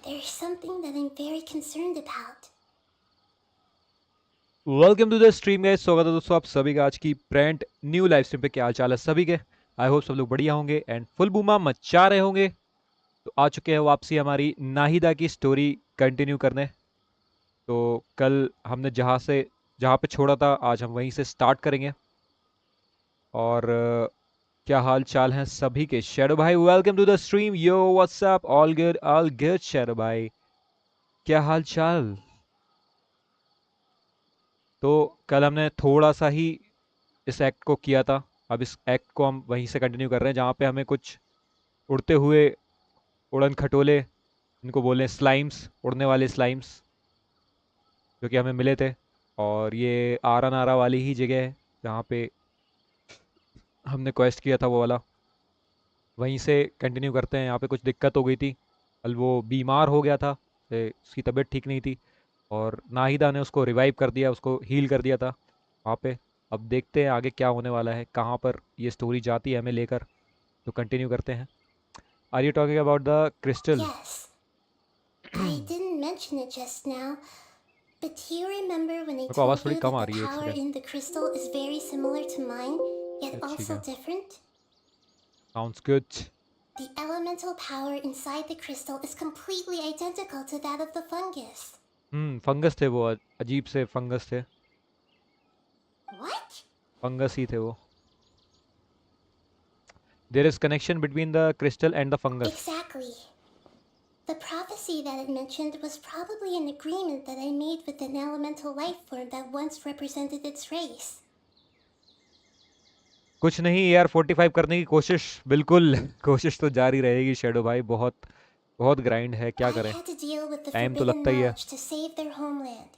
there's something that I'm very concerned about. Welcome to the stream guys. स्वागत है दोस्तों आप सभी का आज की ब्रांड न्यू लाइव स्ट्रीम पे। क्या हाल चाल है सभी के? आई होप सब लोग बढ़िया होंगे एंड फुल बूमा मचा रहे होंगे। तो आ चुके हैं वापसी हमारी नाहिदा की स्टोरी कंटिन्यू करने। तो कल हमने जहाँ पे छोड़ा था आज हम वहीं से स्टार्ट करेंगे। और क्या हाल चाल है सभी के? शैडो भाई welcome to the stream. Yo what's up, all good shadow भाई, क्या हाल चाल? तो कल हमने थोड़ा सा ही इस एक्ट को किया था। अब इस एक्ट को हम वहीं से कंटिन्यू कर रहे हैं जहाँ पे हमें कुछ उड़ते हुए उड़न खटोले, इनको बोले स्लाइम्स, उड़ने वाले स्लाइम्स जो कि हमें मिले थे। और ये आरा नारा वाली ही जगह है जहाँ पे हमने क्वेस्ट किया था वो वाला। वहीं से कंटिन्यू करते हैं। यहाँ पे कुछ दिक्कत हो गई थी, कल वो बीमार हो गया था, उसकी तबीयत ठीक नहीं थी और नाहिदा ने उसको रिवाइव कर दिया, उसको हील कर दिया था वहाँ पे। अब देखते हैं आगे क्या होने वाला है, कहाँ पर ये स्टोरी जाती है हमें लेकर। तो कंटिन्यू करते हैं। Are you talking about the crystal? Yes, I didn't mention it just now, but do you remember when I मेरे को आवाज़ told थोड़ी you come that uh the रही है, एक power second. in the crystal is very similar to mine, yet ठीक also है, different? Sounds good. The elemental power inside the crystal is completely identical to that of the fungus. Fungus थे वो, अजीब से fungus थे। What? Fungus ही थे वो। There is connection between the crystal and the fungus. Exactly. The prophecy that it mentioned was probably an agreement that I made with an elemental life form that once represented its race. कुछ नहीं यार, 45 करने की कोशिश बिल्कुल कोशिश तो जारी रहेगी शैडो भाई। बहुत बहुत ग्राइंड है, क्या I करें, had to deal with the time तो forbidden लगता ही है। knowledge to save their homeland.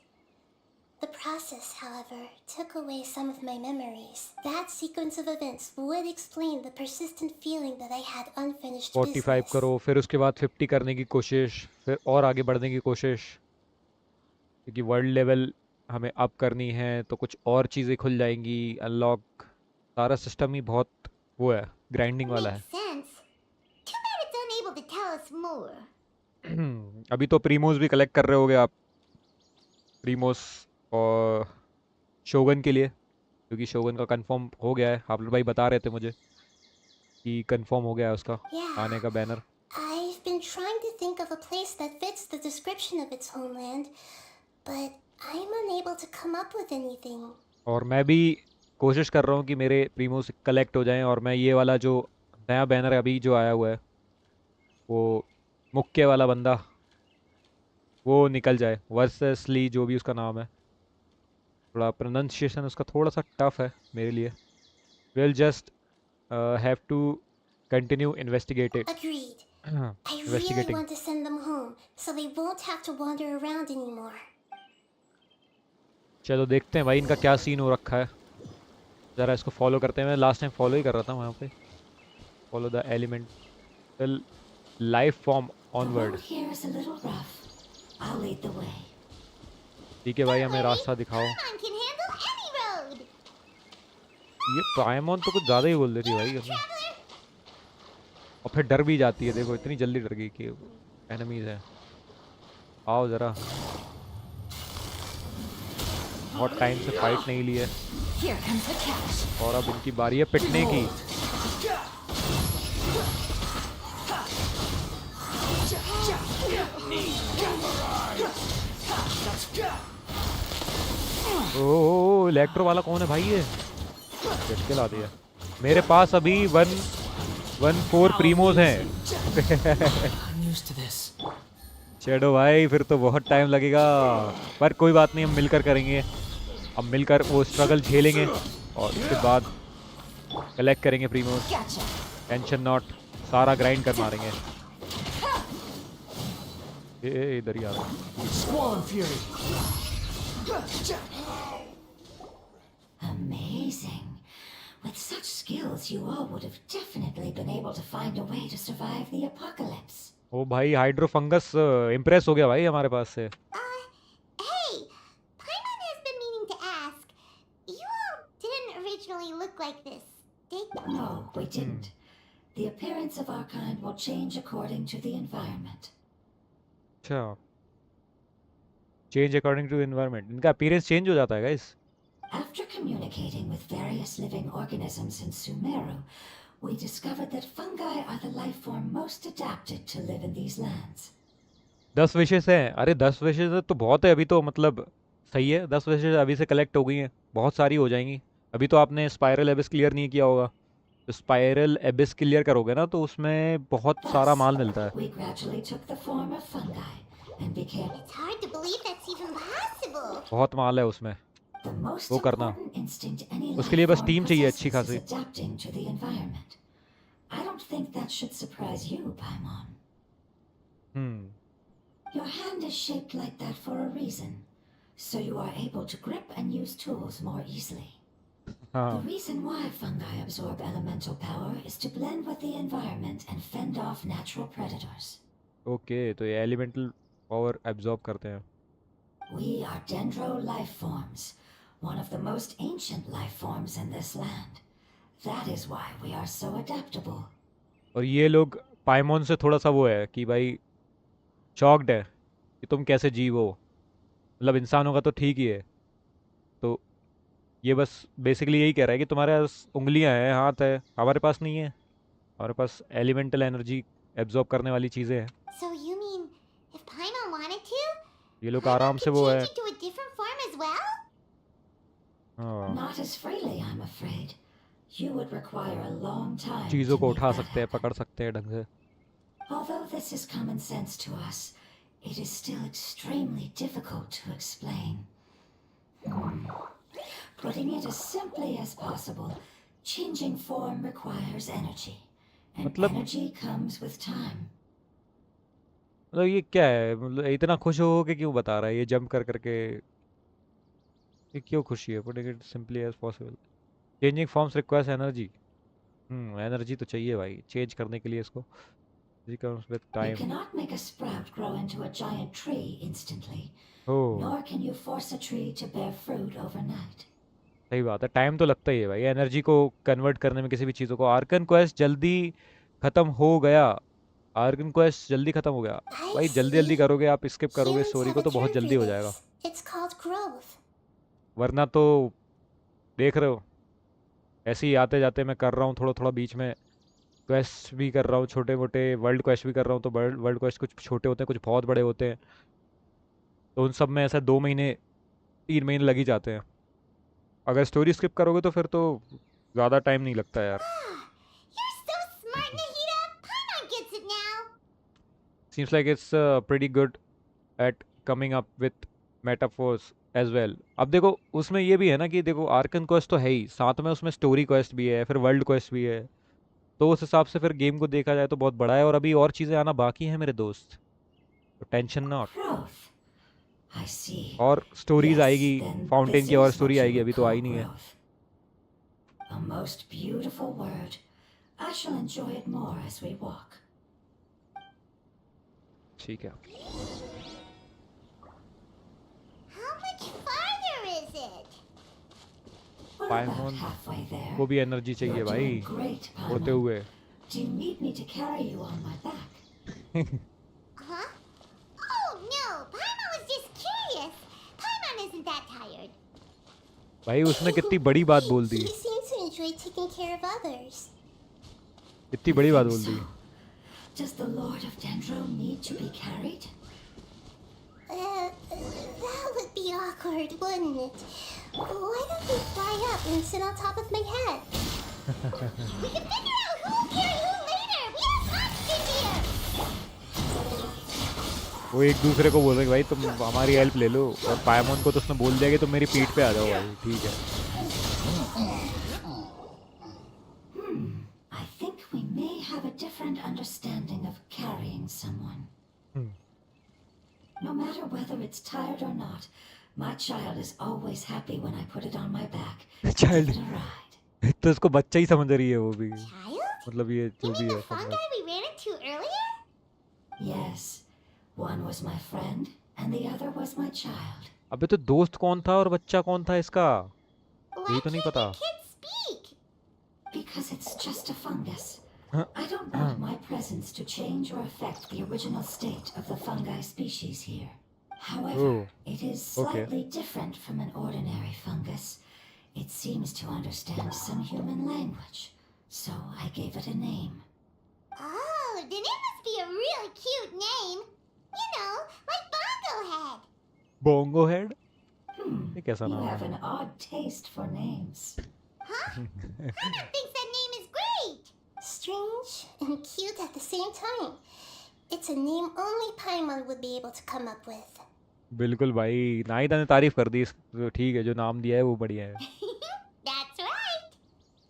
The process, however, took away some of my memories. That sequence of events would explain the persistent feeling that I had unfinished 45 business. करो, फिर उसके बाद 50 करने की कोशिश, फिर और आगे बढ़ने की कोशिश, क्योंकि वर्ल्ड लेवल हमें अप करनी है तो कुछ और चीज़ें खुल जाएंगी, अनलॉक। सारा सिस्टम ही बहुत वो है, ग्राइंडिंग वाला Makes है। sense. Too bad it's unable to tell us more. अभी तो प्रीमोस भी कलेक्ट कर रहे होगे आप, प्रीमोस और शोगन के लिए, क्योंकि शोगन का कंफर्म हो गया है। आप लोग भाई बता रहे थे मुझे कि कंफर्म हो गया है उसका Yeah, आने का banner. I've been trying to think of a place that fits the description of its homeland, but I'm unable to come up with anything. और मैं भी कोशिश कर रहा हूँ कि मेरे प्रीमोस कलेक्ट हो जाएं और मैं ये वाला जो नया बैनर अभी जो आया हुआ है, वो मुक्के वाला बंदा, वो निकल जाए। वर्सेसली जो भी उसका नाम है, थोड़ा प्रोनाउंसिएशन उसका थोड़ा सा टफ है मेरे लिए। Will just have to continue investigated Agreed. I really investigating. want to send them home so they won't have to wander around anymore. चलो देखते हैं भाई इनका क्या सीन हो रखा है। ज़रा इसको फॉलो करते हैं। मैं लास्ट टाइम फॉलो ही कर रहा था वहाँ पे। Follow the elemental life form The onward. road here is a little rough. I'll lead the way. ठीक है भाई, Don't हमें worry, रास्ता दिखाओ। Paimon can handle any road. ये पायमोन तो कुछ ज़्यादा ही बोल देती है भाई उसमें। Traveler, और फिर डर भी जाती है, देखो इतनी जल्दी डर गई कि एनिमीज है। आओ ज़रा, बहुत टाइम से फाइट नहीं ली है Here comes the cash. और अब इनकी बारी है पिटने की। ओ इलेक्ट्रो वाला कौन है भाई ये? झटके ला दिया। मेरे पास अभी 114 प्रीमोस हैं। I'm used to this. चलो भाई फिर तो बहुत टाइम लगेगा, पर कोई बात नहीं, हम मिलकर करेंगे। हम मिलकर वो स्ट्रगल झेलेंगे और उसके बाद कलेक्ट करेंगे प्रीमोस। Gotcha. टेंशन नॉट, सारा ग्राइंड कर मारेंगे। ये इधर ही आ रहा है। Swan Fury. Amazing. With such skills, you all would have definitely been able to find a way to survive the apocalypse. ओ भाई हाइड्रोफंगस इम्प्रेस हो गया भाई हमारे पास से। hey, Paimon has been meaning to ask. You all didn't originally look like this, did you? No, we didn't. The appearance of our kind will change according to the environment. अच्छा, change according to environment, इनका appearance change हो जाता है guys. After communicating with various living organisms in Sumeru, we discovered that fungi are the life form most adapted to live in these lands. 10 विशेष हैं, अरे 10 विशेष तो बहुत है अभी तो, मतलब सही है, 10 विशेष अभी से कलेक्ट हो गई हैं, बहुत सारी हो जाएंगी। अभी तो आपने स्पाइरल एबिस क्लियर नहीं किया होगा, तो स्पाइरल एबिस क्लियर करोगे ना तो उसमें बहुत सारा Thus, माल मिलता है। we gradually took the form of fungi and became It's hard to believe that's even possible. बहुत माल है उसमें, the most वो करना। important instinct any उसके life लिए बस form टीम चाहिए अच्छी possesses is खासी। adapting to the environment. I don't think that should surprise you, Paimon. Your hand is shaped like that for a reason, so you are able to grip and use tools more easily. The हाँ reason why fungi absorb elemental power is to blend with the environment and fend off natural predators. Okay, तो ये elemental power absorb करते हैं। We are dendro life forms, one of the most ancient life forms in this land. That is why we are so adaptable. और ये लोग पाइमोन से थोड़ा सा वो है कि भाई शॉक्ड है कि तुम कैसे जीवो, मतलब इंसानों का तो ठीक ही है, तो ये बस बेसिकली यही कह रहा है कि तुम्हारे पास उंगलियां हैं, हाथ है, हमारे पास नहीं है, हमारे पास एलिमेंटल एनर्जी एब्जॉर्ब करने वाली चीज़ें हैं। So you mean if Paimon wanted to, ये लोग Paimon आराम से could वो change है। into a different form as well? हाँ, Not as freely, I'm afraid. You would require a long time चीज़ों to को make उठा that सकते हैं, happen. पकड़ सकते हैं ढंग से। Although this is common sense to us, it is still extremely difficult to explain. Putting it as simply as possible, changing form requires energy, and मतलब energy comes with time. मतलब ये क्या है, मतलब इतना खुश हो के क्यों बता रहा है ये जंप कर करके, ये क्यों खुशी है? Putting it simply as possible, changing forms requires energy. Energy तो चाहिए भाई चेंज करने के लिए इसको, it comes with You time. cannot make a sprout grow into a giant tree instantly, oh nor can you force a tree to bear fruit overnight. सही बात है, टाइम तो लगता ही है भाई एनर्जी को कन्वर्ट करने में किसी भी चीज़ों को। आर्कन क्वेस्ट जल्दी ख़त्म हो गया, आर्कन क्वेस्ट जल्दी ख़त्म हो गया I भाई, जल्दी जल्दी see. करोगे आप, स्किप करोगे Humans स्टोरी have को a तो बहुत term जल्दी for हो जाएगा। this. It's called growth. वरना तो देख रहे हो ऐसे ही आते जाते मैं कर रहा हूँ थोड़ा थोड़ा बीच में, क्वेस्ट भी कर रहा हूँ छोटे मोटे, वर्ल्ड क्वेस्ट भी कर रहा हूँ, तो वर्ल्ड क्वेस्ट कुछ छोटे होते हैं कुछ बहुत बड़े होते हैं, तो उन सब में ऐसा 2 महीने 3 महीने लग ही जाते हैं। अगर स्टोरी स्किप करोगे तो फिर तो ज़्यादा टाइम नहीं लगता यार। Ah, you're so smart, Nahida. Paimon gets it now. Seems like it's pretty good at coming up with metaphors as well। अब देखो उसमें ये भी है ना कि देखो आर्कन क्वेस्ट तो है ही, साथ में उसमें स्टोरी क्वेस्ट भी है, फिर वर्ल्ड क्वेस्ट भी है, तो उस हिसाब से फिर गेम को देखा जाए तो बहुत बड़ा है, और अभी और चीज़ें आना बाकी हैं मेरे दोस्त, तो tension not. Growth. I see. और स्टोरीज Yes, आएगी, then फाउंटेन this की और is स्टोरी what you आएगी, would अभी तो call आई नहीं है। growth. A most beautiful word. I shall enjoy it more as we walk. ठीक है, How much farther is it? We're about पाइमोन halfway there. को भी एनर्जी चाहिए You're भाई doing great, उड़ते Paimon. हुए। Do you need me to carry you on my back? Huh? Oh no, Paimon was just curious. Paimon isn't that tired. भाई उसने कितनी बड़ी बात बोल दी, He seems to enjoy taking care of others. कितनी You बड़ी बात think बोल दी। so? Does the Lord of Dendro need to be carried? That would be awkward, wouldn't it? Why don't we fly up and sit on top of my head? We can figure out who will carry who later. We have hostage here. वो एक दूसरे को बोल रहे हैं भाई तुम हमारी हेल्प ले लो, और पायमोन को तो उसने बोल दिया कि तुम मेरी पीठ पे आ जाओ भाई, ठीक है। I think we may have a different understanding of carrying someone. No matter whether it's tired or not, my child is always happy when I put it on my back and Child. give it a ride. तो इसको बच्चा ही समझ रही है वो भी, Child? मतलब ये जो You भी mean है the fungi we ran into earlier? Yes, one was my friend and the other was my child. अबे तो दोस्त कौन था और बच्चा कौन था इसका, Why यही तो नहीं can't पता। the kid speak? Because it's just a fungus. I don't want my presence to change or affect the original state of the fungi species here. However, Oh, it is okay. slightly different from an ordinary fungus. It seems to understand some human language, so I gave it a name. Oh, then it must be a really cute name. You know, like Bongo Head. Bongo head, Hmm, ये कैसा you नाम have है? an odd taste for names. Huh? Hunter thinks that name is great. Strange and cute at the same time. It's a name only Paimon would be able to come up with. बिल्कुल भाई, नाहिदा ने तारीफ कर दी तो ठीक है, जो नाम दिया है वो बढ़िया है, That's right.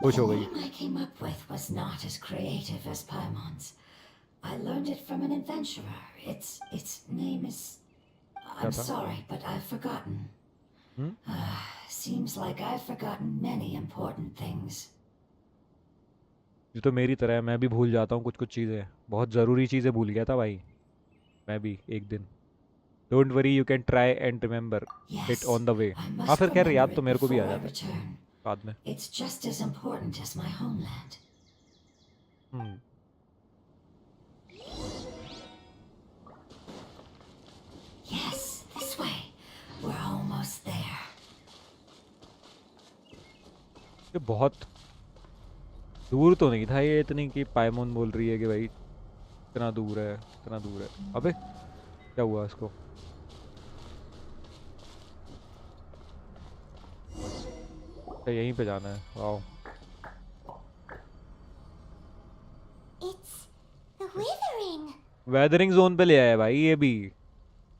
खुश The हो गई. name I came up with was not as creative as Paimon's. I learned it from an adventurer. Its name is... I'm था? sorry, but I've forgotten. Hmm? Seems like I've forgotten many important things. ये तो मेरी तरह है, मैं भी भूल जाता हूँ कुछ कुछ चीज़ें, बहुत ज़रूरी चीज़ें भूल गया था भाई, मैं भी एक दिन. Don't worry, you can try and remember it Yes, on the way. I हाँ, must फिर खैर remember याद तो it मेरे को भी आ before I जाता है return. बाद में. It's just as important as my homeland. Hmm. Yes, this way. We're almost there. ये बहुत दूर तो नहीं था ये, इतनी कि पाइमोन बोल रही है कि भाई इतना दूर है, इतना दूर है. अबे क्या हुआ इसको? अच्छा, यहीं पे जाना है. Wow. It's the withering. Weathering zone पे ले आया भाई ये भी,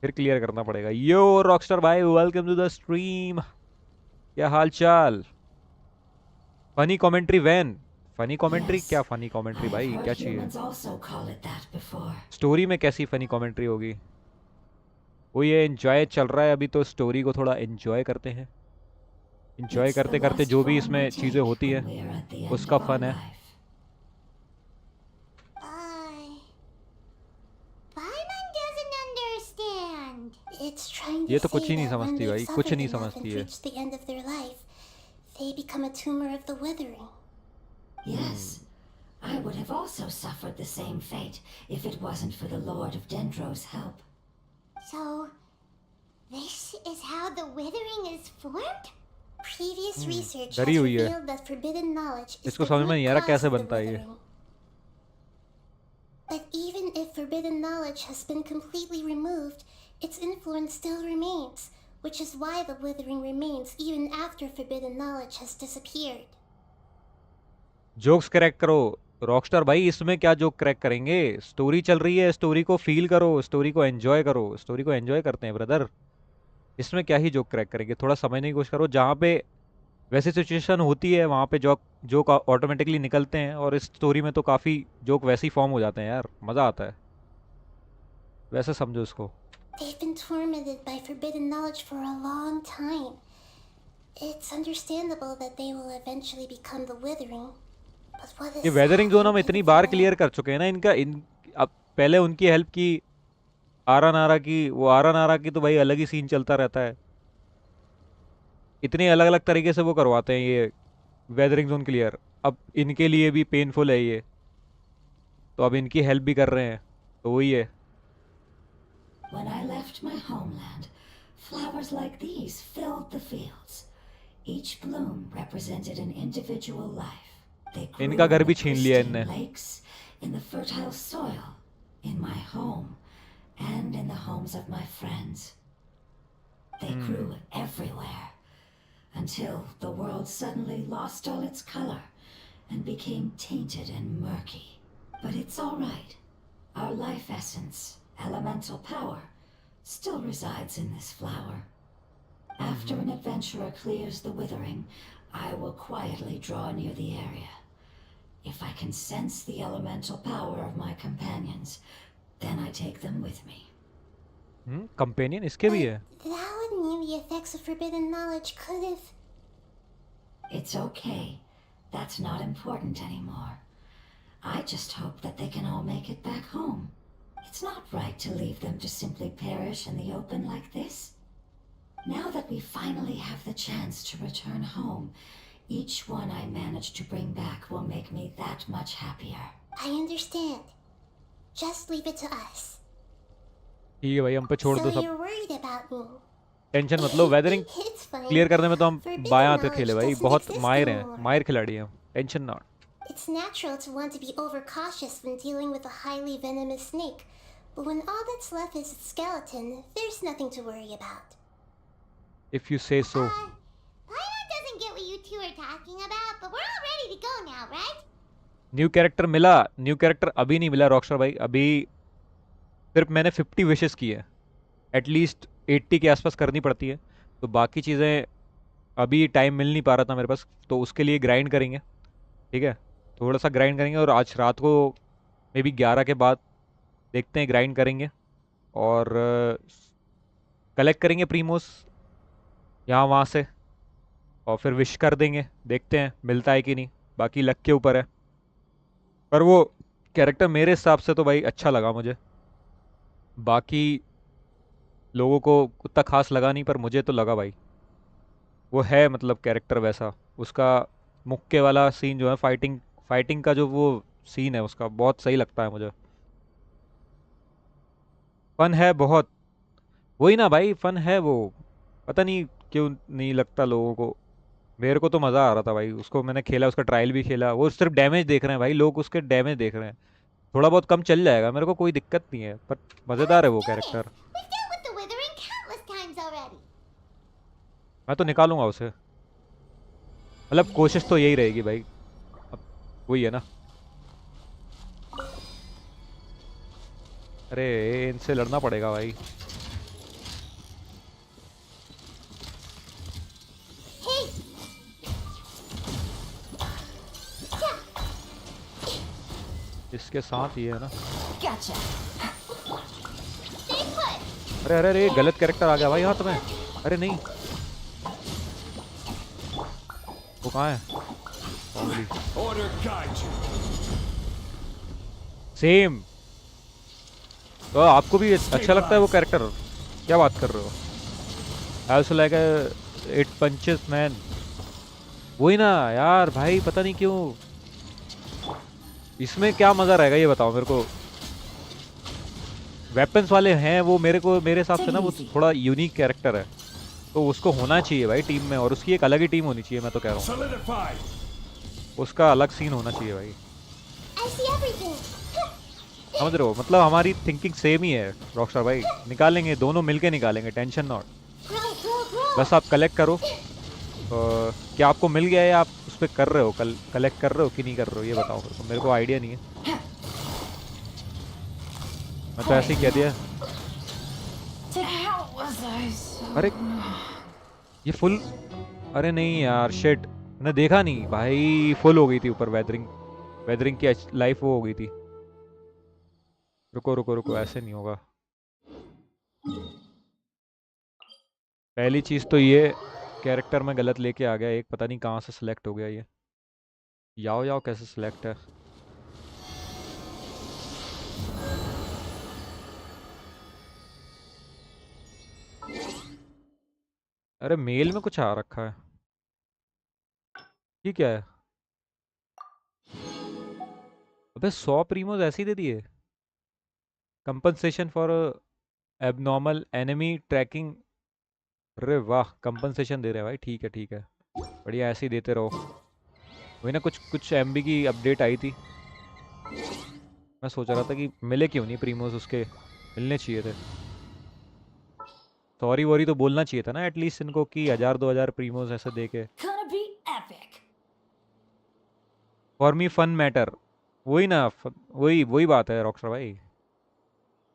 फिर क्लियर करना पड़ेगा. यो रॉकस्टार भाई, वेलकम टू द स्ट्रीम. क्या हाल चाल? Funny commentary van. Funny commentary Yes, क्या? फनी कमेंट्री I've भाई heard क्या चाहिए? humans also call it that before. Story में कैसी फनी कमेंट्री होगी? वो ये एंजॉय चल रहा है अभी, तो स्टोरी को थोड़ा एंजॉय करते हैं. एंजॉय It's the करते करते last जो भी form we इसमें चीज़ें take होती है when we're at the end उसका of our फन है. life. Paimon doesn't understand. It's trying ये to तो कुछ say ही नहीं that when समझती they've भाई, कुछ suffered नहीं enough समझती and है. reached the end of their life, they become a tumor of the withering. Yes, I would have also suffered the same fate if it wasn't for the Lord of Dendro's help. So, this is how the withering is formed? Previous research डरी has हुई है. revealed that forbidden knowledge is इसको the समझ में root नहीं आ रहा cause कैसे of the बनता है ये. withering. But even if forbidden knowledge has been completely removed, its influence still remains, which is why the withering remains even after forbidden knowledge has disappeared. Jokes crack करो Rockstar भाई, इसमें क्या joke crack करेंगे? Story चल रही है, story को feel करो, स्टोरी को एंजॉय करो. स्टोरी को एंजॉय करते हैं ब्रदर, इसमें क्या ही जोक क्रैक करेंगे? थोड़ा समझने की कोशिश करो. जहाँ पे वैसी सिचुएशन होती है वहाँ पे जोक जोक ऑटोमेटिकली निकलते हैं, और इस स्टोरी में तो काफ़ी जोक वैसे ही फॉर्म हो जाते हैं यार, मज़ा आता है. वैसे समझो इसको. They've been tormented by forbidden knowledge for a long time. It's understandable that they will eventually become the withering. But what is ये वेदरिंग sad जोन and हम इतनी बार pitiful- क्लियर कर चुके हैं ना इनका. अब पहले उनकी हेल्प की, आरा नारा की. वो आरा नारा की तो भाई अलग ही सीन चलता रहता है. इतने अलग अलग तरीके से वो करवाते हैं ये वेदरिंग जोन क्लियर. अब इनके लिए भी पेनफुल है ये, तो अब इनकी हेल्प भी कर रहे हैं, तो वही है. When I left my homeland, flowers like these filled the fields. Each bloom represented an individual life. They grew इनका घर in भी the छीन लिया pristine इनने. lakes, in the fertile soil, in my home, and in the homes of my friends. They grew everywhere, until the world suddenly lost all its color and became tainted and murky. But it's all right. Our life essence, elemental power, still resides in this flower. After an adventurer clears the withering, I will quietly draw near the area. If I can sense the elemental power of my companions, then I take them with me. Companion इसके भी है. But that would mean the effects of forbidden knowledge could have... It's okay. That's not important anymore. I just hope that they can all make it back home. It's not right to leave them to simply perish in the open like this. Now that we finally have the chance to return home, each one I manage to bring back will make me that much happier. I understand. Just leave it to us. ठीक है भाई, हम पे छोड़ So दो सब, you're worried about me. Tension मत लो। Weathering It's fine. Clear करने में तो हम Forbidden बायां हाथ knowledge खेले भाई, doesn't बहुत exist माहिर हैं, anymore. माहिर खिलाड़ी हैं हम, tension not. It's natural to want to be overcautious when dealing with a highly venomous snake, but when all that's left is its skeleton, there's nothing to worry about. If you से सो। Paimon doesn't get what you two are talking about, but we're all ready to go now, right? New character मिला, new character अभी नहीं मिला Rockstar भाई, अभी सिर्फ मैंने 50 wishes की है, एटलीस्ट 80 के आसपास करनी पड़ती है, तो बाकी चीज़ें अभी टाइम मिल नहीं पा रहा था मेरे पास, तो उसके लिए ग्राइंड करेंगे। ठीक है, थोड़ा सा ग्राइंड करेंगे, और आज रात को मे बी 11 के बाद देखते हैं, ग्राइंड करेंगे और कलेक्ट करेंगे प्रीमोस यहाँ वहाँ से, और फिर विश कर देंगे, देखते हैं मिलता है कि नहीं, बाकी लक के ऊपर है। पर वो कैरेक्टर मेरे हिसाब से तो भाई अच्छा लगा मुझे, बाकी लोगों को उतना खास लगा नहीं, पर मुझे तो लगा भाई, वो है मतलब कैरेक्टर वैसा, उसका मुक्के वाला सीन जो है, फाइटिंग फाइटिंग का जो वो सीन है उसका, बहुत सही लगता है मुझे। फन है बहुत, वही ना भाई, फन है वो, पता नहीं क्यों नहीं लगता लोगों को, मेरे को तो मज़ा आ रहा था भाई, उसको मैंने खेला, उसका ट्रायल भी खेला, वो सिर्फ डैमेज देख रहे हैं भाई लोग, उसके डैमेज देख रहे हैं, थोड़ा बहुत कम चल जाएगा, मेरे को कोई दिक्कत नहीं है, पर मज़ेदार है वो character. We've dealt with the Withering countless times already. मैं तो निकालूंगा उसे, मतलब कोशिश तो यही रहेगी भाई, अब वही है ना। अरे इनसे लड़ना पड़ेगा भाई, Hey! इसके साथ ही है ना। Gotcha. Stay put! अरे अरे अरे, गलत कैरेक्टर आ गया भाई हाथ में, अरे नहीं, वो कहाँ है? Humbly। Order guide you. Same, तो आपको भी अच्छा लगता है वो कैरेक्टर? क्या बात कर रहे हो? I also like it punches man, वही ना यार भाई, पता नहीं क्यों इसमें क्या मजा रहेगा ये बताओ मेरे को। वेपन्स वाले हैं वो, मेरे हिसाब से ना वो थोड़ा यूनिक कैरेक्टर है, तो उसको होना चाहिए भाई टीम में, और उसकी एक अलग ही टीम होनी चाहिए, मैं तो कह रहा हूँ Solidified. उसका अलग सीन होना चाहिए भाई, I see everything! समझ रहे हो? मतलब हमारी थिंकिंग सेम ही है रॉकस्टार भाई, निकालेंगे दोनों मिलके निकालेंगे, टेंशन नॉट। Grow! बस आप कलेक्ट करो, क्या आपको मिल गया है, आप उस पर कर रहे हो, कलेक्ट कर रहे हो कि नहीं कर रहे हो, ये बताओ मेरे को आइडिया नहीं है, मैं तो ऐसे ही कह दिया। How was I so... अरे ये फुल, अरे नहीं यार शिट, मैंने देखा नहीं भाई, फुल हो गई थी ऊपर, वेदरिंग की लाइफ वो हो गई थी। रुको रुको रुको, ऐसे नहीं होगा। पहली चीज़ तो ये कैरेक्टर में गलत लेके आ गया एक, पता नहीं कहाँ से सिलेक्ट हो गया ये, याओ याओ कैसे सिलेक्ट है। अरे मेल में कुछ आ रखा है, ठीक है। अबे 100 प्रीमोज ऐसे ही दे दिए, compensation for abnormal enemy tracking, अरे वाह कंपनसेशन दे रहे हैं भाई, ठीक है ठीक है, बढ़िया, ऐसे ही देते रहो। वही ना, कुछ कुछ एमबी की अपडेट आई थी, मैं सोच रहा था कि मिले क्यों नहीं प्रीमोज, उसके मिलने चाहिए थे, सॉरी वॉरी तो बोलना चाहिए था ना एटलीस्ट इनको, कि 1000-2000 प्रीमोज ऐसे दे के। Gonna be epic. For me fun matter, वही ना, वही वही बात है रॉकस्टार भाई,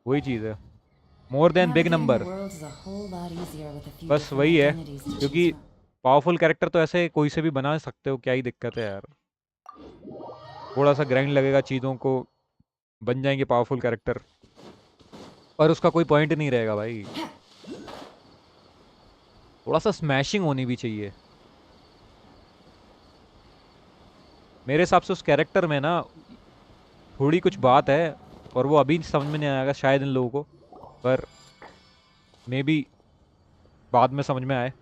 वही चीज़ है, more than big Navigating the number, world is a whole lot easier with a few बस different वही है, identities to choose क्योंकि from. पावरफुल कैरेक्टर तो ऐसे कोई से भी बना सकते हो, क्या ही दिक्कत है यार, थोड़ा सा ग्राइंड लगेगा चीज़ों को, बन जाएंगे पावरफुल कैरेक्टर, पर उसका कोई पॉइंट नहीं रहेगा भाई, थोड़ा सा स्मैशिंग होनी भी चाहिए मेरे हिसाब से उस कैरेक्टर में ना, थोड़ी कुछ बात है, और वो अभी समझ में नहीं आएगा शायद इन लोगों को, पर मे बी बाद में समझ में आए।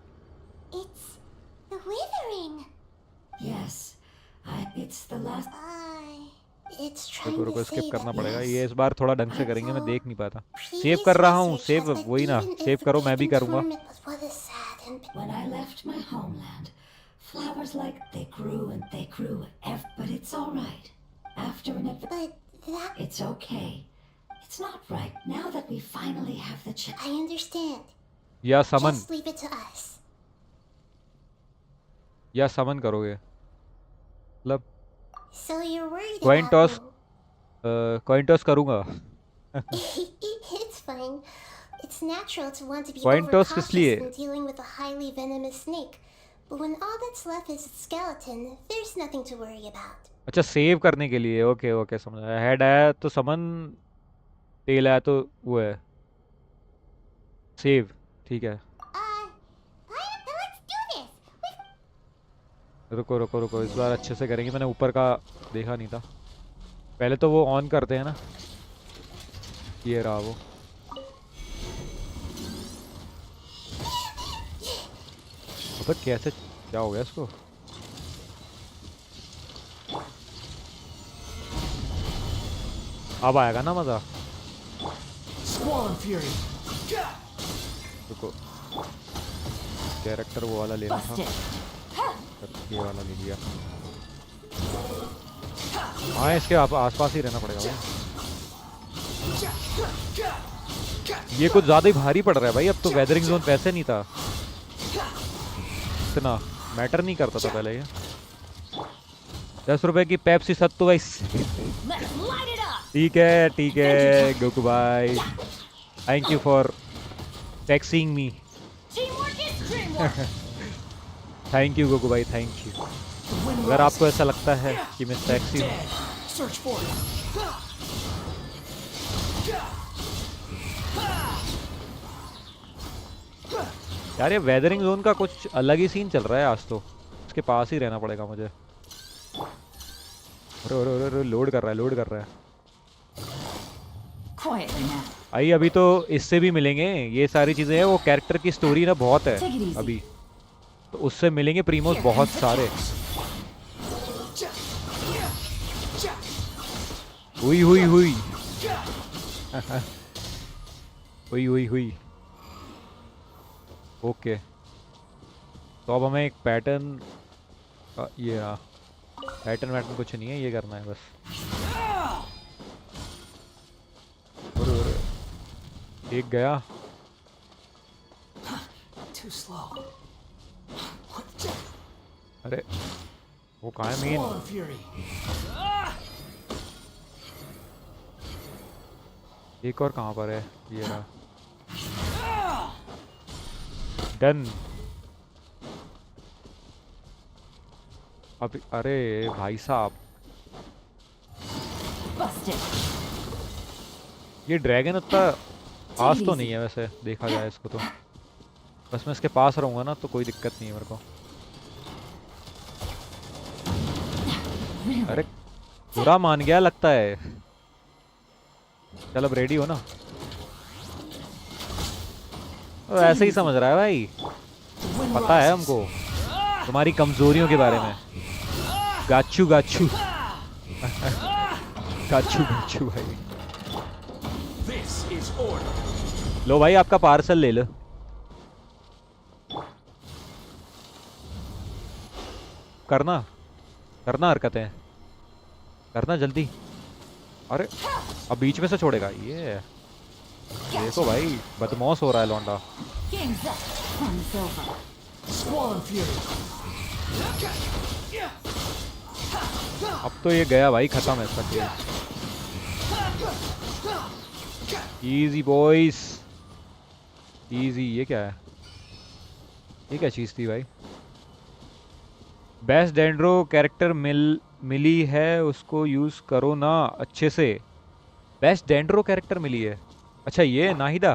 It's the Withering! Yes, it's the last... It's रुको trying रुको to say स्किप करना that पड़ेगा, Yes. ये इस बार थोड़ा ढंग से करेंगे, मैं although देख नहीं पाता। सेव previous कर रहा हूँ, research सेव has that वही ना, even सेव if करो, मैं भी Payton करूँगा। tournament was what is sad and When I left my homeland, flowers like they grew and they grew. But it's all right. After an adventure, but that it's okay. It's not right now that we finally have the chance. I understand. या समन, Just leave it to us. या समन करोगे मतलब So you're worried coin about toss, me. Coin toss करूँगा। It's fine. It's natural to want to be Coin toss किस overcautious लिए? when dealing with a highly venomous snake. But when all that's left is its skeleton, there's nothing to worry about. अच्छा save करने के लिए, okay okay समझा। Head आया तो समन, tell आया तो वो है सेव, ठीक है। Let's do this. रुको रुको रुको, इस बार अच्छे से करेंगे, मैंने ऊपर का देखा नहीं था। पहले तो वो ऑन करते हैं ना, ये रहा वो। अबे कैसे, क्या हो गया इसको? अब आएगा ना मजा। Squall and Fury. रुको, कैरेक्टर वो वाला लेना था, ये वाला ले लिया। हाँ इसके आसपास ही रहना पड़ेगा भाई। ये कुछ ज़्यादा ही भारी पड़ रहा है भाई, अब तो वेदरिंग जोन वैसे नहीं था, इतना मैटर नहीं करता था पहले। ये 10 रुपए की पेप्सी सत्तू भाई। ठीक है गोकू भाई, thank you for taxing me. Thank you Goku भाई, थैंक यू। अगर आपको ऐसा लगता है कि मैं टैक्सी हूँ, Search for it. यार ये वेदरिंग जोन का कुछ अलग ही सीन चल रहा है आज तो, इसके पास ही रहना पड़ेगा मुझे। अरे लोड कर रहा है। Quietly now. आई अभी तो इससे भी मिलेंगे, ये सारी चीजें हैं, वो कैरेक्टर की स्टोरी ना बहुत है Take it easy. अभी, तो उससे मिलेंगे प्रीमोस बहुत सारे। हुई ओके, तो अब हमें एक पैटर्न, ये रहा पैटर्न कुछ नहीं है, ये करना है बस। एक गया, Too slow. अरे वो कहाँ है मेन? Squall and Fury. एक और कहाँ पर है, ये रहा। डन। अब अरे भाई साहब, Busted. ये ड्रैगन उतना पास तो नहीं है वैसे देखा जाए इसको तो, बस मैं इसके पास रहूंगा ना तो कोई दिक्कत नहीं है मेरे को। अरे बुरा मान गया लगता है। चल अब रेडी हो ना? तो ऐसे ही समझ रहा है भाई, पता है हमको तुम्हारी कमजोरियों के बारे में। गाचू गाचू गाचू भाई। This is order. लो भाई आपका पार्सल ले लो। करना हरकतें करना जल्दी। अरे अब बीच में से छोड़ेगा ये, देखो भाई बदमाश हो रहा है लौंडा। Game's up. Fun's over. Squall and Fury. अब तो ये गया भाई, खत्म है इसका खेल। Easy boys easy. ये क्या है, ये क्या चीज़ थी भाई? बेस्ट डेंड्रो कैरेक्टर मिली है, उसको यूज़ करो ना अच्छे से। बेस्ट डेंड्रो कैरेक्टर मिली है, अच्छा ये नाहिदा।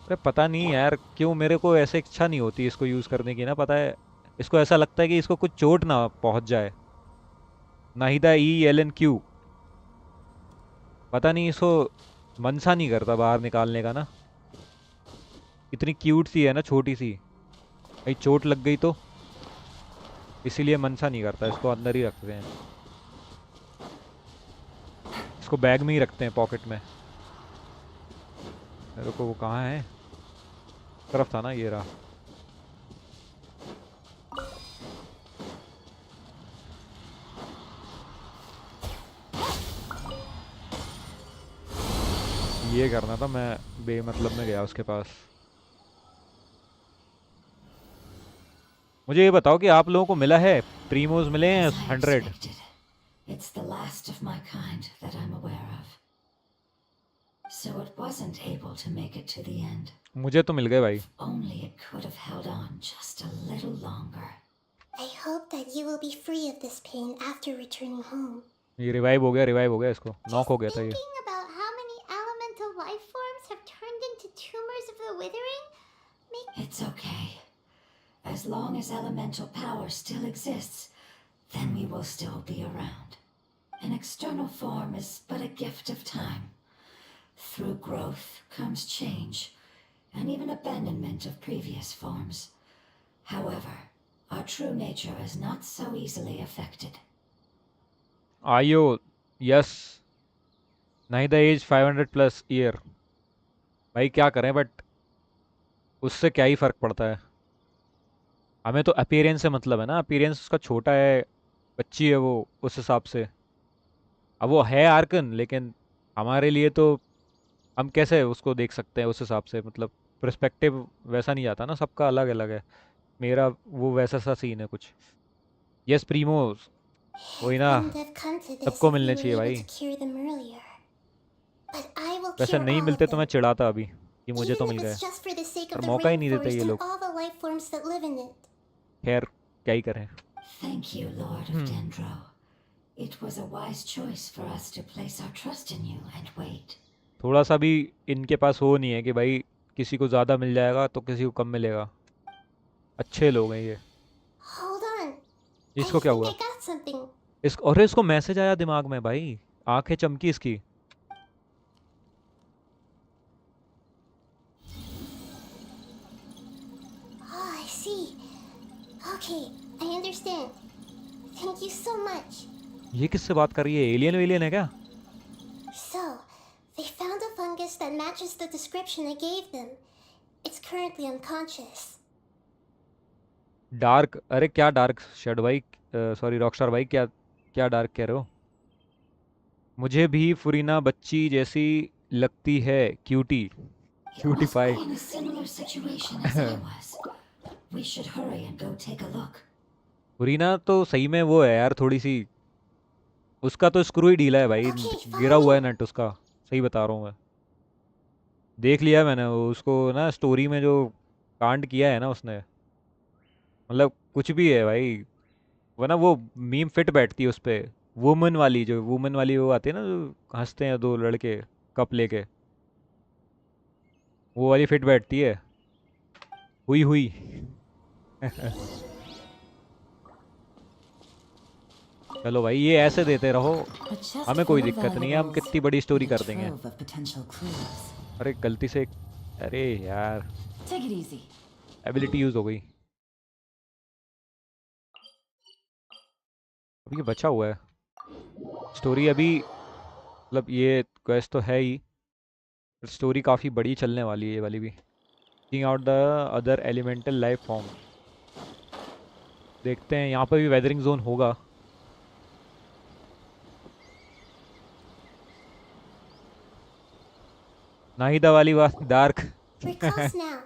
अरे पता नहीं यार क्यों मेरे को ऐसे इच्छा नहीं होती इसको यूज़ करने की ना, पता है इसको ऐसा लगता है कि इसको कुछ चोट ना पहुंच जाए। नाहिदा ELNQ, पता नहीं इसको मन सा नहीं करता बाहर निकालने का ना। इतनी क्यूट सी है ना, छोटी सी, भाई चोट लग गई तो इसीलिए मन सा नहीं करता, इसको अंदर ही रखते हैं। इसको बैग में ही रखते हैं, पॉकेट में। मेरे को वो कहाँ है, तरफ था ना, ये रहा। ये करना था, मैं बेमतलब में गया उसके पास। मुझे ये बताओ कि आप लोगों को मिला है, प्रीमोज मिले हैं As I 100? expected, it's the last of my kind that I'm aware of. So it wasn't able to make it to the end. मुझे तो मिल गए भाई। Only it could have held on just a little longer. I hope that you will be free of this pain after returning home. ये revive हो गया, revive हो गया, इसको नॉक हो गया था ये। Thinking about how many elemental life forms have turned into tumors of the withering, It's okay. As long as elemental power still exists, then we will still be around. An external form is but a gift of time. Through growth comes change, and even abandonment of previous forms. However, our true nature is not so easily affected. आयो, yes, नहीं the age 500 plus year. भाई क्या करें, but उससे क्या ही फ़र्क पड़ता है, हमें तो अपीयरेंस से मतलब है ना। अपीयरेंस उसका छोटा है, बच्ची है वो, उस हिसाब से। अब वो है आर्कन, लेकिन हमारे लिए तो हम कैसे उसको देख सकते हैं उस हिसाब से, मतलब पर्सपेक्टिव वैसा नहीं आता ना, सबका अलग अलग है। मेरा वो वैसा सा सीन है कुछ। यस प्रीमो, वही ना, wouldn't have come to this सबको if we मिलने were चाहिए able भाई। to cure them earlier. But I will वैसे cure नहीं all मिलते of तो मैं them. चिढ़ाता अभी कि मुझे तो Even मिल if गए, it's just for the sake पर of the मौका ही नहीं देते rainforest ये and लोग। all the life forms that live in it. खैर क्या ही करें। Thank you, Lord of Dendro. It was a wise choice for us to place our trust in you and wait. थोड़ा सा भी इनके पास वो नहीं है कि भाई किसी को ज़्यादा मिल जाएगा तो किसी को कम मिलेगा। अच्छे लोग हैं ये। Hold on. I इसको क्या think हुआ? I got something. अरे इसको मैसेज आया दिमाग में भाई, आंखें चमकी इसकी। Oh, I see. Okay, I understand. Thank you so much. ये किससे बात कर रही है, एलियन वेलियन है क्या? So, they found a fungus that matches the description I gave them. It's currently unconscious. Dark, अरे क्या डार्क शेड भाई, सॉरी रॉकस्टार भाई, क्या क्या डार्क कह रहे हो? मुझे भी फुरीना बच्ची जैसी लगती है, cutie, He cutie must pie. be in a similar situation as I was. We should hurry and go take a look. फुरीना तो सही में वो है यार, थोड़ी सी, उसका तो स्क्रू ही ढीला है भाई, Okay, गिरा follow हुआ है me. नट उसका। सही बता रहा हूँ मैं, देख लिया मैंने उसको ना, स्टोरी में जो कांड किया है ना उसने, मतलब कुछ भी है भाई। वो ना वो मीम फिट बैठती है उस पे, वुमन वाली, जो वुमन वाली वो आती है ना, जो हंसते हैं दो लड़के कप लेके, वो वाली फिट बैठती है। हुई हुई। चलो भाई, ये ऐसे देते रहो, A chest हमें full कोई of दिक्कत नहीं है, हम valuables कितनी बड़ी स्टोरी and a कर देंगे। trove of potential clues. अरे गलती से, अरे यार, Take it easy. Ability use हो गई। अब ये बचा हुआ है स्टोरी अभी, मतलब ये क्वेस्ट तो है ही, स्टोरी काफ़ी बड़ी चलने वाली है ये वाली भी। Taking out the other elemental life form, देखते हैं यहाँ पर भी वेदरिंग जोन होगा। नाहिदा वाली बात dark. We're close now.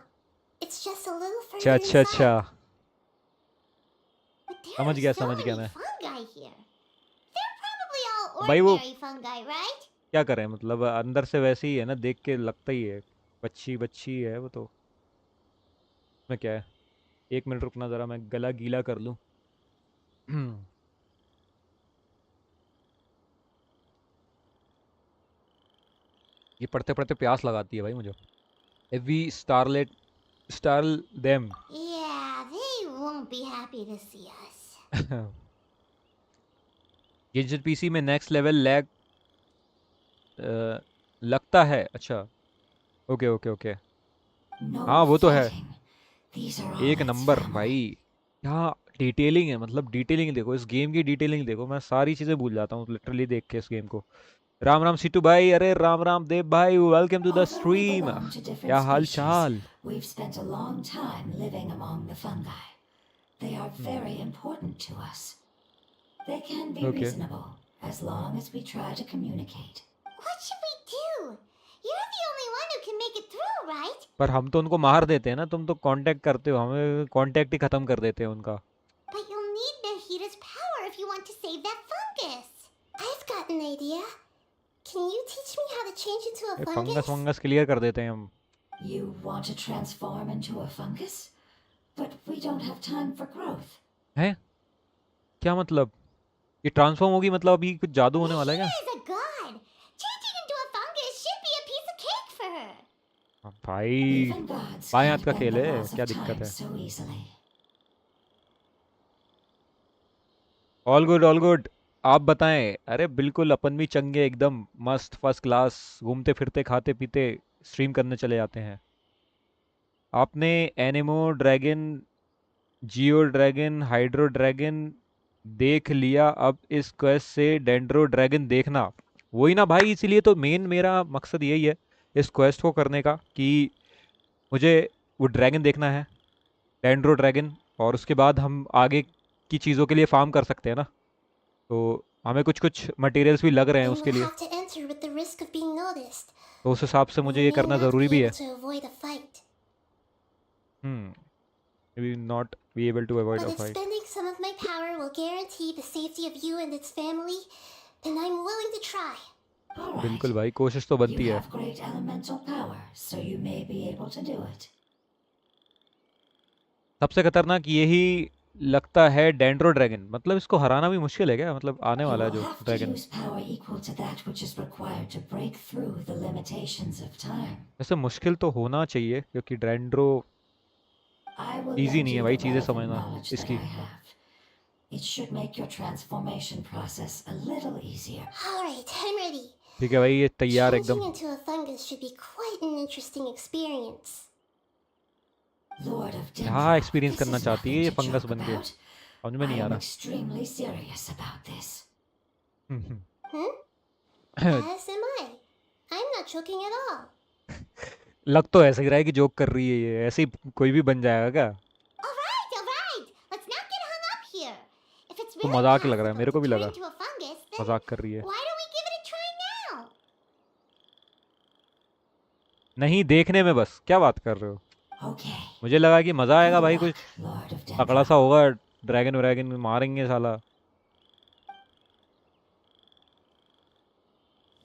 It's just a little अच्छा further अच्छा अच्छा, inside. But there समझ are गया so समझ गया many मैं। fungi here. They're probably all भाई वो ordinary fungi, right? क्या करें, मतलब अंदर से वैसे ही है ना, देख के लगता ही है, बच्ची बच्ची है वो तो। मैं क्या है, 1 मिनट रुकना ज़रा, मैं गला गीला कर लूँ। ये पढ़ते पढ़ते प्यास लगाती है भाई मुझे। एवी स्टारलेट, स्टार देम। Yeah, they won't be happy to see us. Gadget PC में नेक्स्ट लेवल लैग लगता है, अच्छा, ओके ओके ओके। No हाँ वो तो है, fighting. These are all एक its नंबर family. भाई। क्या डिटेलिंग है, मतलब डिटेलिंग देखो, इस गेम की डिटेलिंग देखो, मैं सारी चीज़ें भूल जाता हूँ लिटरली देख के इस गेम को। राम राम सीटू भाई, अरे राम राम देव भाई, welcome to the Although we stream. belong to different क्या हाल species, चाल? we've spent a long time living among the fungi. They are very important to us. They can be okay reasonable as long as we try to communicate. What should we do? You're the only one who can make it through, right? पर हम तो उनको मार देते हैं ना, तुम तो कांटेक्ट करते हो, हमें कांटेक्ट ही खत्म कर देते हैं उनका। But you'll need Nahita's power if you want to save that fungus. I've got an idea. Can you teach me how to change into a ये fungus? फंगस वंगस क्लियर कर देते हैं हम। You want to transform into a fungus? But we don't have time for growth. हैं? क्या मतलब? ये transform होगी मतलब अभी कुछ जादू होने वाला है क्या? Nahita is a god. Changing into a fungus should be a piece of cake for her. भाई Even gods बाएं can't हाथ का bend खेल the है, laws क्या of दिक्कत time है? so easily. All good all good. आप बताएं। अरे बिल्कुल, अपन भी चंगे एकदम मस्त फर्स्ट क्लास, घूमते फिरते खाते पीते स्ट्रीम करने चले जाते हैं। आपने एनिमो ड्रैगन, जियो ड्रैगन, हाइड्रो ड्रैगन देख लिया, अब इस क्वेस्ट से डेंड्रो ड्रैगन देखना। वही ना भाई, इसीलिए तो मेन मेरा मकसद यही है इस क्वेस्ट को करने का, कि मुझे वो ड्रैगन देखना है, डेंड्रो ड्रैगन, और उसके बाद हम आगे की चीज़ों के लिए फार्म कर सकते हैं ना। तो हमें कुछ कुछ मटेरियल्स भी लग रहे हैं Then उसके we'll लिए, have to enter with the risk of being noticed. तो उस हिसाब से We मुझे ये may करना not ज़रूरी be भी able है। to avoid a fight, we not be able to avoid but a if fight. spending some of my power will guarantee the safety of you and its family, then I'm willing to try. All right. बिल्कुल भाई, कोशिश तो You बनती है। have great elemental power, so you may be able to do it. सबसे खतरनाक यही लगता है डेंड्रो ड्रैगन, मतलब इसको हराना भी मुश्किल है क्या? मतलब आने You वाला है will जो have to dragon. use power equal to that which is required to break through the limitations of time. वैसे मुश्किल तो होना चाहिए, क्योंकि dendro I will easy lend नहीं है you भाई the चीज़ें relevant समझना knowledge that इसकी। I have. It should make your transformation process a little easier. Alright, I'm ready. ठीक है भाई, ये तैयार Changing एकदम। into a fungus should be quite an interesting experience. Lord of क्या Dendro, एक्सपीरियंस this करना is चाहती है nothing ये to फंगस joke बन के? about. समझ में I नहीं आ am रहा। extremely serious about this. As am I. I'm not joking at all. लग तो ऐसे ही रहा है कि जोक कर रही है ये, ऐसे ही कोई भी बन जाएगा क्या? Alright. Let's not get hung up here. If it's तो really मजाक ही लग रहा है, possible मेरे को to भी turn लगा into a fungus, then मजाक कर रही है। why don't we give it a try now? नहीं, देखने में बस, क्या बात कर रहे हो? Okay. मुझे लगा कि मजा आएगा Good भाई, luck, कुछ Lord of तगड़ा सा Dendro. होगा, ड्रैगन व्रैगन मारेंगे साला,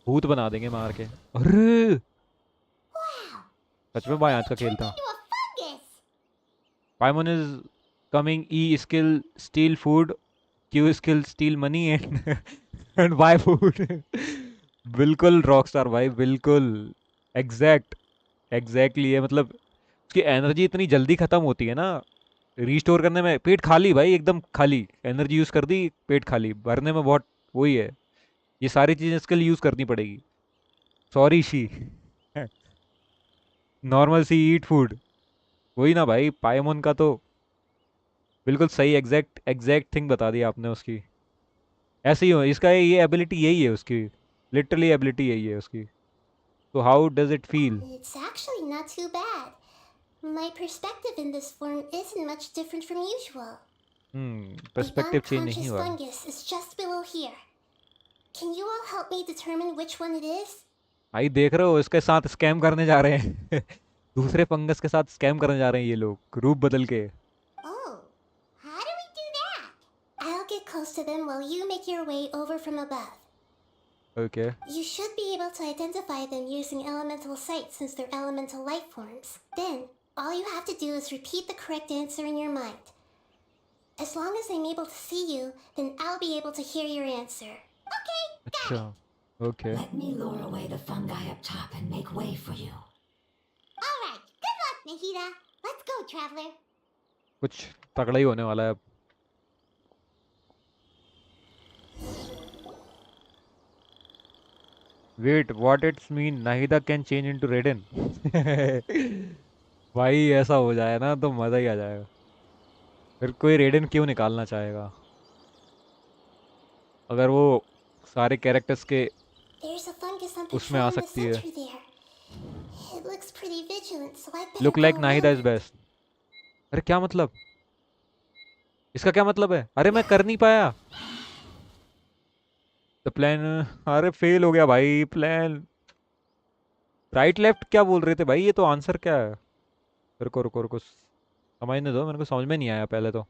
भूत बना देंगे मार के। अरे Wow. सच में You बाएं हाथ का really खेल turned था। into a fungus. Paimon is coming, E skill steal food, Q skill steal money and and buy food. बिल्कुल रॉकस्टार भाई, बिल्कुल एग्जैक्टली है। मतलब उसकी एनर्जी इतनी जल्दी ख़त्म होती है ना, रीस्टोर करने में पेट खाली भाई, एकदम खाली, एनर्जी यूज़ कर दी, पेट खाली, भरने में बहुत वही है। ये सारी चीज़ें इसके लिए यूज़ करनी पड़ेगी। Sorry she. Normal see eat food, वही ना भाई, पाइमन का तो बिल्कुल सही एग्जैक्ट थिंग बता दी आपने उसकी। ऐसे ही हो, इसका ये एबिलिटी यही है उसकी, लिटरली एबिलिटी यही है उसकी। तो how does it feel? It's actually not too bad. My perspective in this form isn't much different from usual. The perspective change नहीं unconscious हुआ। fungus is just below here. Can you all help me determine which one it is? भाई देख रहे हो, इसके साथ scam करने जा रहे हैं। दूसरे फंगस के साथ स्कैम करने जा रहे हैं ये लोग, रूप बदल के। Oh, how do we do that? I'll get close to them while you make your way over from above. Okay You should be able to identify them using elemental sight since they're elemental life forms. Then, all you have to do is repeat the correct answer in your mind. As long as I'm able to see you, then I'll be able to hear your answer. Okay, got अच्छा it. Okay Let me lure away the fungi up top and make way for you. Alright, good luck, Nahida. Let's go, traveler. कुछ तगड़ा ही होने वाला है अब। Wait, what it's mean Nahida can change into Raiden? भाई ऐसा हो जाए ना तो मज़ा ही आ जाएगा। फिर कोई रेडन क्यों निकालना चाहेगा, अगर वो सारे कैरेक्टर्स के There's a उसमें आ patrolling the सकती है. sentry there. It looks pretty vigilant, so I'd better Look go like Nahida around is it. best. अरे क्या मतलब? इसका क्या मतलब है? अरे मैं कर नहीं पाया. The plan. अरे फेल हो गया भाई प्लान. राइट लेफ्ट क्या बोल रहे थे भाई? ये तो आंसर क्या है? रुको रुको रुको, समझने दो. मेरे को समझ में नहीं आया पहले तो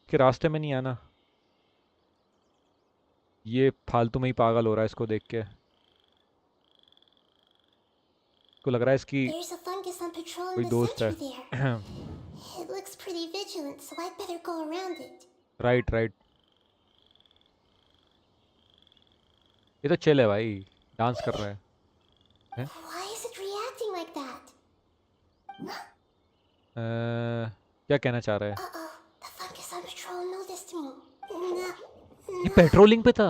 कि रास्ते में नहीं आना. ये फालतू में ही पागल हो रहा है इसको देख के. इसको लग रहा है इसकी There's a fungus on patrol in कोई the दोस्त है. sentry there. It looks pretty vigilant, so I'd better go around it. Right right. ये तो चिल है भाई. डांस कर रहा है. हैं? Why is it reacting like that? क्या कहना चाह रहा है? Uh-oh, the fungus on patrol noticed me. No, ये no. पेट्रोलिंग पे था.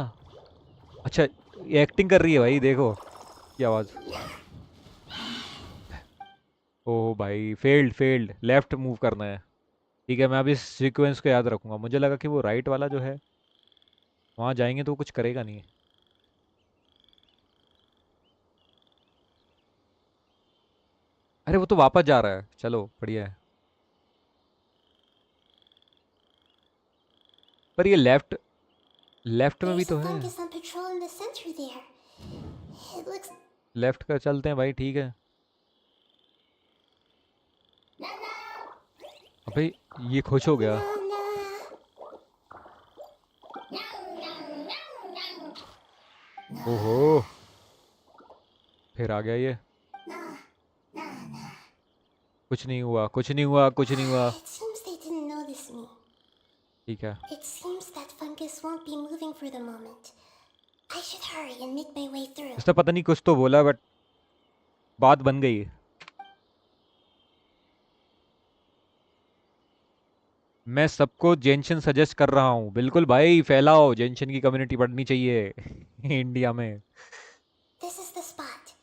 अच्छा, ये एक्टिंग कर रही है भाई. देखो ये आवाज. ओह भाई, फेल्ड फेल्ड. लेफ्ट मूव करना है. ठीक है, मैं अभी इस सीक्वेंस को याद रखूंगा. मुझे लगा कि वो राइट वाला जो है वहाँ जाएंगे तो वो कुछ करेगा नहीं. अरे वो तो वापस जा रहा है. चलो बढ़िया है. पर ये लेफ्ट लेफ्ट में भी There's तो a है. fungus on patrol in the sentry there. It looks... left का चलते हैं भाई. ठीक है. अबे ये खुश हो गया. ओहो, फिर आ गया ये. कुछ नहीं हुआ, कुछ नहीं हुआ, कुछ नहीं हुआ. It seems they didn't notice me. ठीक है. It seems that fungus won't be moving for the moment. I should hurry and make my way through. इसने पता नहीं कुछ तो बोला बट बात बन गई. मैं सबको जेंशन सजेस्ट कर रहा हूँ. बिल्कुल भाई, फैलाओ. जेंशन की कम्युनिटी बढ़नी चाहिए इंडिया में. This is the spot.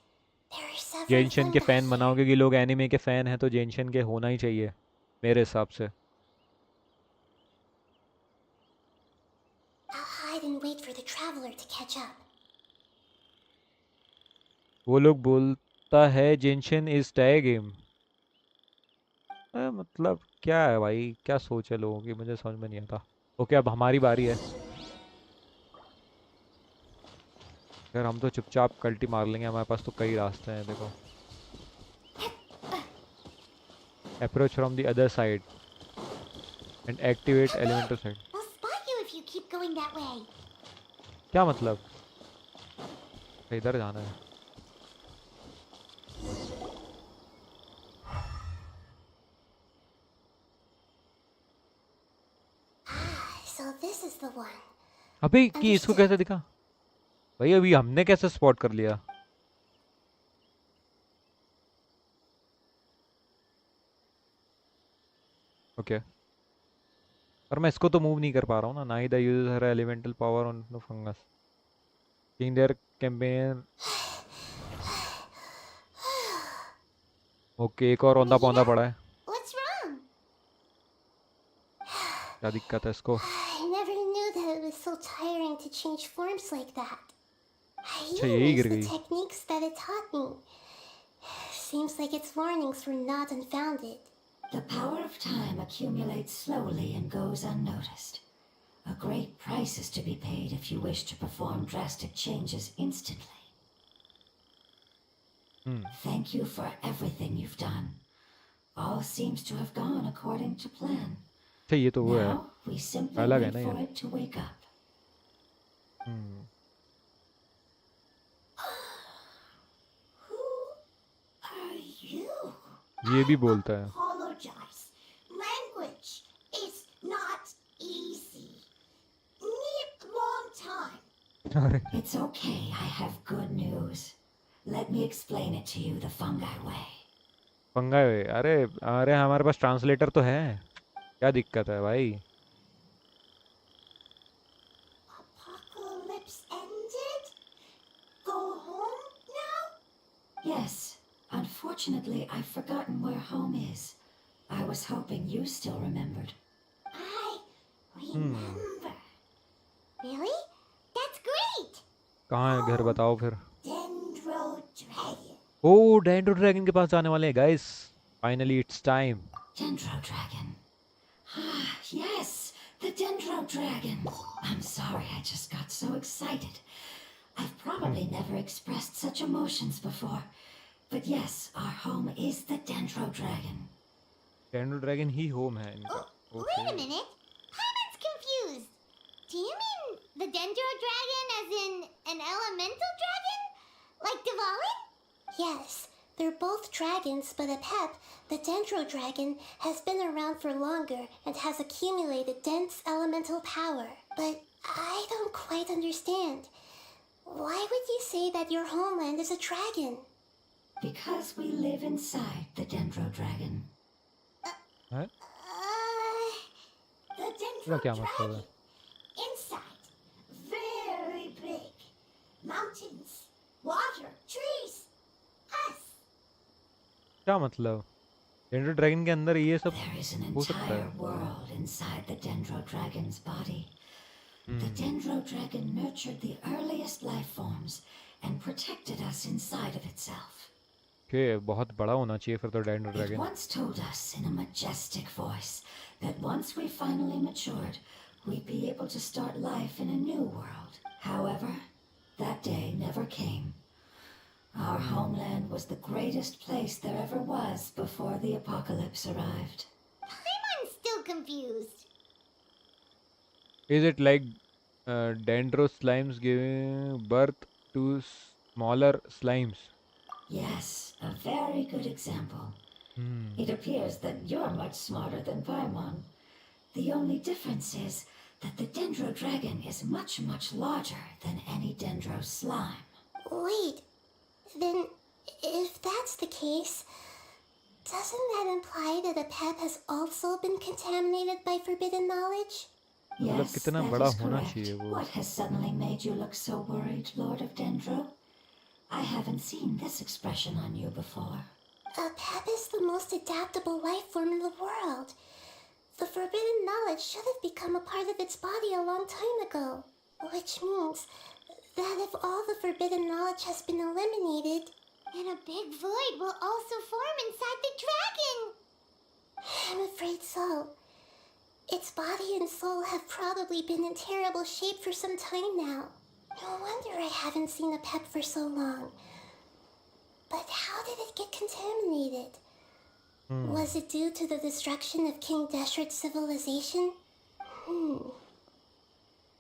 There are several जेंशन के fungi फैन here. बनाओ, क्योंकि लोग एनिमे के फैन हैं तो जेंशन के होना ही चाहिए मेरे हिसाब से. I'll hide and wait for the traveler to catch up. वो लोग बोलता है जेंशन इज टाई गेम. मतलब क्या है भाई? क्या सोच है लोगों की? मुझे समझ में नहीं आता. ओके, अब हमारी बारी है. यार हम तो चुपचाप कल्टी मार लेंगे. हमारे पास तो कई रास्ते हैं. देखो, approach from the other side and activate elemental side. I'll spot you if you keep going that way. क्या मतलब? इधर जाना है. So this is the one. अबे कि इसको कैसे दिखा भाई? अभी हमने कैसे स्पॉट कर लिया? ओके, पर मैं इसको तो मूव नहीं कर पा रहा हूँ ना. Nahida uses her elemental power on the fungus in their campaign. Okay, एक और औंधा पौंधा पड़ा है. What's wrong? क्या दिक्कत है इसको? I never knew that it was so tiring to change forms like that. I अच्छा, even यही used गिर the गई. techniques that it taught me. Seems like its warnings were not unfounded. The power of time accumulates slowly and goes unnoticed. A great price is to be paid if you wish to perform drastic changes instantly. Thank you for everything you've done. All seems to have gone according to plan. अच्छा, ये तो वो है. Now we simply अलग है wait ना for ये. it to wake up. Who are you? ये भी बोलता है. Apologize. Language is not easy. Need long time. अरे It's okay, I have good news. Let me explain it to you the fungi way. पंगा है. अरे अरे हमारे पास ट्रांसलेटर तो है. क्या दिक्कत है भाई? Apocalypse ended? Go home now? Yes, unfortunately, I've forgotten where home is. I was hoping you still remembered. I remember. Really? That's great! कहाँ है घर बताओ फिर। Dendro Dragon. ओ डेंड्रो ड्रैगन के पास जाने वाले हैं guys, finally it's time. Dendro Dragon. Ah, yes, the Dendro Dragon. I'm sorry, I just got so excited. I've probably never expressed such emotions before. But yes, our home is the Dendro Dragon. Dendro dragon he home है इनका। Wait a minute. Paimon's confused. Do you mean the Dendro Dragon as in an elemental dragon? Like Dvalin? Yes, they're both dragons, but Apep, the Dendro Dragon, has been around for longer and has accumulated dense elemental power. But I don't quite understand. Why would you say that your homeland is a dragon? Because we live inside the Dendro Dragon. है The इसका Dendro क्या मतलब Dragon. है? Inside. Very big. Mountains. Water. Trees. Us. क्या मतलब dendro dragon के अंदर ये सब There is an हो सकता entire है? world inside the Dendro Dragon's body. The Dendro Dragon nurtured the earliest life forms and protected us inside of itself. कि बहुत बड़ा होना चाहिए फिर तो dendro It dragon. once told us in a majestic voice that once we finally matured, we'd be able to start life in a new world. However, that day never came. Our homeland was the greatest place there ever was before the apocalypse arrived. I'm still confused. Is it like dendro slimes giving birth to smaller slimes? Yes, a very good example. It appears that you're much smarter than Paimon. The only difference is that the Dendro Dragon is much, much larger than any Dendro slime. Wait, then if that's the case, doesn't that imply that Apep has also been contaminated by forbidden knowledge? मतलब Yes, कितना that बड़ा is होना correct. चाहिए वो? What has suddenly made you look so worried, Lord of Dendro? I haven't seen this expression on you before. Apep is the most adaptable life form in the world. The forbidden knowledge should have become a part of its body a long time ago. Which means that if all the forbidden knowledge has been eliminated, then a big void will also form inside the dragon. I'm afraid so. Its body and soul have probably been in terrible shape for some time now. No wonder I haven't seen Apep for so long. But how did it get contaminated? Was it due to the destruction of King Deshret's civilization?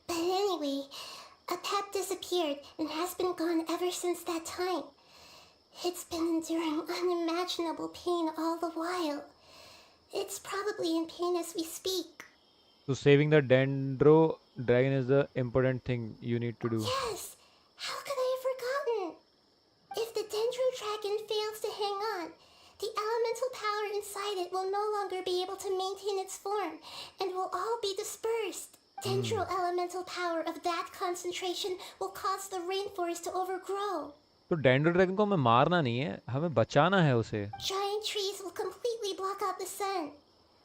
But anyway, Apep disappeared and has been gone ever since that time. It's been enduring unimaginable pain all the while. It's probably in pain as we speak. So saving the dendro dragon is the important thing you need to do. Yes! How could I have forgotten? If the Dendro Dragon fails to hang on, the elemental power inside it will no longer be able to maintain its form and will all be dispersed. Dendro elemental power of that concentration will cause the rainforest to overgrow. तो dendro dragon को हमें मारना नहीं है, हमें बचाना है उसे। Giant trees will completely block out the sun.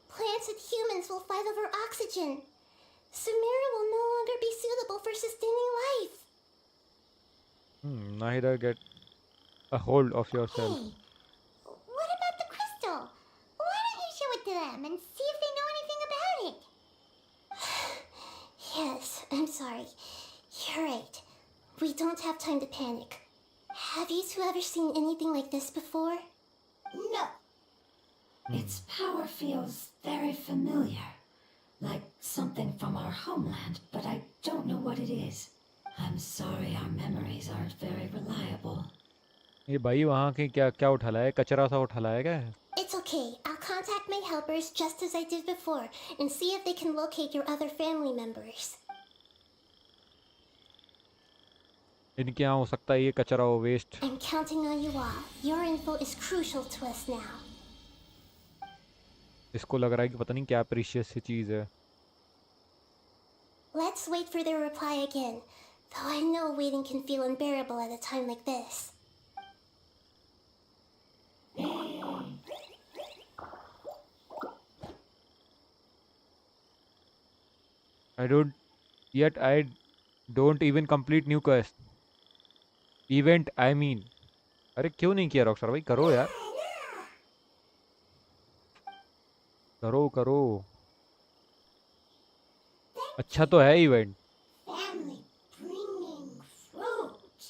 Plants and humans will fight over oxygen. Sumeru will no longer be suitable for sustaining life. Neither get a hold of yourself. Hey, what about the crystal? Why don't you show it to them and see if they know anything about it? Yes, I'm sorry. You're right. We don't have time to panic. Have you two ever seen anything like this before? No. Its power feels very familiar, like something from our homeland, but I don't know what it is. I'm sorry our memories aren't very reliable. ये भाई वहाँ के क्या क्या उठा लाया है, कचरा सा उठा लाया क्या है? It's okay. I'll contact my helpers just as I did before and see if they can locate your other family members. इनके यहाँ हो सकता है ये कचरा हो, waste. I'm counting on you all. Your info is crucial to us now. इसको लग रहा है कि पता नहीं क्या प्रीशियस सी चीज़ है। Let's wait for their reply again, though I know waiting can feel unbearable at a time like this. I don't even complete new quest. Event I mean. अरे क्यों नहीं किया रॉकस्टार भाई, करो यार, करो करो। अच्छा तो है इवेंट। Family bringing fruit.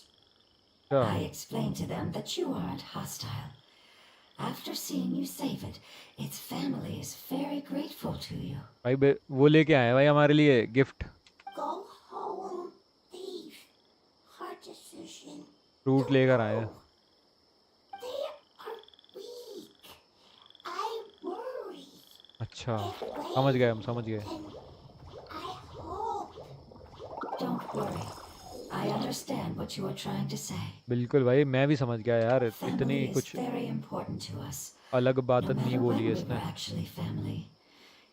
अच्छा I explained to them that you aren't hostile. After seeing you save it, its family is very grateful to you. भाई वो लेके आए हैं भाई हमारे लिए gift, Go home, leave. Hard decision. Fruit Don't लेकर आए हैं। go. They are weak. I worry. अच्छा If समझ गए, हम waiting, समझ गए। then I hope. Don't worry. I understand what you are trying to say. बिल्कुल भाई, मैं भी समझ गया यार, इतनी Family is कुछ very important to us. अलग बात No नहीं matter बोली है when we were इसने। actually family.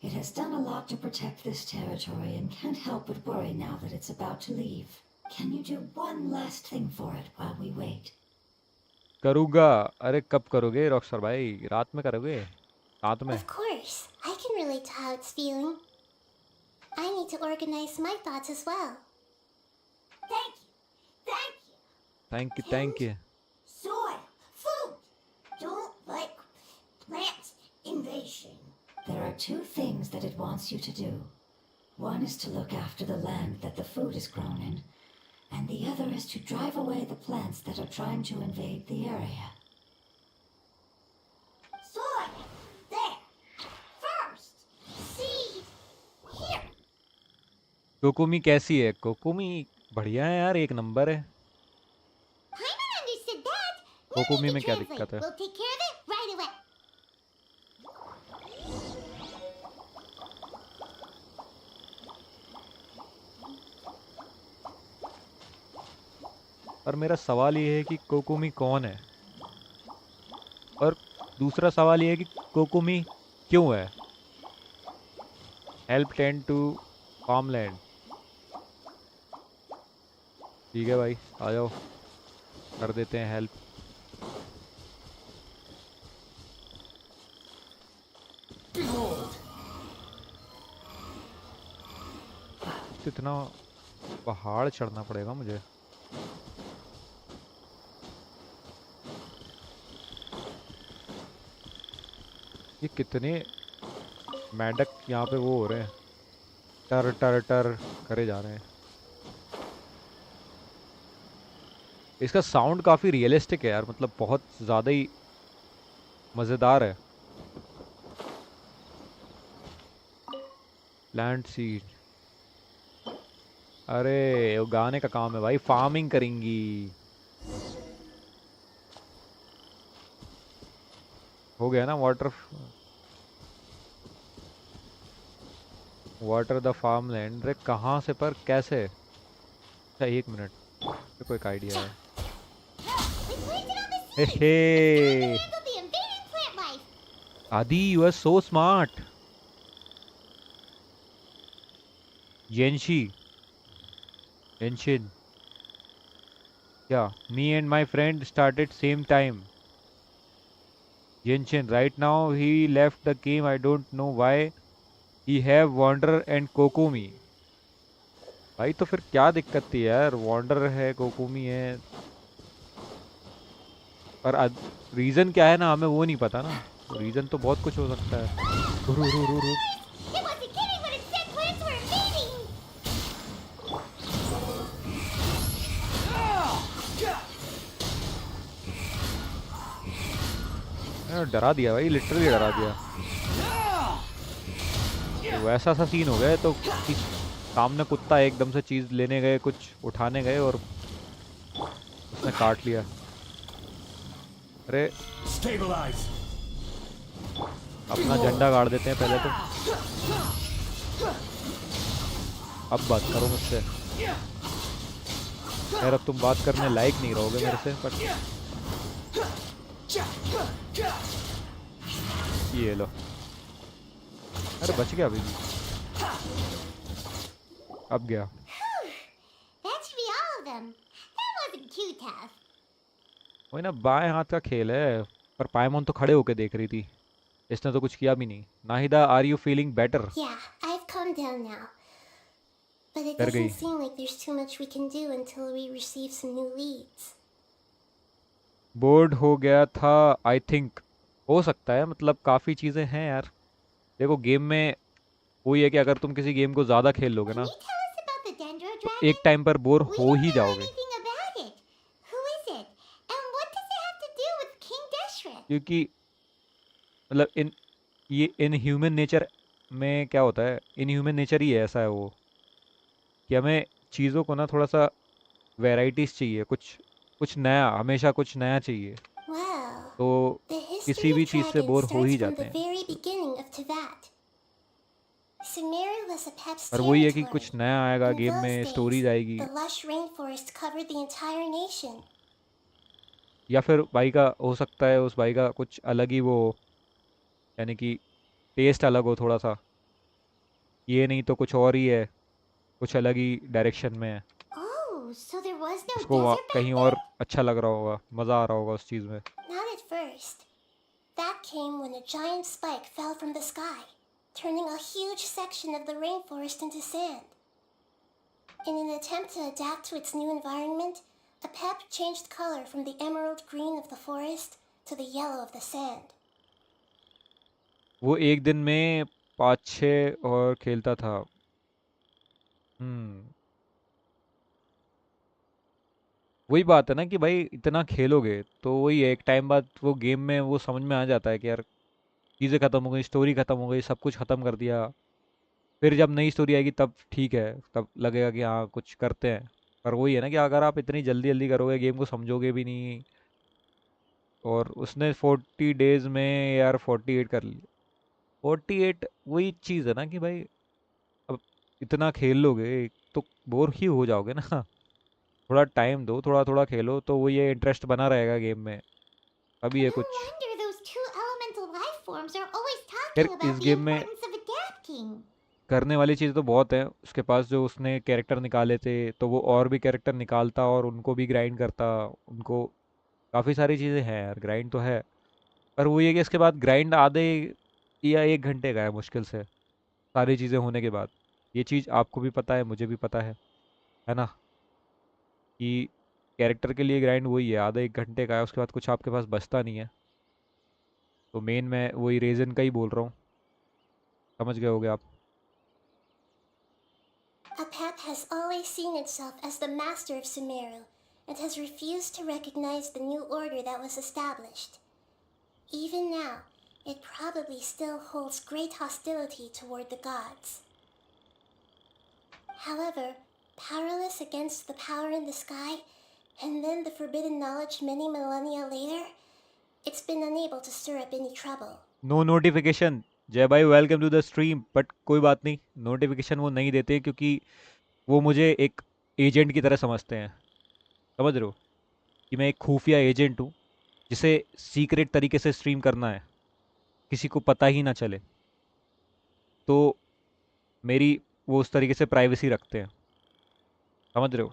It has done a lot to protect this territory and can't help but worry now that it's about to leave. Can you do one last thing for it while we wait? करूँगा। अरे कब करोगे Rockstar भाई, रात में करोगे, रात में? Of course, I can relate to how it's feeling. I need to organize my thoughts as well. Thank you. Thank you. Thank you thank you. Soil, food. Don't like plant invasion. There are two things that it wants you to do. One is to look after the land that the food is grown in, and the other is to drive away the plants that are trying to invade the area. Soil. There. First. Seed. Here. कोकोमी कैसी है? कोकोमी बढ़िया है यार, एक number है। Paimon understood that. कोकोमी में क्या Translate. दिक्कत है? We'll take care of it right away. पर मेरा सवाल ये है कि कोकोमी कौन है, और दूसरा सवाल ये है कि कोकोमी क्यों है? Help tend to farmland. ठीक है भाई, आ जाओ, कर देते हैं हेल्प। Behold! इतना पहाड़ चढ़ना पड़ेगा मुझे। ये कितने मैडक यहाँ पे वो हो रहे हैं, टर टर टर करे जा रहे हैं। इसका साउंड काफ़ी रियलिस्टिक है यार, मतलब बहुत ज़्यादा ही मज़ेदार है। प्लांट सीड, अरे वो गाने का काम है भाई, फार्मिंग करेंगी। हो गया ना, वाटर द फार्म लैंड। अरे कहाँ से, पर कैसे? अच्छा एक मिनट, मेरे को एक आइडिया है। We planted all the hey seeds. Hey, Handle the invading plant life. Aadi you are so smart. Genshin, yeah, me and my friend started same time. Genshin, right now he left the game, I don't know why. He have Wander and Kokomi. भाई तो फिर क्या दिक्कत थी यार, wander है, कोकोमी है, पर रीज़न क्या है ना, हमें वो नहीं पता ना। रीज़न तो बहुत कुछ हो सकता है। रू रू रू रू। It wasn't kidding when it said plants were invading. डरा दिया भाई, लिटरली डरा दिया। तो वैसा सा सीन हो गया, तो सामने कुत्ता एकदम से चीज़ लेने गए, कुछ उठाने गए और उसने काट लिया। अरे Stabilize! अपना झंडा गाड़ देते हैं पहले तो। अब बात करो मुझसे यार, अब तुम बात करने लायक नहीं रहोगे मेरे से, पर ये लो। अरे बच गया अभी भी। अब गया। That should be all of them. That wasn't too tough. वही ना, बाएं हाथ का खेल है। पर पायमोन तो खड़े होके देख रही थी, इसने तो कुछ किया भी नहीं। Nahida, are you feeling better? Yeah, I've calmed down now. But it डर गई। doesn't seem like there's too much we can do until we receive some new leads. Board हो गया था आई थिंक। हो सकता है, मतलब काफ़ी चीज़ें हैं यार। देखो गेम में वही है कि अगर तुम किसी गेम को ज़्यादा खेल लोगे Can ना you tell us about the Dendro तो Dragon? एक टाइम पर बोर We हो don't ही know जाओगे, anything about it. Who is it? And what does it have to do with King Deshret? क्योंकि मतलब इन ह्यूमन नेचर में क्या होता है, इन ह्यूमन नेचर ही है, ऐसा है वो कि हमें चीज़ों को ना थोड़ा सा वैराइटीज चाहिए, कुछ कुछ नया, हमेशा कुछ नया चाहिए। Well, तो the history किसी भी of चीज़ से dragons बोर हो starts ही from जाते the हैं। very beginning of Teyvat. Sumeru was a Pep's पर वही है कि territory. कुछ नया आएगा In गेम those में, days, स्टोरीज आएगी, the lush rainforest covered the entire nation. या फिर भाई का हो सकता है उस भाई का कुछ अलग ही वो हो, यानी कि टेस्ट अलग हो थोड़ा सा, ये नहीं तो कुछ और ही है, कुछ अलग ही डायरेक्शन में है, Oh, so there was no उसको desert back कहीं then? और अच्छा लग रहा होगा, मज़ा आ रहा होगा उस चीज़ में। Not at first. That came when a giant spike fell from the sky, turning a huge section of the rainforest into sand. In an attempt to adapt to its new environment, a Pep changed color from the emerald green of the forest to the yellow of the sand. वो एक दिन में 5-6 और खेलता था। हम्म वही बात है ना कि भाई इतना खेलोगे तो वही है, एक टाइम बाद वो गेम में वो समझ में आ जाता है कि यार चीज़ें ख़त्म हो गई, स्टोरी ख़त्म हो गई, सब कुछ ख़त्म कर दिया। फिर जब नई स्टोरी आएगी तब ठीक है, तब लगेगा कि हाँ कुछ करते हैं। पर वही है ना कि अगर आप इतनी जल्दी जल्दी करोगे, गेम को समझोगे भी नहीं। और उसने 40 डेज में यार 48 कर लिया। 48 वही चीज़ है ना कि भाई अब इतना खेल लोगे तो बोर ही हो जाओगे ना। थोड़ा टाइम दो, थोड़ा थोड़ा खेलो तो वो ये इंटरेस्ट बना रहेगा गेम में, तभी है No कुछ। wonder those two elemental life forms are always यार talking इस about the गेम में importance of adapting. करने वाली चीज़ तो बहुत है उसके पास, जो उसने कैरेक्टर निकाले थे तो वो और भी कैरेक्टर निकालता और उनको भी ग्राइंड करता, उनको काफ़ी सारी चीज़ें हैं यार, ग्राइंड तो है। पर वो ये कि इसके बाद ग्राइंड आधे या 1 घंटे का है मुश्किल से, सारी चीज़ें होने के बाद। ये चीज़ आपको भी पता है, मुझे भी पता है ना, कि कैरेक्टर के लिए ग्राइंड वही है, आधा 1 घंटे का है, उसके बाद कुछ आपके पास बचता नहीं है। तो मेन मैं वही रीज़न का ही बोल रहा हूँ, समझ गए होगे आप। Apep has always seen itself as the master of Sumeru and has refused to recognize the new order that was established. Even now, it probably still holds great hostility toward the gods. However, powerless against the power in the sky, and then the forbidden knowledge many millennia later, it's been unable to stir up any trouble. No notification, Jay भाई welcome to the stream. But कोई बात नहीं, notification वो नहीं देते क्योंकि वो मुझे एक एजेंट की तरह समझते हैं, समझ रहे हो, कि मैं एक खुफिया एजेंट हूँ जिसे सीक्रेट तरीके से स्ट्रीम करना है, किसी को पता ही ना चले। तो मेरी वो उस तरीके से प्राइवेसी रखते हैं, समझ रहे हो,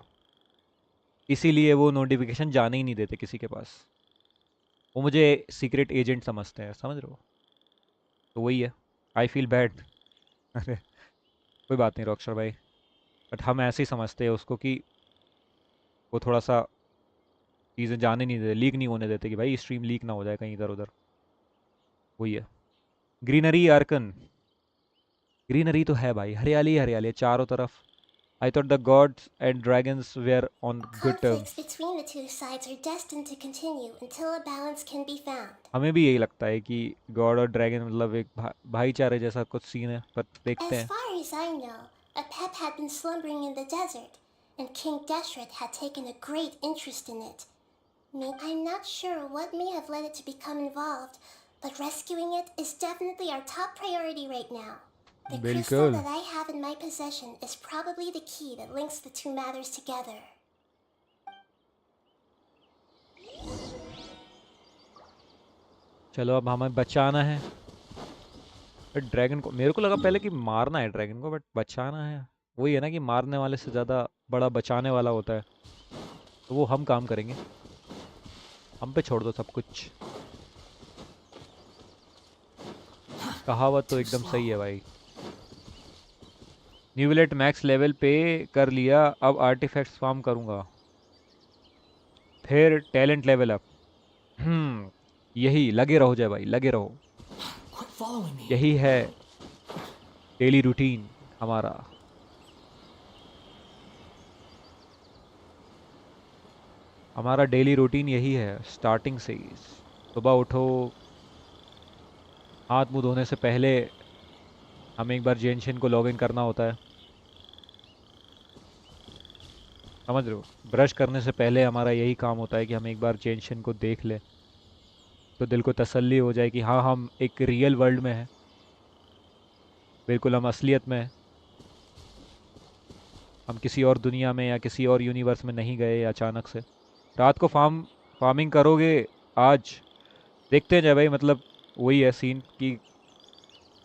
इसीलिए वो नोटिफिकेशन जाने ही नहीं देते किसी के पास। वो मुझे सीक्रेट एजेंट समझते हैं, समझ रहे हो। तो वही है, आई फील बैड। अरे कोई बात नहीं रॉकस्टार भाई, बट हम ऐसे ही समझते हैं उसको कि वो थोड़ा सा चीज़ें जाने नहीं देते, लीक नहीं होने देते, कि भाई स्ट्रीम लीक ना हो जाए कहीं इधर उधर। वही है। ग्रीनरी आर्कन, ग्रीनरी तो है भाई, हरियाली ही हरियाली है चारों तरफ। I thought the gods and dragons were on good Conflicts terms. between the two sides are destined to continue until a balance can be found. हमें भी यही लगता है कि गॉड और ड्रैगन मतलब एक भाईचारे जैसा कुछ सीन है, पर देखते As हैं। far as I know, Apep had been slumbering in the desert, and King Deshret had taken a great interest in it. I'm not sure what may have led it to become involved, but rescuing it is definitely our top priority right now. The crystal बिल्कुल। that I have in my possession is probably the key that links the two matters together. चलो अब हमें बचाना है dragon को। मेरे को लगा पहले कि मारना है ड्रैगन को, बट बचाना है। वही है ना कि मारने वाले से ज़्यादा बड़ा बचाने वाला होता है। तो वो हम काम करेंगे, हम पे छोड़ दो सब कुछ। कहावत तो Too एकदम slow. सही है भाई। न्यूविलेट मैक्स लेवल पे कर लिया, अब आर्टिफैक्ट्स फार्म करूँगा, फिर टैलेंट लेवल अप। यही लगे रहो जय भाई, लगे रहो। Quit following me. यही है डेली रूटीन हमारा। हमारा डेली रूटीन यही है स्टार्टिंग से ही। सुबह उठो, हाथ मुंह धोने से पहले हमें एक बार जेनशिन को लॉगिन करना होता है, समझ रहे हो? ब्रश करने से पहले हमारा यही काम होता है कि हम एक बार जेनशिन को देख लें, तो दिल को तसल्ली हो जाए कि हाँ हम एक रियल वर्ल्ड में हैं, बिल्कुल हम असलियत में हैं, हम किसी और दुनिया में या किसी और यूनिवर्स में नहीं गए अचानक से। रात को फार्मिंग करोगे आज, देखते हैं जय भाई, मतलब वही है सीन कि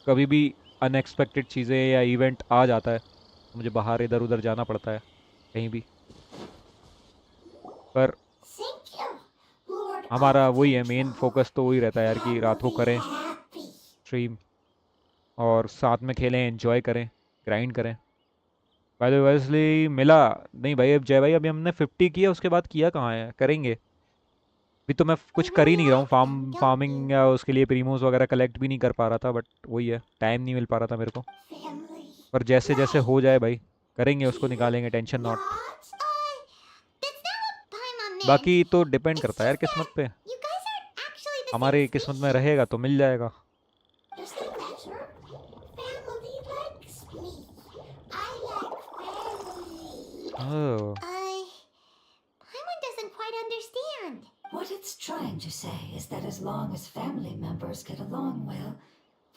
कभी भी अनएक्सपेक्टेड चीज़ें या इवेंट आ जाता है, मुझे बाहर इधर उधर जाना पड़ता है कहीं भी, पर Thank you, Lord हमारा of वही है, मेन Control. फोकस तो वही रहता है यार कि I will रात को be करें happy. स्ट्रीम और साथ में खेलें, एंजॉय करें, ग्राइंड करें। बाय द वे वेस्ली मिला नहीं भाई, अब जय भाई अभी हमने 50 किया, उसके बाद किया कहाँ है, करेंगे। अभी तो मैं You कुछ कर ही really नहीं रहा हूँ, like them, don't farming you? या उसके लिए प्रीमोस वगैरह कलेक्ट भी नहीं कर पा रहा था, बट वही है, टाइम नहीं मिल पा रहा था मेरे को। Family. पर जैसे जैसे Life. हो जाए भाई करेंगे, उसको निकालेंगे, tension not. Not. That's not what Paimon meant. बाकी तो डिपेंड It's करता है यार just किस्मत पे, that you guys aren't actually the same हमारी किस्मत में species. रहेगा तो मिल जाएगा। Doesn't matter. Family likes me. I like family. Oh, Paimon doesn't quite understand. What it's trying to say is that as long as family members get along well,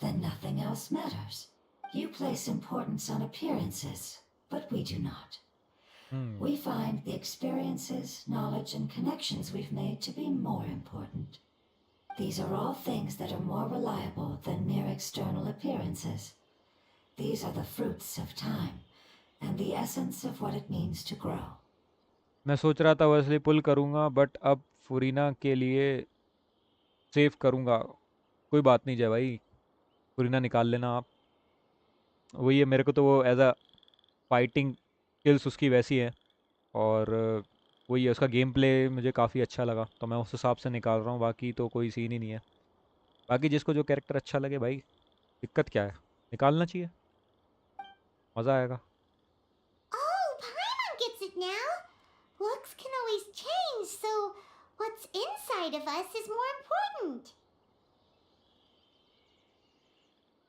then nothing else matters. You place importance on appearances, but we do not. We find the experiences, knowledge, and connections we've made to be more important. These are all things that are more reliable than mere external appearances. These are the fruits of time and the essence of what it means to grow. मैं सोच रहा था वैसे पुल करूँगा, but अब फुरीना के लिए save करूँगा। कोई बात नहीं जय भाई, फुरीना निकाल लेना आप। वही है, मेरे को तो वो एज अ फाइटिंग स्किल्स उसकी वैसी है, और वही है, उसका गेम प्ले मुझे काफ़ी अच्छा लगा, तो मैं उस हिसाब से निकाल रहा हूँ। बाकी तो कोई सीन ही नहीं है, बाकी जिसको जो कैरेक्टर अच्छा लगे भाई, दिक्कत क्या है, निकालना चाहिए, मज़ा आएगा। Oh, Paimon gets it now. Looks can always change, so what's inside of us is more important.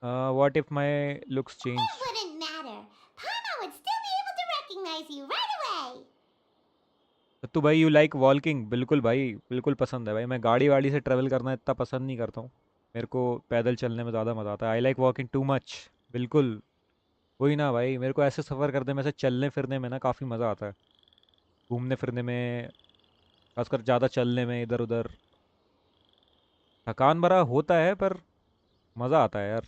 What if my looks change? It wouldn't matter. Paimon would still be able to recognize you right away. तो भाई you like walking? बिल्कुल भाई, बिल्कुल पसंद है भाई। मैं गाड़ी वाड़ी से ट्रैवल करना इतना पसंद नहीं करता हूँ, मेरे को पैदल चलने में ज़्यादा मज़ा आता है। I like walking too much. बिल्कुल वही ना भाई, मेरे को ऐसे सफ़र करने में, ऐसे चलने फिरने में ना काफ़ी मज़ा आता है, घूमने फिरने में, खासकर ज़्यादा चलने में इधर उधर। थकान भरा होता है पर मज़ा आता है यार,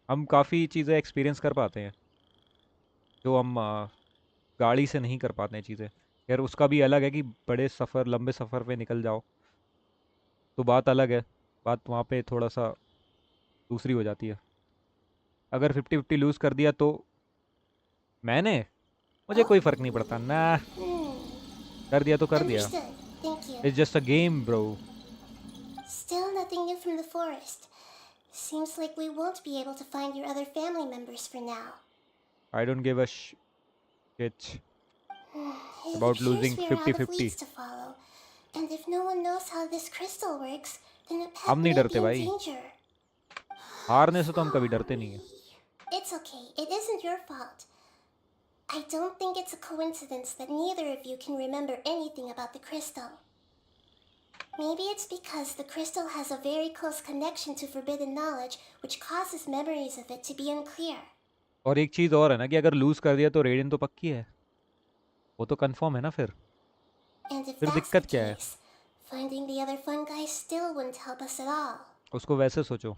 हम काफ़ी चीज़ें एक्सपीरियंस कर पाते हैं जो हम गाड़ी से नहीं कर पाते हैं चीज़ें। यार उसका भी अलग है कि बड़े सफ़र, लंबे सफ़र पे निकल जाओ तो बात अलग है, बात वहाँ पे थोड़ा सा दूसरी हो जाती है। अगर 50-50 लूज़ कर दिया तो मैंने, मुझे कोई फ़र्क नहीं पड़ता ना, कर दिया तो कर दिया। Understood. Thank you. It's just a game bro. Still nothing new from the forest. Seems like we won't be able to find your other family members for now. I don't give a shit It about appears losing we are out of 50-50। leads to follow. And if no one knows how this crystal works, then a हम pet नहीं may डरते be in भाई, danger. हारने से तो हम कभी डरते नहीं हैं। It's okay. It isn't your fault. I don't think it's a coincidence that neither of you can remember anything about the crystal. Maybe it's because the crystal has a very close connection to forbidden knowledge, which causes memories of it to be unclear. और एक चीज़ और है ना कि अगर loose कर दिया तो रेडियन तो पक्की है, वो तो कंफर्म है ना, And if फिर that's the दिक्कत क्या है? case, finding the other fun guys still wouldn't help us at all. उसको वैसे सोचो।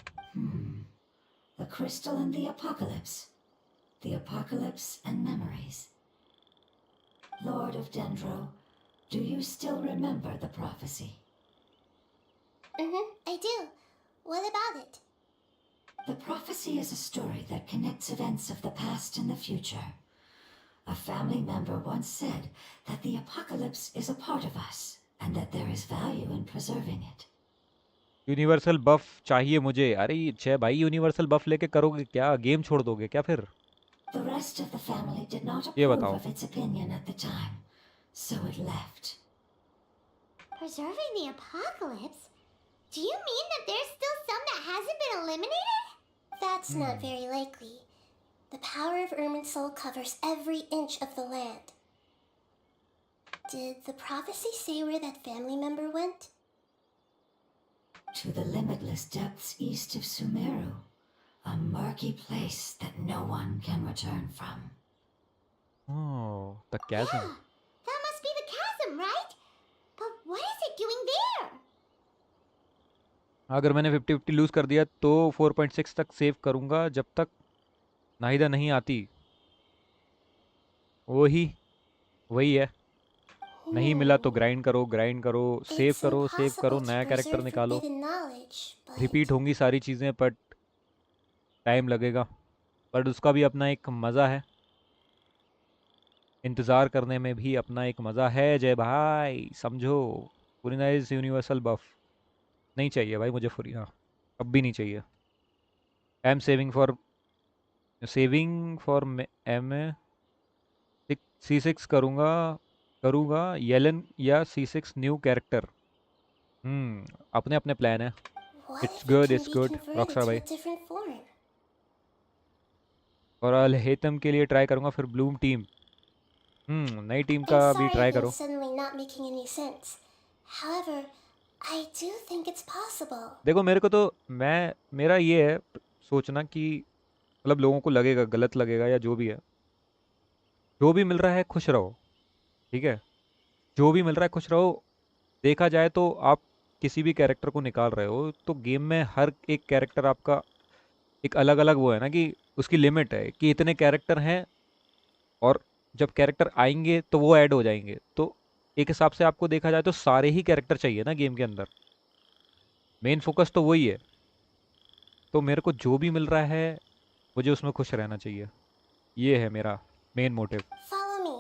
The crystal and the apocalypse. The apocalypse and memories. Lord of Dendro, do you still remember the prophecy? I do. What about it? The prophecy is a story that connects events of the past and the future. A family member once said that the apocalypse is a part of us, and that there is value in preserving it. Universal buff चाहिए मुझे। अरे छे भाई, universal बफ लेके करोगे क्या? Game छोड़ दोगे क्या फिर? The rest of the family did not ये approve बताओ। of its opinion at the time, so it left. Preserving the apocalypse? Do you mean that there's still some that hasn't been eliminated? That's not very likely. The power of Irminsul covers every inch of the land. Did the prophecy say where that family member went? To the limitless depths east of Sumeru, a murky place that no one can return from. Oh, the chasm। Yeah, that must be the chasm, right? But what is it doing there? अगर मैंने 50-50 loose कर दिया तो 4.6 तक save करूंगा जब तक नाहिदा नहीं आती। वही वही है। नहीं मिला तो ग्राइंड करो, It's सेव करो, impossible to नया कैरेक्टर preserve निकालो। forbidden knowledge, but रिपीट होंगी सारी चीज़ें, बट टाइम लगेगा। बट उसका भी अपना एक मज़ा है, इंतज़ार करने में भी अपना एक मज़ा है जय भाई, समझो। Furina is universal buff. नहीं चाहिए भाई मुझे फुरीना, अब भी नहीं चाहिए। I am saving for M C6 करूँगा येलन या C6 न्यू कैरेक्टर। अपने अपने प्लान है। what it's if it can it's be good converted Rockstar to भाई। a different form? और अल हेतम के लिए ट्राई करूँगा, फिर ब्लूम टीम। नई टीम I'm का भी sorry ट्राई if I'm करो। suddenly not making any sense. However, I do think it's possible. देखो मेरे को तो मेरा ये है सोचना कि मतलब लोगों को लगेगा, गलत लगेगा या जो भी है, जो भी मिल रहा है खुश रहो, ठीक है? जो भी मिल रहा है खुश रहो। देखा जाए तो आप किसी भी कैरेक्टर को निकाल रहे हो तो गेम में हर एक कैरेक्टर आपका एक अलग अलग वो है ना, कि उसकी लिमिट है कि इतने कैरेक्टर हैं, और जब कैरेक्टर आएंगे तो वो ऐड हो जाएंगे। तो एक हिसाब से आपको देखा जाए तो सारे ही कैरेक्टर चाहिए ना गेम के अंदर। मेन फोकस तो वही है। तो मेरे को जो भी मिल रहा है मुझे उसमें खुश रहना चाहिए। ये है मेरा main motive. Follow me.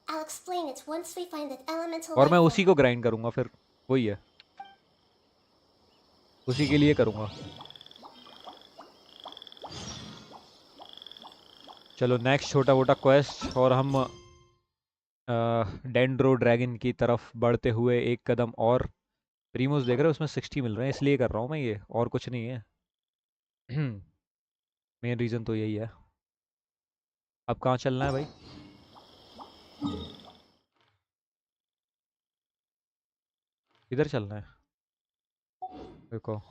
I'll explain it once we find that elemental और मैं life उसी form. को ग्राइंड करूँगा फिर, वही है, उसी के लिए करूँगा। चलो नेक्स्ट छोटा मोटा क्वेस्ट, और हम डेंड्रो ड्रैगन की तरफ बढ़ते हुए एक कदम और। प्रीमोस देख रहे हो, उसमें 60 मिल रहे हैं, इसलिए कर रहा हूँ मैं ये, और कुछ नहीं है। मेन रीज़न तो यही है। अब कहाँ चलना है भाई? इधर चलना है। देखो,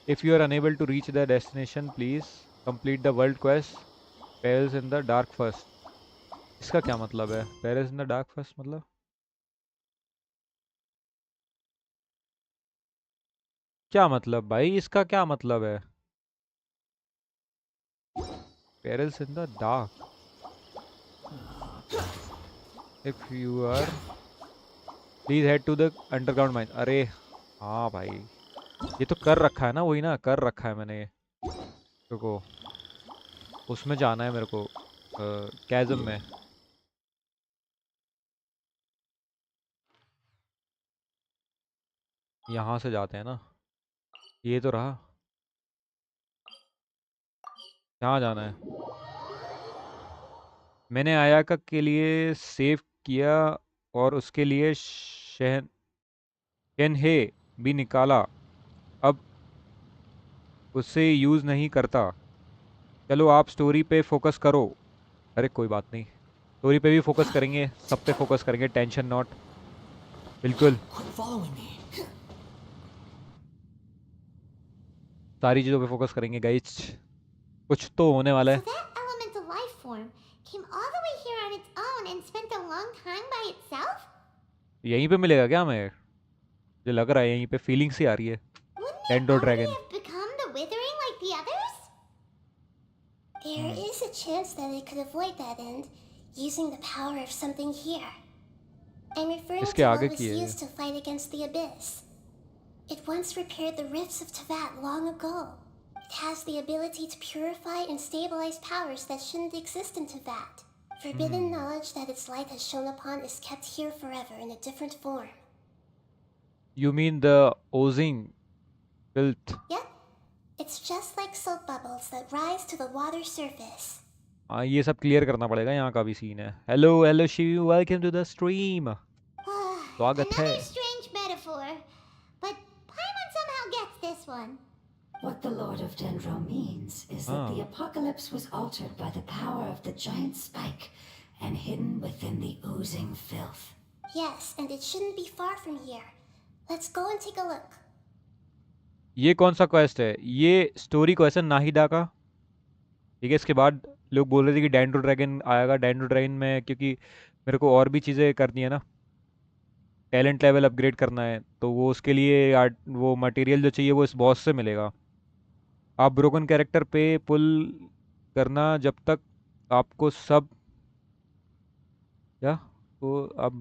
if you are unable to reach the destination please complete the world quest perils in the dark first. इसका क्या मतलब है? Perils in the dark first मतलब क्या मतलब भाई? इसका क्या मतलब है? Perils in the dark, if you are please head to the underground mine. अरे हाँ भाई, ये तो कर रखा है ना, वही ना, कर रखा है मैंने। देखो उसमें जाना है मेरे को, कैज़म में। यहाँ से जाते हैं ना, ये तो रहा। कहाँ जाना है? मैंने आयाका के लिए सेव किया और उसके लिए शेनहे भी निकाला, अब उससे यूज़ नहीं करता। चलो आप स्टोरी पे फोकस करो। अरे कोई बात नहीं, स्टोरी पे भी फोकस करेंगे, सब पे फोकस करेंगे, टेंशन नॉट। बिल्कुल Quit following me. सारी चीज़ों पे फोकस करेंगे गाइस, कुछ तो होने वाला So है। that elemental life form came all the way here on its own and spent a long time by itself? यहीं पे मिलेगा क्या हमें? मुझे लग रहा है यहीं पे, फीलिंग सी आ रही है। Wouldn't it dendro already dragon. have become the withering like the others? There is a chance that it could avoid that end using the power of something here. I'm referring इसके to आगे what was की है। used to fight against the abyss. It once repaired the rifts of Tavat long ago. It has the ability to purify and stabilize powers that shouldn't exist in Tavat. Forbidden knowledge that its light has shone upon is kept here forever in a different form. You mean the oozing filth? Yep. It's just like soap bubbles that rise to the water surface. हाँ, ये सब clear करना पड़ेगा, यहाँ का भी scene है. Hello hello Shiv, welcome to the stream. स्वागत है. Another strange metaphor, but Paimon somehow gets this one. What the Lord of Dendro means is that the apocalypse was altered by the power of the giant spike and hidden within the oozing filth. Yes, and it shouldn't be far from here. Let's go and take a look. ये कौन सा quest है? ये story quest है नाहिदा का. ठीक है, इसके बाद लोग बोल रहे थे कि डेंड्रो ड्रैगन आएगा. डेंड्रो ड्रैगन में क्योंकि मेरे को और भी चीज़ें करनी है ना, टैलेंट लेवल अपग्रेड करना है, तो वो उसके लिए वो मटेरियल जो चाहिए वो इस बॉस से मिलेगा. आप ब्रोकन कैरेक्टर पे पुल करना जब तक आपको सब क्या वो आप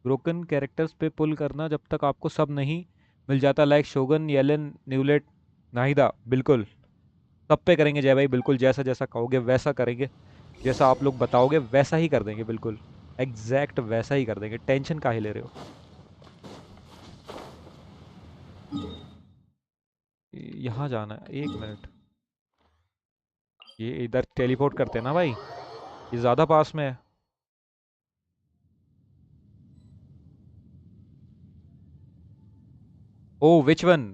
ब्रोकन कैरेक्टर्स पे पुल करना जब तक आपको सब नहीं मिल जाता, लाइक शोगन, येलन, न्यूलेट, नाहिदा. बिल्कुल सब पे करेंगे जय भाई, बिल्कुल जैसा जैसा कहोगे वैसा करेंगे, जैसा आप लोग बताओगे वैसा ही कर देंगे, बिल्कुल एग्जैक्ट वैसा ही कर देंगे. टेंशन काहे ले रहे हो? यहाँ जाना है, एक मिनट. ये इधर टेलीपोर्ट करते हैं ना भाई, ये ज़्यादा पास में है. ओ विच वन?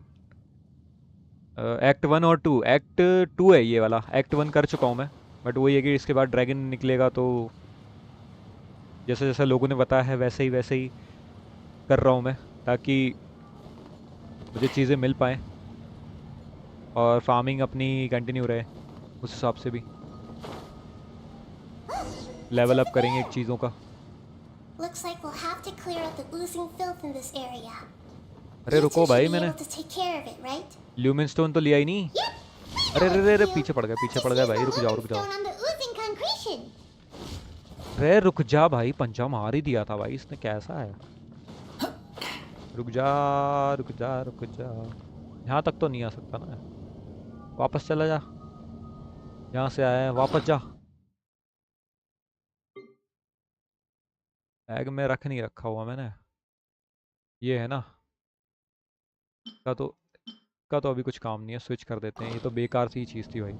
एक्ट 1 और 2? एक्ट 2 है ये वाला. एक्ट 1 कर चुका हूँ मैं, बट वही है कि इसके बाद ड्रैगन निकलेगा, तो जैसे जैसे लोगों ने बताया है वैसे ही कर रहा हूँ मैं, ताकि मुझे चीज़ें मिल पाएँ और फार्मिंग अपनी कंटिन्यू रहे. उस हिसाब से भी लेवल अप करेंगे चीज़ों का. Looks like we'll have to clear out the oozing filth in this area. अरे रुको भाई, You two should be मैंने able to take care of it, right? Lumen stone तो लिया ही नहीं. Yep. अरे अरे अरे पीछे पड़ गया भाई. रुक जाओ Stone on the oozing concretion. रे रुक जा भाई, पंजा मार ही दिया था भाई इसने, कैसा है? रुक जा. यहाँ तक तो नहीं आ सकता ना, वापस चला जा. यहाँ से आया है, वापस जा. बैग में रख नहीं रखा हुआ मैंने, ये है ना. का तो अभी कुछ काम नहीं है, स्विच कर देते हैं. ये तो बेकार सी चीज़ थी भाई.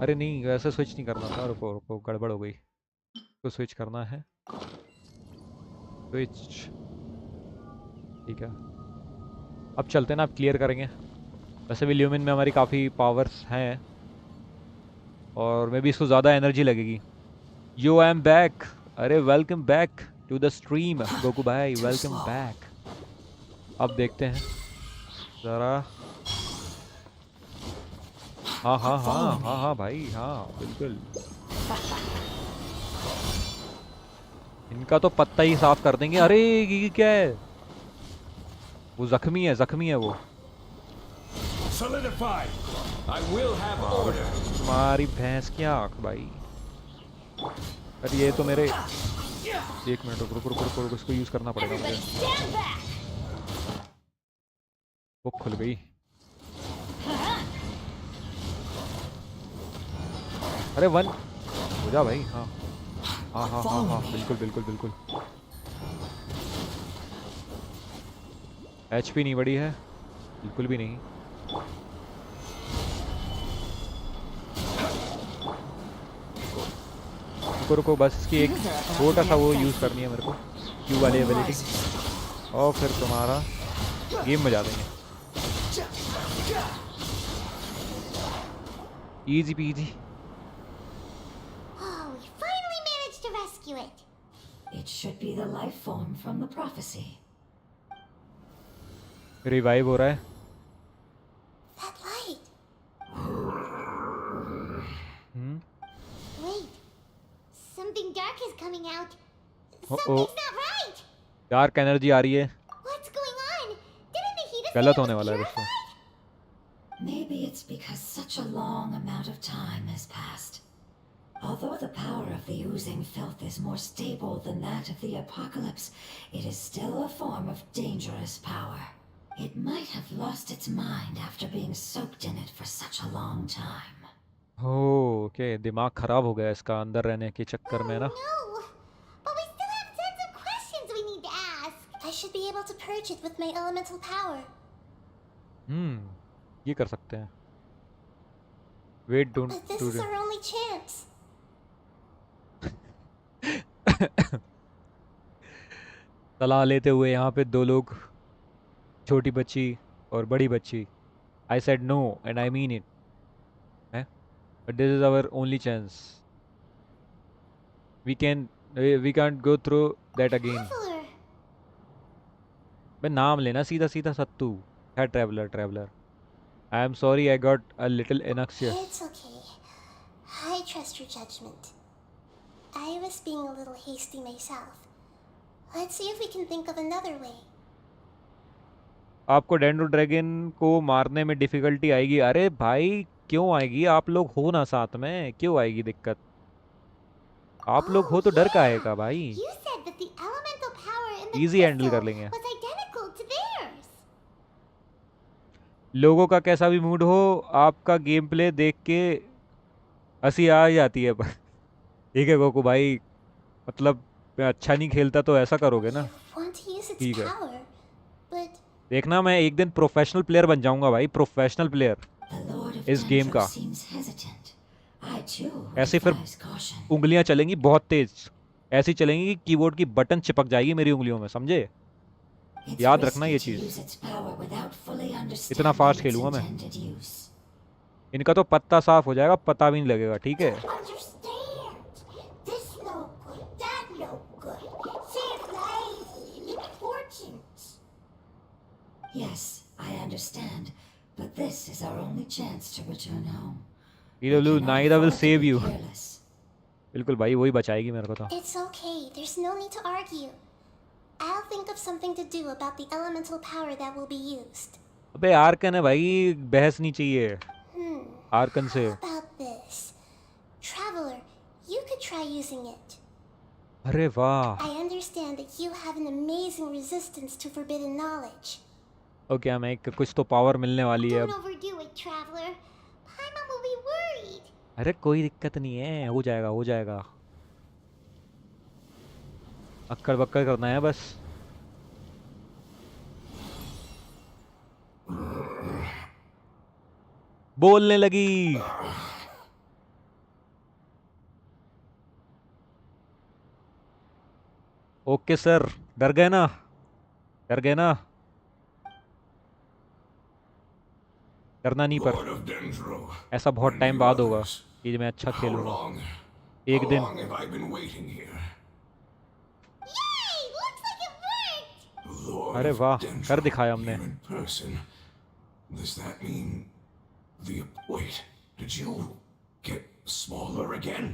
अरे नहीं, वैसे स्विच नहीं करना था. रुको गड़बड़ हो गई. तो स्विच करना है, स्विच. ठीक है, अब चलते हैं ना, अब क्लियर करेंगे. वैसे भी ल्यूमिन में हमारी काफ़ी पावर्स हैं और मे भी इसको ज़्यादा एनर्जी लगेगी. Yo I am back. अरे welcome back to the stream Goku भाई, वेलकम बैक. अब देखते हैं ज़रा. हाँ भाई, हाँ बिल्कुल. इनका तो पत्ता ही साफ कर देंगे. अरे ये क्या है? वो जख्मी है वो. Solidify. I will have order. तुम्हारी भैंस की आँख भाई. अरे ये तो मेरे, एक मिनट रुक, इसको यूज करना पड़ेगा मुझे. वो खुल गई. अरे वन हो जा भाई. हाँ बिल्कुल. HP नहीं बढ़ी है, बिल्कुल भी नहीं. रुको बस इसकी एक छोटा सा वो यूज़ करनी है मेरे को, क्यू वाली एबिलिटी, और फिर तुम्हारा गेम में जा देंगे. Easy PG. Oh, we finally managed to rescue it. It should be the life form from the prophecy. Revive हो रहा है. That light. Wait. Something dark is coming out. Something's not right. Dark energy आ रही है. What's going on? Didn't the heat गलत होने वाला है दोस्तों. Maybe it's because such a long amount of time has passed. Although the power of the oozing filth is more stable than that of the apocalypse, it is still a form of dangerous power. It might have lost its mind after being soaked in it for such a long time. Okay, दिमाग खराब हो गया इसका अंदर रहने के चक्कर में ना। No! But we still have tons of questions we need to ask! I should be able to purge it with my elemental power. ये कर सकते हैं। Wait, don't But this do is our only chance. सलाह लेते हुए यहाँ पे दो लोग, छोटी बच्ची और बड़ी बच्ची। I said no and I mean it, but this is our only chance. We can't go through that again. Traveler! मैं नाम लेना सीधा सीधा सत्तू है। Traveller traveller. I am sorry, I got a little anxious. It's okay. I trust your judgment. I was being a little hasty myself. Let's see if we can think of another way. आपको dendro dragon को मारने में difficulty आएगी। अरे भाई क्यों आएगी, आप लोग हो ना साथ में, क्यों आएगी दिक्कत? आप लोग हो तो डर का आएगा भाई। You said that the elemental power in the Easy handle कर crystal लेंगे। was identical to theirs. लोगों का कैसा भी मूड हो, आपका गेम प्ले देख के हंसी आ जाती है। ठीक है गोकू भाई, मतलब मैं अच्छा नहीं खेलता तो ऐसा करोगे ना। You want to use its ठीक है, power, but देखना मैं एक दिन प्रोफेशनल प्लेयर बन जाऊंगा भाई, professional player The Lord of इस गेम Dendro का। seems hesitant. I too ऐसे फिर advise caution. उंगलियां चलेंगी बहुत तेज, ऐसी चलेंगी कि कीबोर्ड की बटन चिपक जाएगी मेरी उंगलियों में, समझे? It's याद रखना ये risky to चीज। use its power without fully इतना understanding फास्ट its खेलूंगा मैं, intended use. इनका तो पत्ता साफ हो जाएगा, पता भी नहीं लगेगा। ठीक है, understand. This no good, that no good. Save lives, importance. Yes, I understand, but this is our only chance to return home. We ईडब्ल्यू cannot Nahida will afford to save be you. careless. बिल्कुल भाई, वही बचाएगी मेरे को तो। It's okay. There's no need to argue. I'll think of something to do about the elemental power that will be used. अबे Arkan है भाई, बहस नहीं चाहिए आर्कन से। How about this? Traveler, you could try using it. अरे वाह, I understand that you have an amazing resistance to forbidden knowledge. Okay हमें कुछ तो पावर मिलने वाली है Don't अब। overdo it, Traveler. Paimon will be worried. अरे कोई दिक्कत नहीं है, हो जाएगा हो जाएगा। अक्कड़ बक्कड़ करना है बस। बोलने लगी। ओके सर, डर गए ना, डर गए ना? डरना नहीं, पर Lord of Dendro, ऐसा बहुत and टाइम you बाद होगा others, कि मैं अच्छा how खेलूंगा। long? एक How दिन। long have I been waiting here? Yay! Looks like it worked! Lord अरे of वाह, Dendro, कर दिखाया हमने। here in person. Does that mean the wait? Did you get smaller again?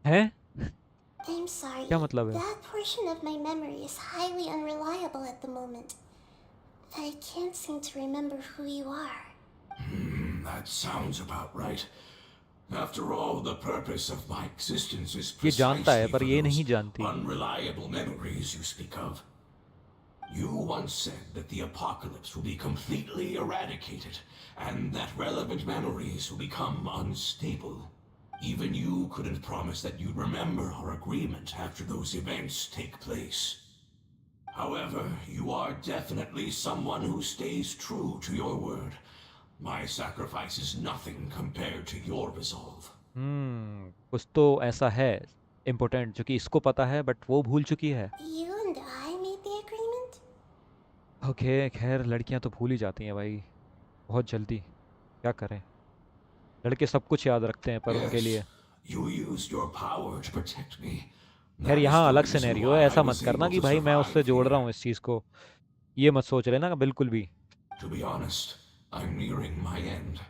हैं? I'm sorry. क्या मतलब है? That portion of my memory is highly unreliable at the moment. I can't seem to remember who you are. That sounds about right. After all, the purpose of my existence is ये जानता है precisely पर for ये those नहीं जानती। unreliable memories you speak of. You once said that the apocalypse will be completely eradicated, and that relevant memories will become unstable. Even you couldn't promise that you'd remember our agreement after those events take place. However, you are definitely someone who stays true to your word. My sacrifice is nothing compared to your resolve. कुछ तो ऐसा है important जो कि इसको पता है but वो भूल चुकी है। You and I made the agreement? Okay खैर, लड़कियां तो भूल ही जाती हैं भाई बहुत जल्दी, क्या करें। लड़के सब कुछ याद रखते हैं पर उनके लिए। You used your power to protect me. खैर That is यहाँ the अलग reason सिनेरियो why है, I ऐसा मत was करना able कि to भाई मैं उससे survive जोड़ रहा here. हूँ इस चीज़ को, ये मत सोच लेना बिल्कुल भी। To be honest, I'm nearing my end.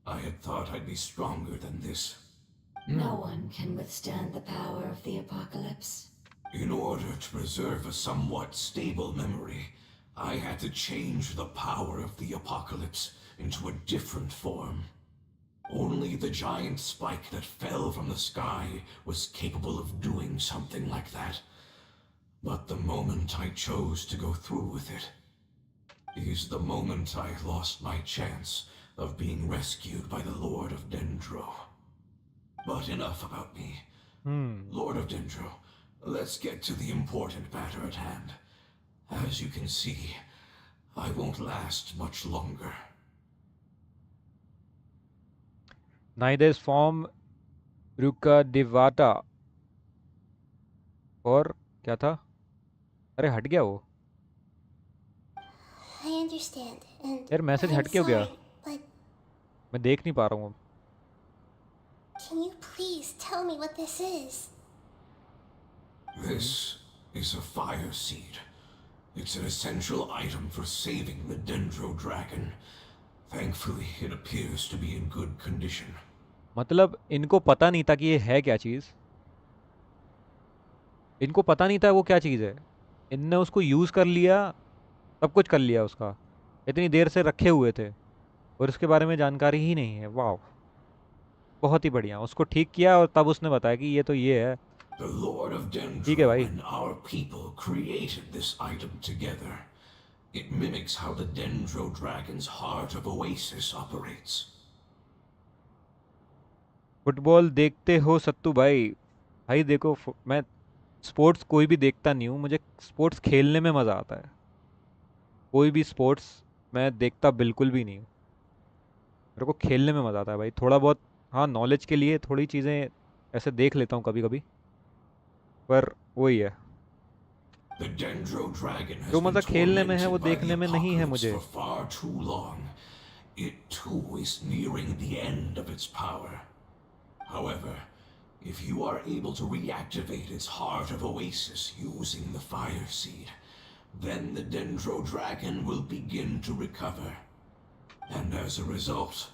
I had thought I'd be stronger than this. No one can withstand the power of the apocalypse. In order to preserve a somewhat stable memory, I had to change the power of the apocalypse into a different form. Only the giant spike that fell from the sky was capable of doing something like that. But the moment I chose to go through with it is the moment I lost my chance of being rescued by the Lord of Dendro. But enough about me. Hmm Lord of Dendro, let's get to the important matter at hand. As you can see, I won't last much longer. Nahida's form रुका डिवाटा और क्या था? अरे हट गया वो I understand, and यार मैसेज I'm हट क्यों गया? sorry, but मैं देख नहीं पा रहा हूँ अब। can you please tell me what this is? This is a fire seed. It's an essential item for saving the Dendro Dragon. Thankfully, it appears to be in good condition. मतलब इनको पता नहीं था कि ये है क्या चीज़। इनको पता नहीं था वो क्या चीज़ है। इनने उसको यूज़ कर लिया, सब कुछ कर लिया उसका। इतनी देर से रखे हुए थे और इसके बारे में जानकारी ही नहीं है। वाह, बहुत ही बढ़िया। उसको ठीक किया और तब उसने बताया कि ये तो ये है। The Lord of ठीक है Dendro भाई। and our people created this item together. It mimics how the Dendro Dragon's heart of Oasis operates. Football देखते हो सत्तू भाई? भाई देखो, मैं स्पोर्ट्स कोई भी देखता नहीं हूँ। मुझे स्पोर्ट्स खेलने में मज़ा आता है। कोई भी स्पोर्ट्स मैं देखता बिल्कुल भी नहीं हूँ। मेरे को खेलने में मज़ा आता है भाई। थोड़ा बहुत हाँ, नॉलेज के लिए थोड़ी चीज़ें ऐसे देख लेता हूँ कभी कभी, पर वही है। The Dendro Dragon has जो been मज़ा खेलने में है वो tormented by the देखने में नहीं है apocalypse मुझे। for far too long. It too is nearing the end of its power. However, if you are able to reactivate its heart of Oasis using the fire seed, then the Dendro Dragon will begin to recover. And as a result,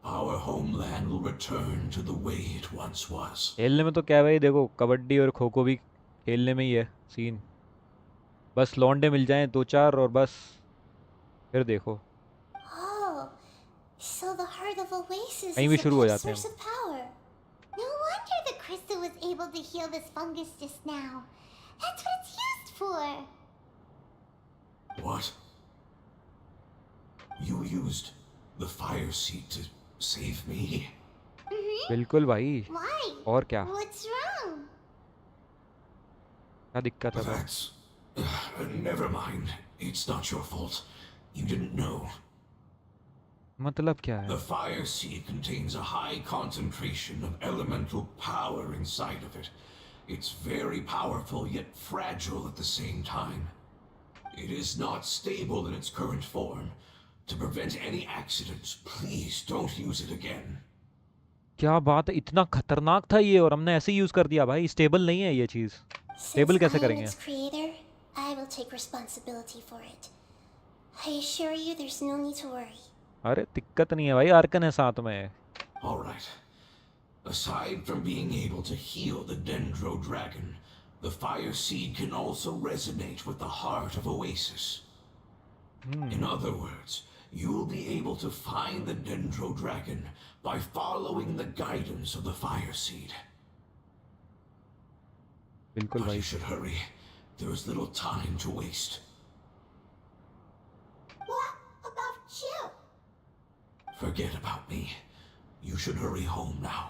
our homeland will return to the way it once was. खेलने में तो क्या है भाई, देखो कबड्डी और खो खो भी खेलने में ही है सीन। बस लौंडे मिल जाएं दो चार और बस फिर देखो Oh, so the heart of Oasis कहीं is भी the शुरू हो best जाते हैं source हम। of power. No wonder the crystal was able to heal this fungus just now. That's what it's used for. What? You used the fire seed to save me? Mm-hmm. बिल्कुल भाई। Why? और क्या What's wrong? क्या दिक्कत है? That's... never mind. It's not your fault. You didn't know. मतलब क्या है? The fire seed contains a high concentration of elemental power inside of it. It's very powerful yet fragile at the same time. It is not stable in its current form. To prevent any accidents, please don't use it again. क्या बात है, इतना खतरनाक था ये और हमने ऐसे यूज कर दिया भाई। स्टेबल नहीं है ये चीज। Since स्टेबल I कैसे am करेंगे? its creator, I will take responsibility for it. I assure you there's no need to worry. अरे दिक्कत नहीं है भाई, आर्कन है साथ में। All right. Aside from being able to heal the Dendro Dragon, the fire seed can also resonate with the heart of Oasis. In other words, you'll be able to find the Dendro Dragon by following the guidance of the fire seed. बिल्कुल But भाई। you should hurry. There is little time to waste. What about you? Forget about me. You should hurry home now.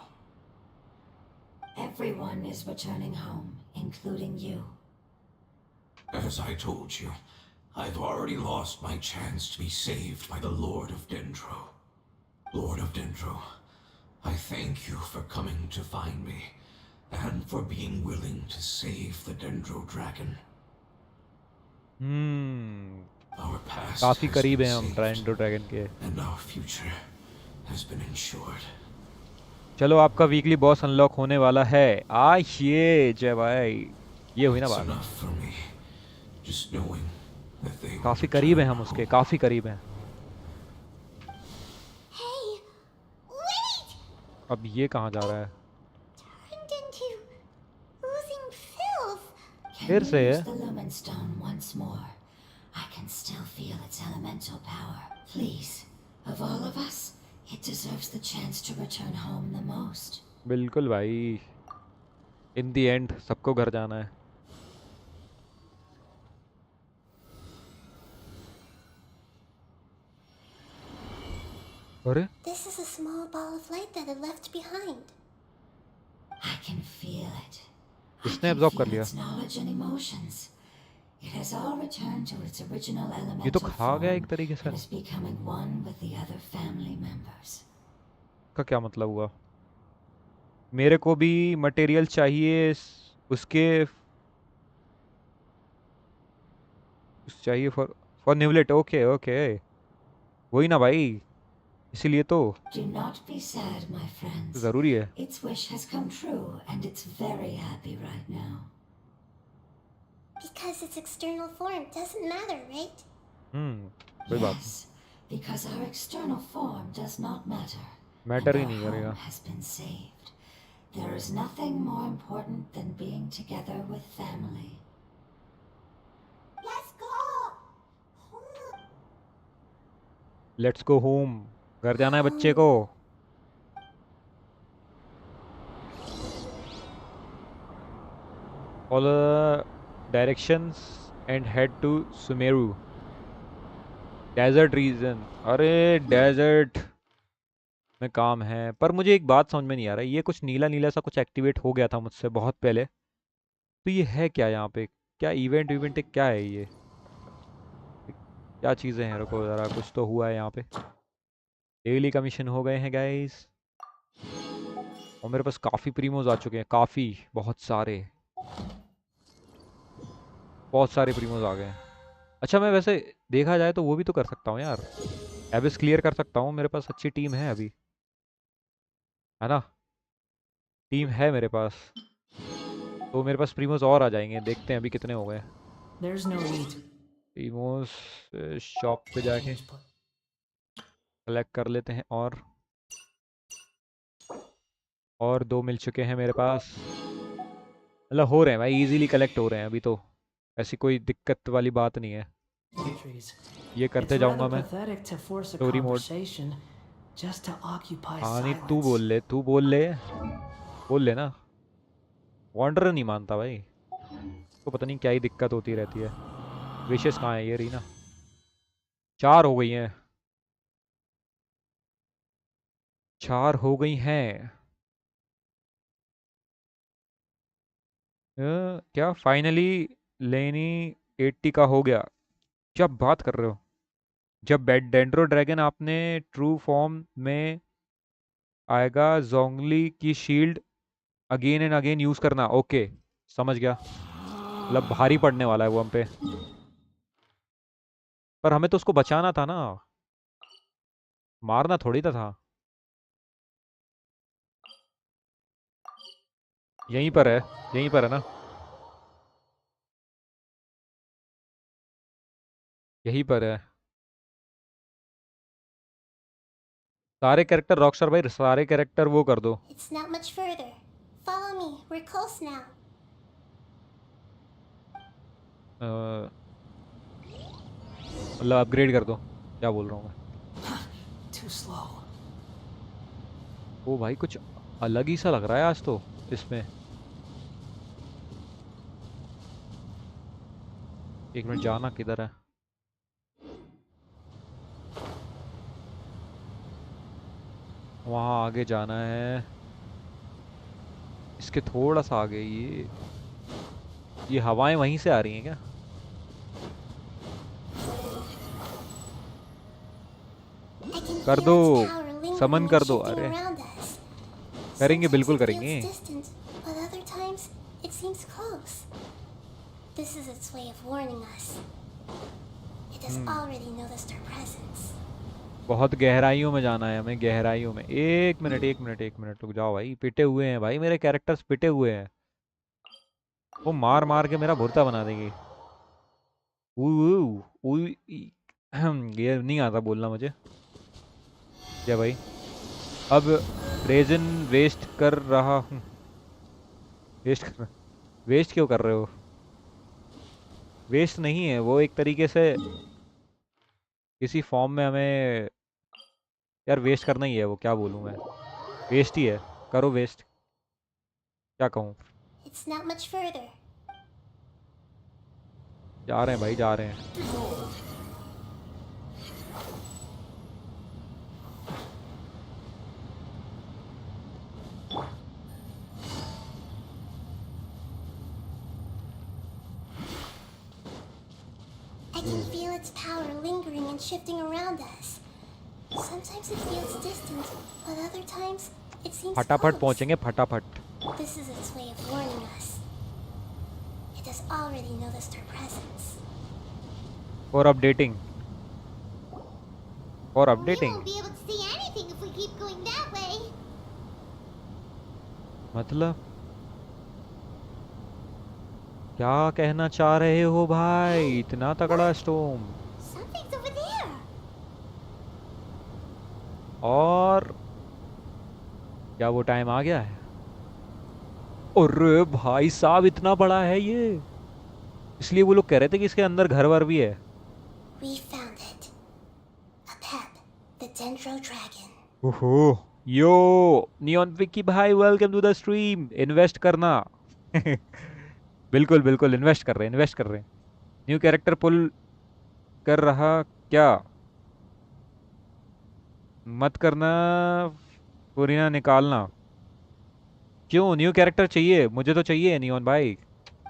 Everyone is returning home, including you. As I told you, I've already lost my chance to be saved by the Lord of Dendro. Lord of Dendro, I thank you for coming to find me, and for being willing to save the Dendro Dragon. Our past काफी has करीब been हैं हम saved, ड्रैंडो dragon के। and our future has been ensured. चलो आपका weekly boss unlock होने वाला है। ये जय भाई, ये हुई ना It's बात। enough for me, just knowing that they will काफी करीब हैं return हम उसके, home. काफी करीब हैं। Hey, wait! अब ये कहाँ जा रहा है? Turned into oozing filth. Can फिर you से use है? the lumen stone once more? I can still feel its elemental power. Please, of all of us, it deserves the chance to return home the most. बिल्कुल भाई। इन दी and सबको घर जाना है। अरे This is a small ball of light that I left behind. I can feel it. I इसने can absorb कर feel लिया। its knowledge and emotions. It has all returned to its original ये तो elemental खा गया form एक तरीके से। and is becoming one with the other family members. का क्या मतलब हुआ? मेरे को भी मटेरियल चाहिए उसके चाहिए फॉर निवलेट। ओके ओके, वही ना भाई, इसीलिए तो Do not be sad, my friends. ज़रूरी है। Its wish has come true, and it's very happy right now. Because its external form doesn't matter, right? कोई बात नहीं, Yes, because our external form does not matter. Matter And he our नहीं home करेगा। has been saved. There is nothing more important than being together with family. Let's go! Let's go home, घर जाना है बच्चे को। Follow directions and head to Sumeru desert region. अरे desert में काम है, पर मुझे एक बात समझ में नहीं आ रहा है, ये कुछ नीला नीला सा कुछ एक्टिवेट हो गया था मुझसे बहुत पहले, तो ये है क्या यहाँ पे? क्या इवेंट इवेंट है, क्या है ये? क्या चीज़ें हैं? रुको ज़रा, कुछ तो हुआ है यहाँ पे। डेली कमीशन हो गए हैं गाइस, और मेरे पास काफ़ी प्रीमोज आ चुके हैं, काफ़ी, बहुत सारे प्रीमोज आ गए हैं। अच्छा, मैं वैसे देखा जाए तो वो भी तो कर सकता हूँ यार, एबिस क्लियर कर सकता हूँ, मेरे पास अच्छी टीम है अभी, है ना? टीम है मेरे पास, तो मेरे पास प्रीमोज और आ जाएंगे। देखते हैं अभी कितने हो गए There's no need to primos. Shop पे जाके change, but कलेक्ट कर लेते हैं, और 2 मिल चुके हैं मेरे पास। मतलब हो रहे हैं भाई, इजीली कलेक्ट हो रहे हैं अभी तो, ऐसी कोई दिक्कत वाली बात नहीं है। trees. ये It's करते rather जाऊंगा मैं। pathetic to force a story mode. conversation just to occupy हाँ नहीं, तू silence. बोल ले, बोल ले ना। वॉन्डर नहीं मानता भाई, तो पता नहीं क्या ही दिक्कत होती रहती है। विशेष कहाँ है? ये रही ना, 4 हो गई हैं, 4 हो गई हैं। क्या फाइनली लेनी 80 का हो गया? क्या बात कर रहे हो? जब डेंड्रो ड्रैगन आपने ट्रू फॉर्म में आएगा, जोंगली की shield again and again use करना। ओके, समझ गया, मतलब भारी पड़ने वाला है वो हम पे, पर हमें तो उसको बचाना था ना, मारना थोड़ी था। यहीं पर है, यहीं पर है ना, यहीं पर है। सारे कैरेक्टर रॉकस्टार भाई, सारे कैरेक्टर वो कर दो। It's not much further. Follow me. We're close now. मतलब अपग्रेड कर दो, क्या बोल रहा हूँ मैं? Too slow. ओ भाई, कुछ अलग ही सा लग रहा है आज तो इसमें। एक मिनट, जाना किधर है? वहाँ आगे जाना है, इसके थोड़ा सा आगे। ये हवाएं वहीं से आ रही हैं क्या? I can कर hear दो, its power lingering summon and कर दो। shifting अरे around us. करेंगे, Sometimes बिल्कुल it feels करेंगे। distant, but other times it seems close. This is its way of warning us. It has already noticed our presence. बहुत गहराइयों में जाना है हमें, गहराइयों में। एक मिनट, एक मिनट, एक मिनट रुक जाओ भाई, पिटे हुए हैं भाई मेरे कैरेक्टर्स, पिटे हुए हैं। वो मार मार के मेरा भुर्ता बना देंगे। ऊ, ऊ, ये नहीं आता बोलना मुझे। क्या भाई, अब रेजन वेस्ट कर रहा हूँ। वेस्ट क्यों कर रहे हो? वेस्ट नहीं है वो, एक तरीके से किसी फॉर्म में हमें, यार वेस्ट करना ही है वो, क्या बोलूँ मैं, वेस्ट ही है। करो वेस्ट, क्या कहूँ। It's not much further. जा रहे हैं भाई, जा रहे हैं। I can feel its power lingering and shifting around us. Sometimes it feels distant, but other times it seems फटाफट close. पहुंचेंगे फटाफट. This is its way of warning us. It has already noticed our presence. For updating. For We updating. won't be able to see anything if we keep going that way. मतलब क्या कहना चाह रहे हो भाई? इतना तगड़ा स्टॉर्म. Something's over there. और क्या वो टाइम आ गया है? अरे भाई साहब इतना बड़ा है ये. इसलिए वो लोग कह रहे थे कि इसके अंदर घर वर भी है. We found it. A pet, the Dendro Dragon. ओहो. यो नियॉन विकी भाई welcome to the stream. Invest करना. बिल्कुल बिल्कुल इन्वेस्ट कर रहे हैं, इन्वेस्ट कर रहे हैं. न्यू कैरेक्टर पुल कर रहा क्या? मत करना. पुरीना निकालना. क्यों? न्यू कैरेक्टर चाहिए? मुझे तो चाहिए नियॉन भाई.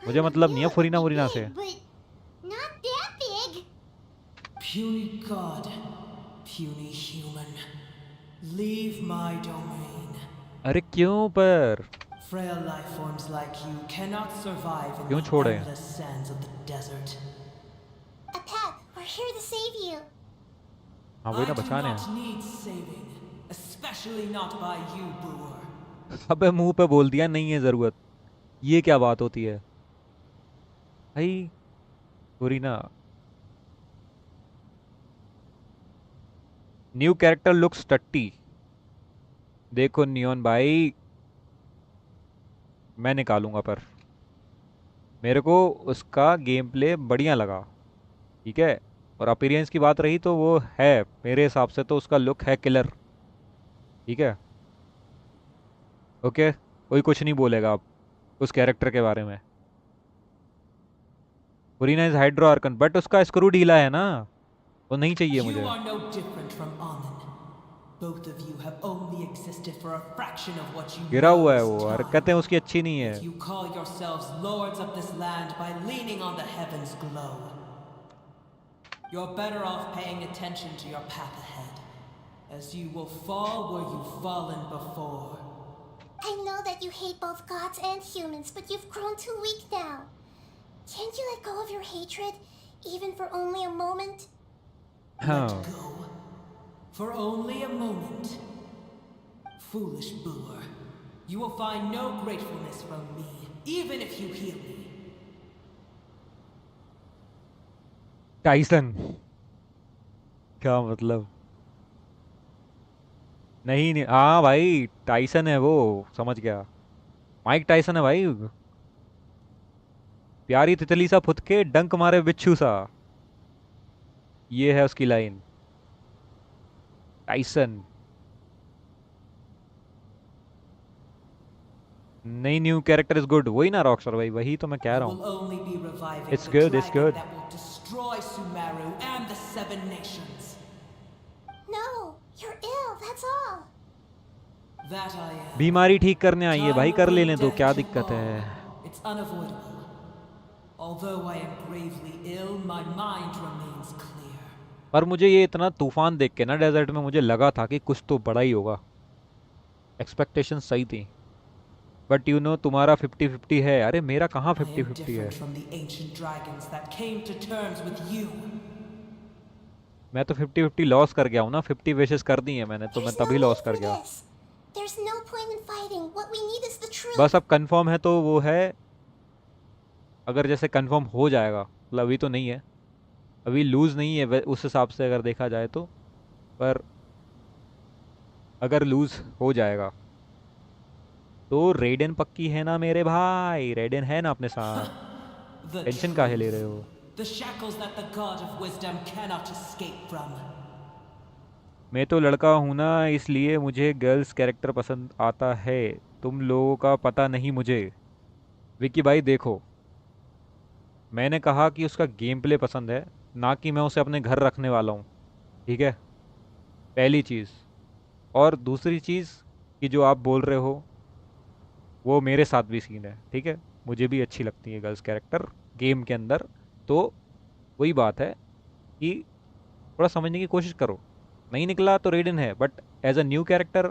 मुझे मतलब नहीं है फुरीना वुरीना से. But not that big. Puny god, puny human, leave my domain. अरे क्यों पर? Frail life forms like you cannot survive in क्यों the छोड़े? endless sands of the desert. A pet, we're here to save you. हाँ वही ना I do बचाने not हैं. need saving, especially not by you, Brewer. अबे मुंह पे बोल दिया नहीं है जरूरत. ये क्या बात होती है भाई? फुरीना. न्यू कैरेक्टर लुक्स टट्टी. देखो नियॉन भाई मैं निकालूंगा पर मेरे को उसका गेम प्ले बढ़िया लगा. ठीक है. और अपीयरेंस की बात रही तो वो है मेरे हिसाब से तो उसका लुक है किलर. ठीक है. ओके. कोई कुछ नहीं बोलेगा अब उस कैरेक्टर के बारे में. फुरीना इज हाइड्रो आर्कन बट उसका स्क्रू ढीला है ना. वो नहीं चाहिए मुझे. You are no different from Amun. Both of you have only existed for a fraction of what you गिरा know हुआ है this वो. time. हरकतें उसकी अच्छी नहीं है. If you call yourselves lords of this land by leaning on the heavens' glow, you're better off paying attention to your path ahead, as you will fall where you've fallen before. I know that you hate both gods and humans, but you've grown too weak now. Can't you let go of your hatred, even for only a moment? हाँ. Let go. For only a moment. Foolish Brewer, you will find no gratefulness from me, even if you heal me. Tyson. क्या मतलब? नहीं नहीं हाँ भाई Tyson है वो. समझ गया. माइक टाइसन है भाई. प्यारी तितली सा फुद के डंक मारे बिच्छू सा. ये है उसकी लाइन. टाइसन. नहीं न्यू कैरेक्टर इज गुड. वही ना रॉकस्टार भाई. वही तो मैं कह रहा You will हूँ. only be reviving It's the good, it's dragon good. that will destroy Sumeru and the Seven Nations. No, you're ill, that's all. That I am. बीमारी ठीक करने आई है भाई. Time कर will लेने bring दो. death क्या to दिक्कत है? all. It's unavoidable. Although I am gravely ill, my mind remains clear. पर मुझे ये इतना तूफान देख के ना डेजर्ट में मुझे लगा था कि कुछ तो बड़ा ही होगा. एक्सपेक्टेशन सही थी. बट यू नो तुम्हारा 50-50 है. अरे मेरा कहाँ I am 50-50 है? different from the ancient dragons that came to terms with you. मैं तो 50-50 लॉस कर गया हूँ ना. 50 विशेस कर दी हैं मैंने तो मैं There's no तभी need लॉस कर for गया. this. There's no point in fighting. What we need is the truth. बस अब कंफर्म है तो वो है. अगर जैसे कंफर्म हो जाएगा मतलब अभी तो नहीं है. अभी लूज़ नहीं है उस हिसाब से अगर देखा जाए तो. पर अगर लूज़ हो जाएगा तो रेडन पक्की है ना मेरे भाई. रेडन है ना अपने साथ. The टेंशन काहे ले रहे हो? the shackles that the god of wisdom cannot escape from. मैं तो लड़का हूँ ना इसलिए मुझे गर्ल्स कैरेक्टर पसंद आता है. तुम लोगों का पता नहीं मुझे. विकी भाई देखो मैंने कहा कि उसका गेम प्ले पसंद है ना कि मैं उसे अपने घर रखने वाला हूँ. ठीक है. पहली चीज़. और दूसरी चीज़ कि जो आप बोल रहे हो वो मेरे साथ भी सीन है. ठीक है. मुझे भी अच्छी लगती है गर्ल्स कैरेक्टर गेम के अंदर. तो वही बात है कि थोड़ा समझने की कोशिश करो। नहीं निकला तो रेड इन है, but as a new character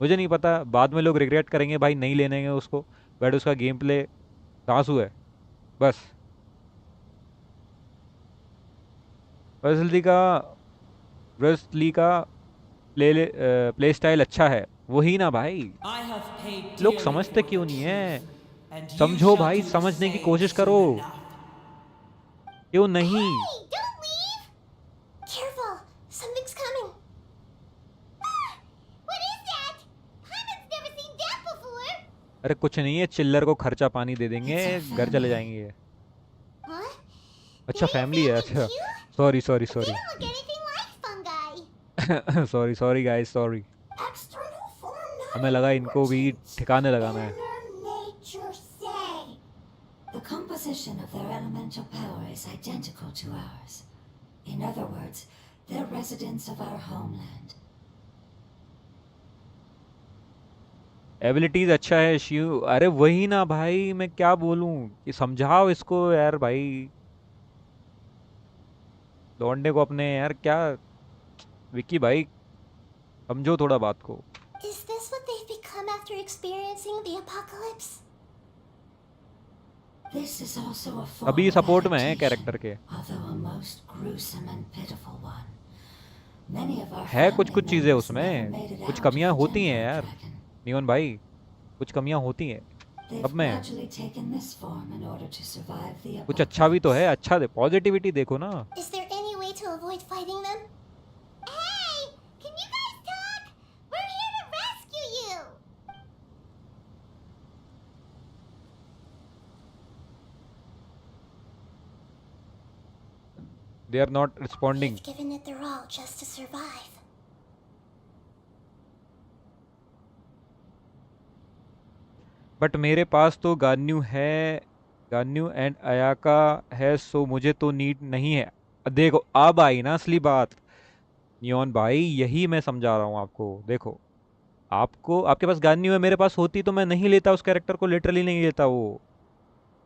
मुझे नहीं पता, बाद में लोग रिग्रेट करेंगे भाई नहीं लेने गए उसको, बट उसका गेम प्ले धांसू है बस। ब्रसली का प्ले स्टाइल अच्छा है, वही ना भाई। I have paid लोग dearly समझते for the क्यों नहीं है? truth, and you समझो shall भाई, do the समझने की same कोशिश करो। soon enough. क्यों नहीं? Hey, don't leave! Careful, something's coming. Ah, what is that? Haven't never seen that before. अरे कुछ नहीं है, चिल्लर को खर्चा पानी दे देंगे, It's our घर चले family. जाएंगे। Huh? अच्छा They're your फैमिली है, family अच्छा too? Sorry sorry But they sorry don't look anything like fungi. Sorry sorry guys, sorry. External form not हमें लगा इनको भी ठिकाने लगाना है। inner nature say. The composition of their elemental power is identical to ours. In other words, they're residents of our homeland. Abilities अच्छा है शिव, अरे वही ना भाई, मैं क्या बोलूं कि समझाओ इसको यार भाई, लौंडे को अपने यार, क्या विक्की भाई समझो थोड़ा बात को। Is this what they've become after experiencing the apocalypse? This is also a form अभी of सपोर्ट में है adaptation, कैरेक्टर के, although a most gruesome and pitiful one. Many of our है कुछ family कुछ चीजें members उसमें, never made it कुछ out of कमियां the होती हैं Denver यार Dragon. नियॉन भाई, कुछ कमियां होती हैं They've अब में। gradually taken this form in order to survive the कुछ अच्छा भी तो है, apocalypse. अच्छा दे, पॉजिटिविटी देखो ना। Is there any way to avoid fighting them? Hey! Can you guys talk? We're here to rescue you! They are not responding. They've given it their all just to survive. But मेरे पास तो गान्यू है, गान्यू and Ayaka है, सो मुझे तो need नहीं है। देखो अब आई ना असली बात नियॉन भाई, यही मैं समझा रहा हूँ आपको। देखो आपको, आपके पास गान्यू है, मेरे पास होती तो मैं नहीं लेता उस कैरेक्टर को, लिटरली नहीं लेता वो।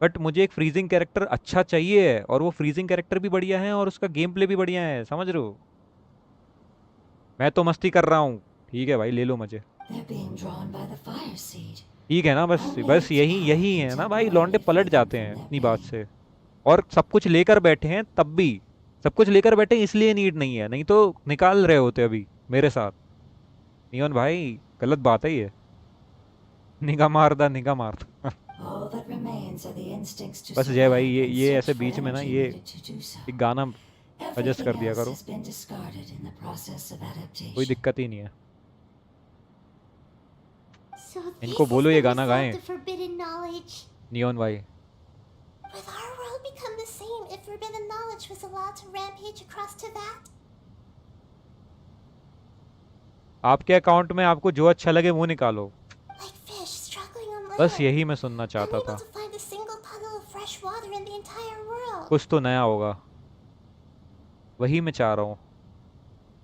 बट मुझे एक फ्रीजिंग कैरेक्टर अच्छा चाहिए, और वो फ्रीजिंग कैरेक्टर भी बढ़िया है और उसका गेम प्ले भी बढ़िया है, समझ रहे हो? मैं तो मस्ती कर रहा हूँ, ठीक है भाई ले लो मुझे, They're being drawn by the fire seed. ठीक है ना, बस बस यही यही है ना भाई, लौंडे पलट जाते हैं इतनी बात से। और सब कुछ लेकर बैठे हैं, तब भी सब कुछ लेकर बैठे हैं, इसलिए नीड नहीं है, नहीं तो निकाल रहे होते अभी मेरे साथ। नियॉन भाई गलत बात है ये, निगाह मारदा निगाह मारदा। All that remains are the instincts to बस जय भाई, survive and ये search ऐसे for बीच में ना energy ये needed to do so. एक गाना सजेस्ट कर Everything दिया else करो, has been discarded in the process of कोई adaptation. दिक्कत ही नहीं है। So this इनको is बोलो the ये गाना result गाएं, of forbidden knowledge. नियॉन भाई। Will our world become the same if forbidden knowledge was allowed to rampage across to that? आपके अकाउंट में आपको जो अच्छा लगे वो निकालो, Like fish struggling on बस land, यही मैं सुनना चाहता unable था। to find a single puddle of fresh water in the entire world. कुछ तो नया होगा, वही मैं चाह रहा हूँ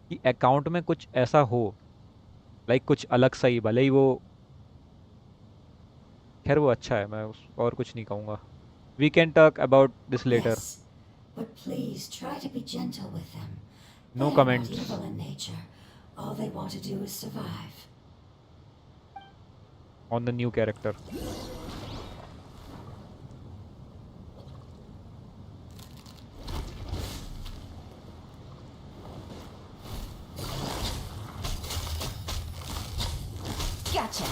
कि अकाउंट में कुछ ऐसा हो, लाइक कुछ अलग सा ही, भले ही वो, खैर वो अच्छा है, मैं और कुछ नहीं कहूँगा। We can talk about this later. Yes, but please try to be gentle with them. No They are comments. not evil in nature. All they want to do is survive. On the new character. Gotcha.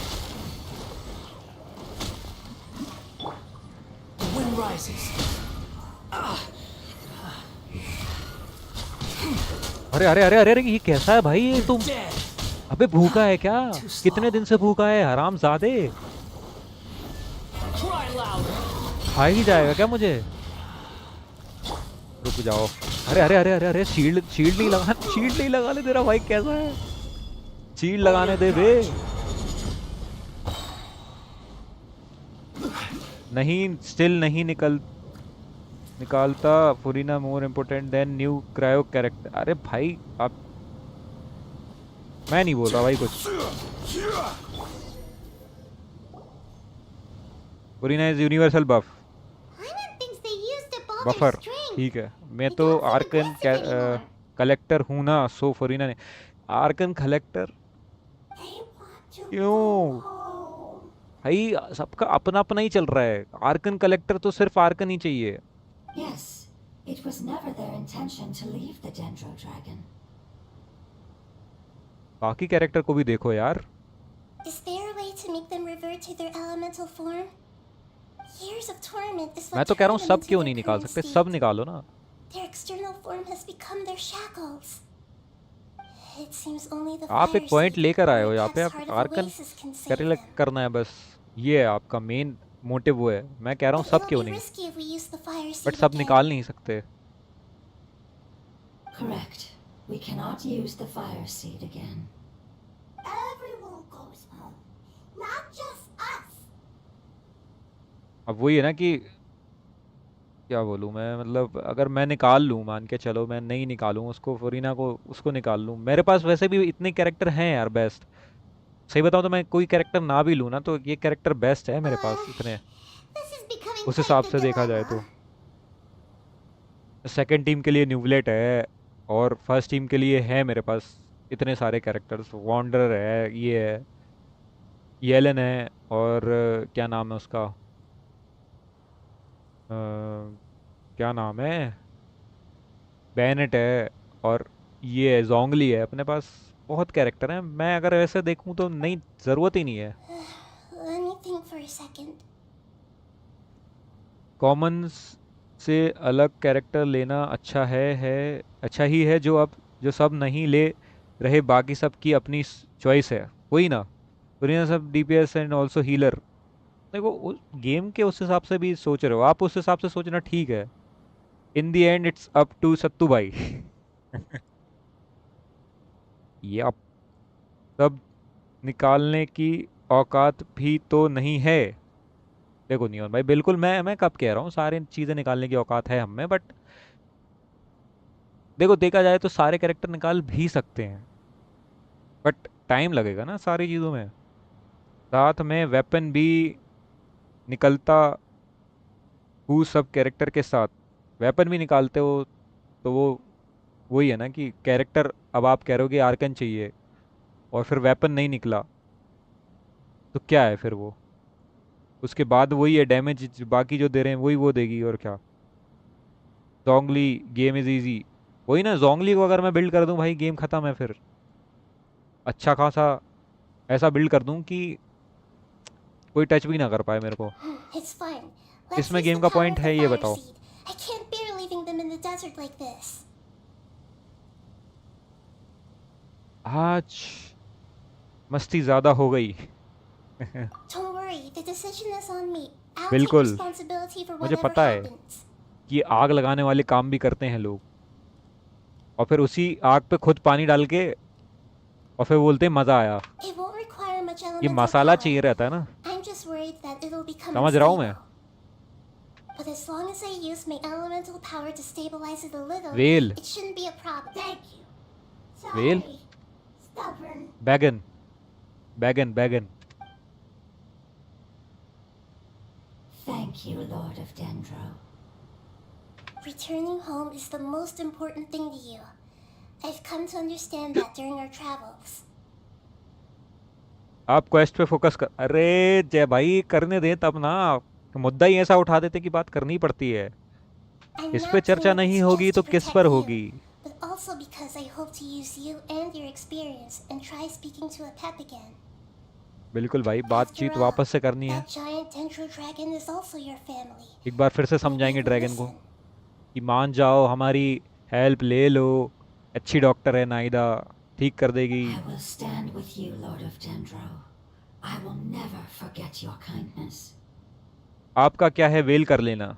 The wind rises. अरे अरे अरे अरे अरे, ये कैसा है भाई, ये तुम Dead. अबे भूखा है क्या? कितने दिन से भूखा है हराम जादे? Cry louder. खा ही जाएगा क्या मुझे? रुक जाओ। अरे अरे अरे अरे अरे, शील्ड शील्ड नहीं लगा, शील्ड नहीं लगाने दे रहा भाई, कैसा है? शील्ड लगाने दे बे। नहीं, स्टिल नहीं निकालता। Furina more important than new cryo character. अरे भाई आप, मैं नहीं बोल रहा भाई कुछ। Furina is universal buff. Hyman thinks they used a Buffer. ball string. ठीक है, मैं We तो don't seem Arkan aggressive anymore. Collector हूँ ना, सो फरीना ने Arkan collector They want to क्यों go home. भाई? सबका अपना अपना ही चल रहा है। आर्कन कलेक्टर तो सिर्फ आर्कन ही चाहिए। Yes, it was never their intention to leave the Dendro Dragon. बाकी कैरेक्टर को भी देखो यार। Is there a way to make them revert to their elemental form? Years of torment is मैं what तो कह रहा हूँ turned them सब into क्यों their नहीं निकाल current सकते, state. सब निकालो ना। Their external form has become their shackles. It seems only the आप एक fire पॉइंट seed लेकर आए in हो the यहाँ पे, depths आप heart of Arkan Oasis can save them. करना है बस, ये है आपका मेन मोटिव, वो है। मैं कह रहा हूँ But सब it'll क्यों be नहीं, risky if we use the fire but seed सब again. निकाल नहीं सकते। Correct. We cannot use the fire seed again. Everyone goes home, not just us. अब वही है ना कि क्या बोलूँ मैं, मतलब अगर मैं निकाल लूँ, मान के चलो मैं नहीं निकालूँ उसको, फरीना को उसको निकाल लूँ, मेरे पास वैसे भी इतने कैरेक्टर हैं यार बेस्ट। सही बताऊँ तो मैं कोई कैरेक्टर ना भी लूँ ना, तो ये कैरेक्टर बेस्ट है मेरे पास इतने, This is becoming उस quite हिसाब the से देखा जाए dilemma. तो। सेकंड टीम के लिए न्यूवलेट है, और फर्स्ट टीम के लिए है मेरे पास इतने सारे कैरेक्टर्स। वॉन्डर है, ये है, येलन है, और क्या नाम है उसका, क्या नाम है, बैनेट है, और ये है जोंगली है। अपने पास बहुत कैरेक्टर हैं, मैं अगर ऐसे देखूं तो नहीं, ज़रूरत ही नहीं है। Let me think for a second. Commons से अलग कैरेक्टर लेना अच्छा है अच्छा ही है, जो सब नहीं ले रहे, बाकी सब की अपनी चॉइस है, वही ना। दुनिया सब डीपीएस एंड ऑल्सो हीलर। देखो गेम के उस हिसाब से भी सोच रहे हो आप, उस हिसाब से सोचना ठीक है। इन दी एंड इट्स अप टू सत्तू भाई। ये अब सब निकालने की औकात भी तो नहीं है। देखो नियॉन भाई, बिल्कुल मैं कब कह रहा हूँ सारी चीज़ें निकालने की औकात है हमें, बट देखो देखा जाए तो सारे कैरेक्टर निकाल भी सकते हैं, बट टाइम लगेगा ना सारी चीज़ों में। साथ में वेपन भी निकलता हूँ सब कैरेक्टर के साथ। वेपन भी निकालते हो तो वो वही है ना कि कैरेक्टर, अब आप कह रहे हो कि आर्कन चाहिए और फिर वेपन नहीं निकला, तो क्या है फिर वो? उसके बाद वही है डैमेज, बाकी जो दे रहे हैं वही वो देगी, और क्या। जोंगली गेम इज़ इजी, वही ना, जोंगली को अगर मैं बिल्ड कर दूं भाई, गेम ख़त्म है फिर। अच्छा खासा ऐसा बिल्ड कर दूं कि कोई टच भी ना कर पाए मेरे को। It's fine. Let's इसमें use गेम the का power पॉइंट of the है, ये fire बताओ। seed. I can't bear leaving them in the desert like this. आज मस्ती ज़्यादा हो गई। Don't worry, the decision is on me. I'll take बिल्कुल, responsibility for मुझे whatever पता है happens. कि आग लगाने वाले काम भी करते हैं लोग, और फिर उसी आग पे खुद पानी डाल के, और फिर बोलते हैं मज़ा आया। It won't require much ये elemental मसाला power. चाहिए रहता है ना, I'm just worried that it'll become समझ रहा हूँ मैं। unstable. But as long as I use my elemental power to stabilize it a little, well it shouldn't be a problem. Thank you. Well Sorry. Stubborn. बैगन बैगन बैगन। Thank you, Lord of Dendro. Returning home is the most important thing to you. I've come to understand that during our travels. आप quest पे focus कर, अरे जय भाई करने दें तब ना, मुद्दा ही ऐसा उठा देते कि बात करनी पड़ती है। I'm इस पे not चर्चा doing नहीं this होगी just तो to किस protect पर you, होगी? but also because I hope to use you and your experience and try speaking to a pet again. बिल्कुल भाई, After बातचीत all, वापस से करनी है। that giant dendro dragon is also your family. एक बार फिर से We समझाएंगे need to ड्रैगन को listen. कि मान जाओ, हमारी हेल्प ले लो, अच्छी डॉक्टर है नाइदा, ठीक कर देगी। I will stand with you, Lord of Dendro. I will never forget your kindness. आपका क्या है, वेल कर लेना,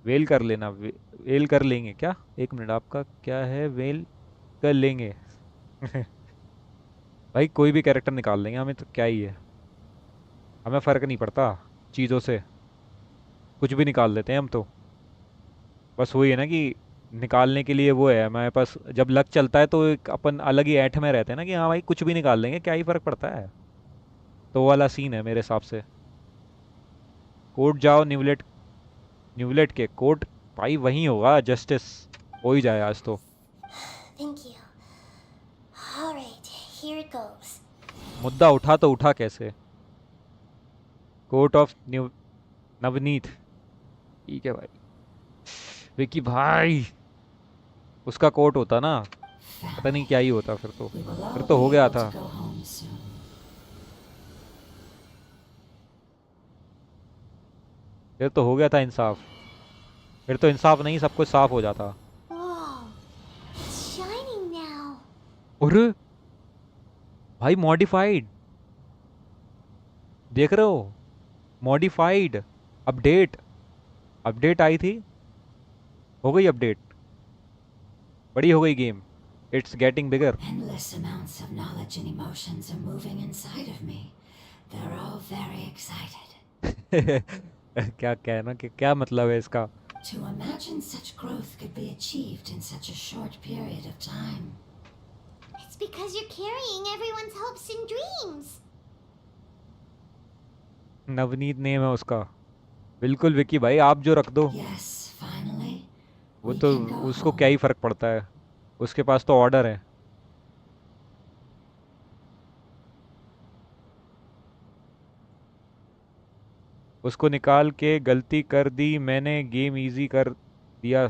वेल कर लेना, वेल कर लेंगे क्या? एक मिनट, आपका क्या है, वेल कर लेंगे। भाई कोई भी कैरेक्टर निकाल लेंगे, हमें तो क्या ही है, हमें फ़र्क नहीं पड़ता चीज़ों से, कुछ भी निकाल लेते हैं हम तो। बस वही है ना कि निकालने के लिए वो है हमारे पास, जब लक चलता है तो एक अपन अलग ही ऐठ में रहते हैं ना कि हाँ भाई कुछ भी निकाल लेंगे, क्या ही फ़र्क पड़ता है। तो वो वाला सीन है मेरे हिसाब से। कोर्ट जाओ, न्यूलेट, न्यूलेट के कोर्ट भाई वहीं होगा जस्टिस, हो ही जाए आज तो। Thank you. Alright, here it goes. मुद्दा उठा तो उठा कैसे? कोर्ट ऑफ नवनीत, ठीक है भाई। विकी भाई, उसका कोर्ट होता ना, पता नहीं क्या ही होता फिर तो। We will all फिर be तो हो गया able था, to go home soon. फिर तो हो गया था इंसाफ। फिर तो इंसाफ नहीं, सब कुछ साफ हो जाता। Whoa, it's shining now. अरे भाई मॉडिफाइड, देख रहे हो? मॉडिफाइड अपडेट, अपडेट आई थी, हो गई अपडेट, बड़ी हो गई game. It's getting bigger. Endless amounts of knowledge and emotions are moving inside of me. They're all very excited. क्या कहना कि क्या मतलब है इसका? To imagine such growth could be achieved in such a short period of time. It's because you're carrying everyone's hopes and dreams. Navneet name है उसका। बिल्कुल विकी भाई, आप जो रख दो, Yes, finally, वो we तो can go उसको home. क्या ही फर्क पड़ता है, उसके पास तो ऑर्डर है। उसको निकाल के गलती कर दी मैंने, गेम इजी कर दिया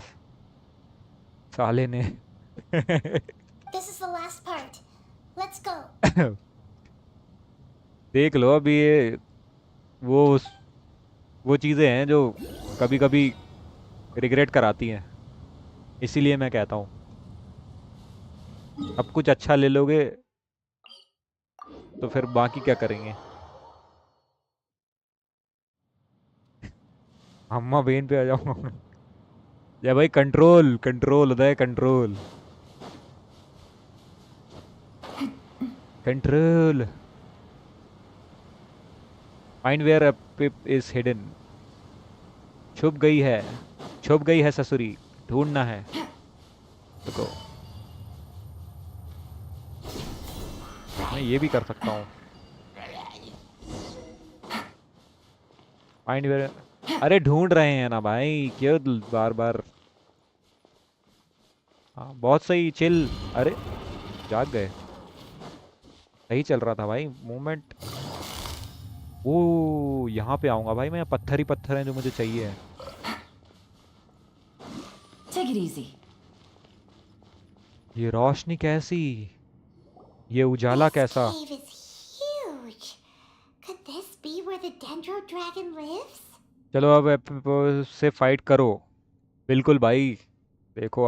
साले ने। This is the last part. Let's go. देख लो अभी ये, वो वो चीज़ें हैं जो कभी कभी रिग्रेट कराती हैं, इसीलिए मैं कहता हूँ अब कुछ अच्छा ले लोगे तो फिर बाकी क्या करेंगे। अम्मा बहन पे आ जाऊँ। या भाई control, control Uday, control, control. Find where a pip is hidden. छुप गई है, छुप गई है ससुरी, ढूंढना है। रुको, मैं ये भी कर सकता हूँ। फाइंड वेयर, अरे ढूंढ रहे हैं ना भाई, क्यों बार बार। हाँ बहुत सही, चिल। अरे जाग गए, सही चल रहा था भाई मूवमेंट। ओ यहाँ पे आऊंगा भाई मैं, पत्थर ही पत्थर हैं जो मुझे चाहिए। Take it easy. ये रोशनी कैसी, ये उजाला This कैसा। cave is huge. Could this be where the Dendro Dragon lives? चलो अब से फाइट करो। बिल्कुल भाई, देखो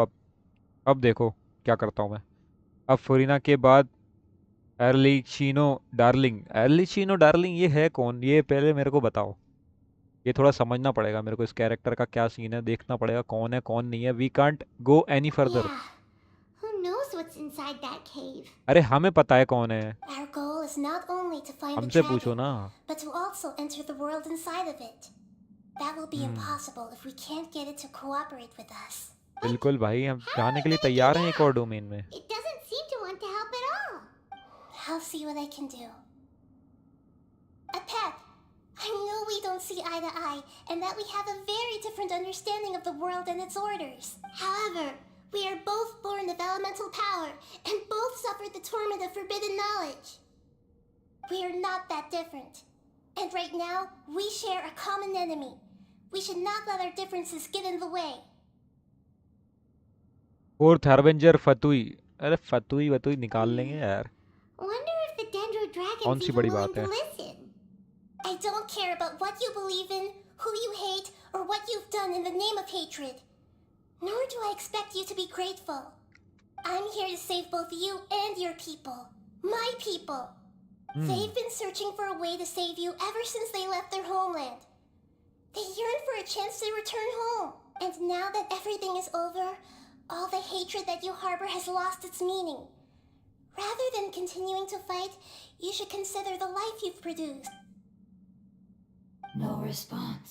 अब देखो क्या करता हूँ मैं। अब फुरीना के बाद एर्लिचीनो डार्लिंग। एर्लिचीनो डार्लिंग ये है कौन, ये पहले मेरे को बताओ। ये थोड़ा समझना पड़ेगा मेरे को, इस कैरेक्टर का क्या सीन है, देखना पड़ेगा कौन है कौन नहीं है। We can't go any further. Yeah. Who knows what's inside that cave? अरे हमें पता है कौन है, Our goal is not only to find the हमसे पूछो dragon, ना। but to also enter the world inside of it. That will be impossible if we can't get it to cooperate with us. बिल्कुल भाई, हम How जाने are के we लिए gonna do तैयार हैं एक that? और डोमेन में। It doesn't seem to want to help at all. I'll see what I can do. Pep, I know we don't see eye to eye, and that we have a very different understanding of the world and its orders. However, we are both born of elemental power, and both suffered the torment of forbidden knowledge. We are not that different. And right now, we share a common enemy. We should not let our differences get in the way. Fourth harbinger Fatui. अरे Fatui वतुई निकाल लेंगे यार, Wonder if the Dendro कौन Dragon's सी even बड़ी willing बात to है। listen. I don't care about what you believe in, who you hate, or what you've done in the name of hatred. Nor do I expect you to be grateful. I'm here to save both you and your people. My people. They've been searching for a way to save you ever since they left their homeland. They yearn for a chance to return home. And now that everything is over, all the hatred that you harbor has lost its meaning. Rather than continuing to fight, you should consider the life you've produced. No response.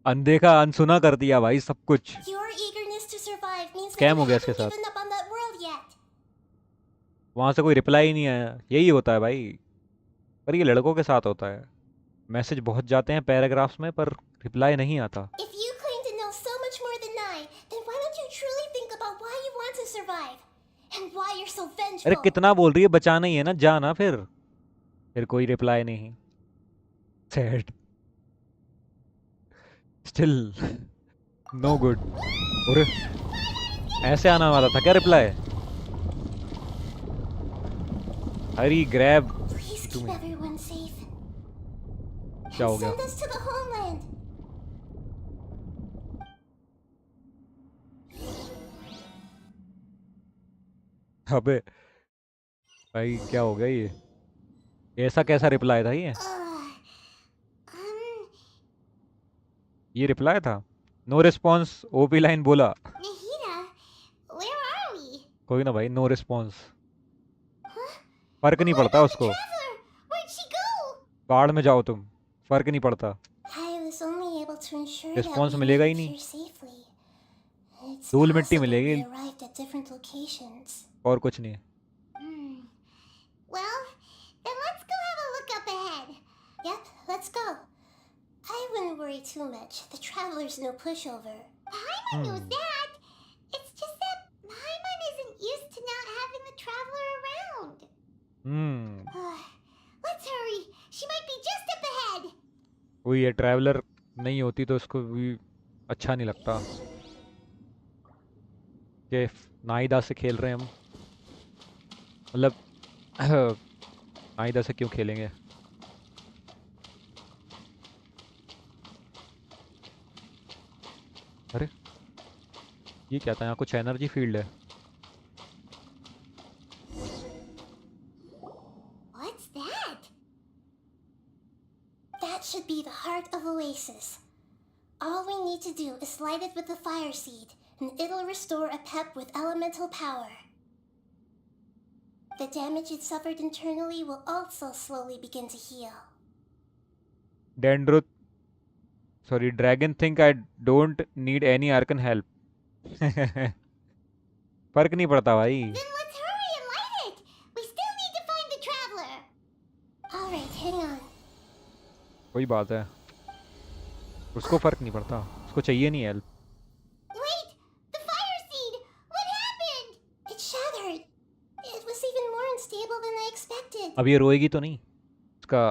अनदेखा अनसुना कर दिया भाई सब कुछ। Your eagerness to survive means that Scam you हो गया इसके haven't साथ। given up on that world yet. वहां से कोई रिप्लाई ही नहीं आया, यही होता है भाई, पर ये लड़कों के साथ होता है। मैसेज बहुत जाते हैं पैराग्राफ्स में पर रिप्लाई नहीं आता। If you अरे control. कितना बोल रही है, बचाना ही है ना, जा ना फिर कोई रिप्लाई नहीं। Sad, still no good. अरे ऐसे आना वाला था क्या reply? Hurry grab Please to keep me. everyone safe. क्या हो And गया? send us to the homeland. अबे भाई क्या हो गया ये? ऐसा कैसा रिप्लाई था ये? Um, ये रिप्लाई था? नो रिस्पॉन्स, ओपी लाइन बोला। Nahida, where are we? कोई ना भाई, नो रिस्पॉन्स, Huh? फर्क नहीं What पड़ता about the उसको। traveler? Where'd she go? बाढ़ में जाओ तुम, फर्क नहीं पड़ता। I was only able to ensure that response we मिलेगा made ही it नहीं, here safely. It's धूल मिट्टी possible we मिलेगी arrived at different locations. और कुछ नहीं। Hmm. Well, then let's go have a look up ahead. Yep, let's go. I wouldn't worry too much. The traveler's no pushover. Paimon knows that. It's just that Paimon isn't used to not having the traveler around. Let's hurry. She might be just up ahead. वही है, traveller नहीं होती तो उसको भी अच्छा नहीं लगता कि नाईदा से खेल रहे हैं हम। मतलब नाईदा से क्यों खेलेंगे? अरे ये क्या था? यहाँ कुछ एनर्जी फील्ड है। What's that? That should be the heart of Oasis. All we need to do is light it with the fire seed, and it'll restore a pep with elemental power. The damage it suffered internally will also slowly begin to heal. Dendro sorry dragon think I don't need any Arkan help. फर्क नहीं पड़ता भाई। Then let's hurry and light it! We still need to find the traveler! Alright, hang on. कोई बात है, उसको फर्क नहीं पड़ता, उसको चाहिए नहीं help. Wait! The fire seed! What happened? It shattered. It was even more unstable than I expected. अब ये रोएगी तो नहीं? उसका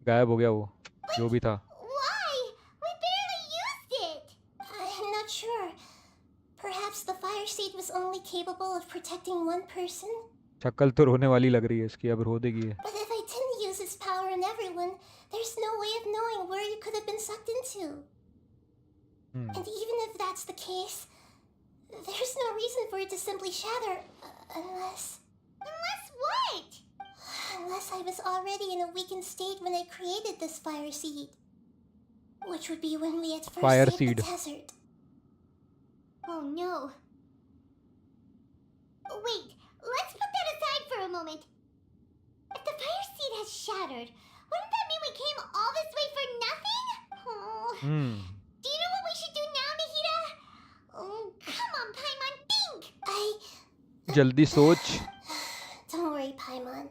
गायब हो गया वो जो भी था। Why? We barely used it! I'm not sure. Perhaps the fire seed was only capable of protecting one person? शक्ल तो रोने वाली लग रही है इसकी, अब रो देगी ये। But if I didn't use its power on everyone, there's no way of knowing where you could have been sucked into. And even if that's the case, there's no reason for it to simply shatter, unless... Unless what? Unless I was already in a weakened state when I created this fire seed. Which would be when we at first Fire hit seed. the desert. Oh no. Wait, let's put that aside for a moment. If the fire seed has shattered, wouldn't that mean we came all this way for nothing? Oh. Do you know what we should do now, Nahida? Oh, come on, Paimon, think! जल्दी सोच। Don't worry, Paimon.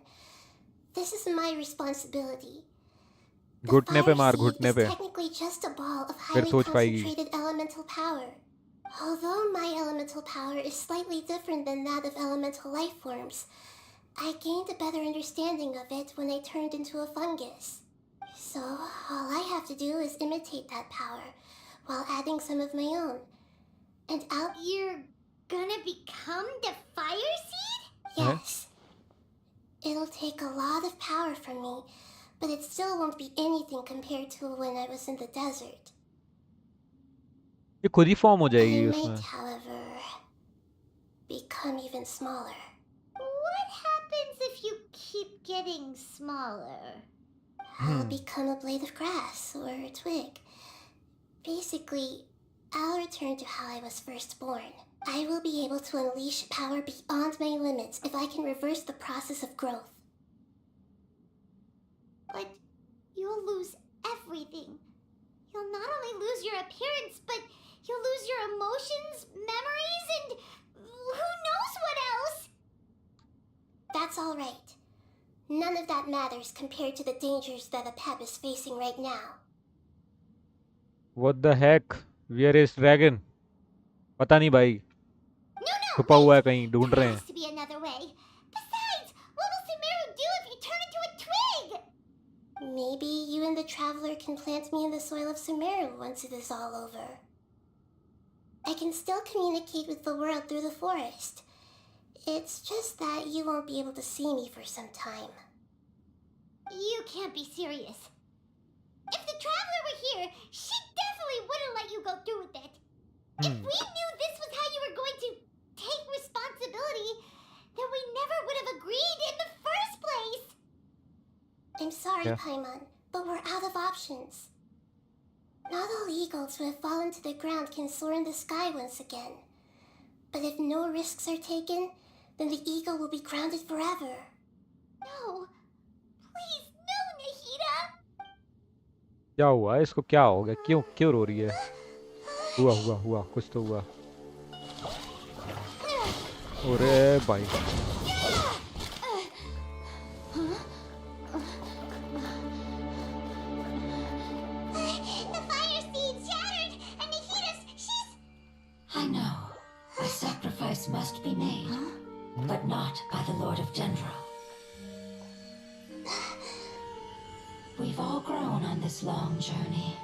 This is my responsibility. The घुटने पे fire मार, seed घुटने is पे। technically just a ball of फिर highly सोच पाएगी। concentrated elemental power. Although my elemental power is slightly different than that of elemental life forms, I gained a better understanding of it when I turned into a fungus. So all I have to do is imitate that power, while adding some of my own. And You're gonna become the fire seed? Yes. It'll take a lot of power from me, but it still won't be anything compared to when I was in the desert. ये खुद ही form हो I जाएगी might, उसमें। however, become even smaller. What happens if you keep getting smaller? I'll become a blade of grass or a twig. Basically, I'll return to how I was first born. I will be able to unleash power beyond my limits if I can reverse the process of growth. But you'll lose everything. You'll not only lose your appearance, but you'll lose your emotions, memories, and who knows what else? That's all right. None of that matters compared to the dangers that a pep is facing right now. What the heck? Where is dragon? पता नहीं भाई, No, छुपा wait! हुआ है कहीं, ढूंढ There रहे हैं। has to be another way. Besides, Maybe you and the traveler can plant me in the soil of Sumeru once it is all over. I can still communicate with the world through the forest. It's just that you won't be able to see me for some time. You can't be serious. If the traveler were here, she definitely wouldn't let you go through with it. If we knew this was how you were going to take responsibility, then we never would have agreed in the first place. I'm sorry, Yeah. Paimon, but we're out of options. Not all eagles who have fallen to the ground can soar in the sky once again. But if no risks are taken, then the eagle will be grounded forever. No. Please, no, Nahida. क्या हुआ है इसको? क्या हो गया? क्यों क्यों रो रही है? हुआ कुछ तो हुआ। अरे भाई The fire seed shattered, and Nahida's, she's... I know. A sacrifice must be made, but not by the Lord of Dendro. We've all grown on this long journey.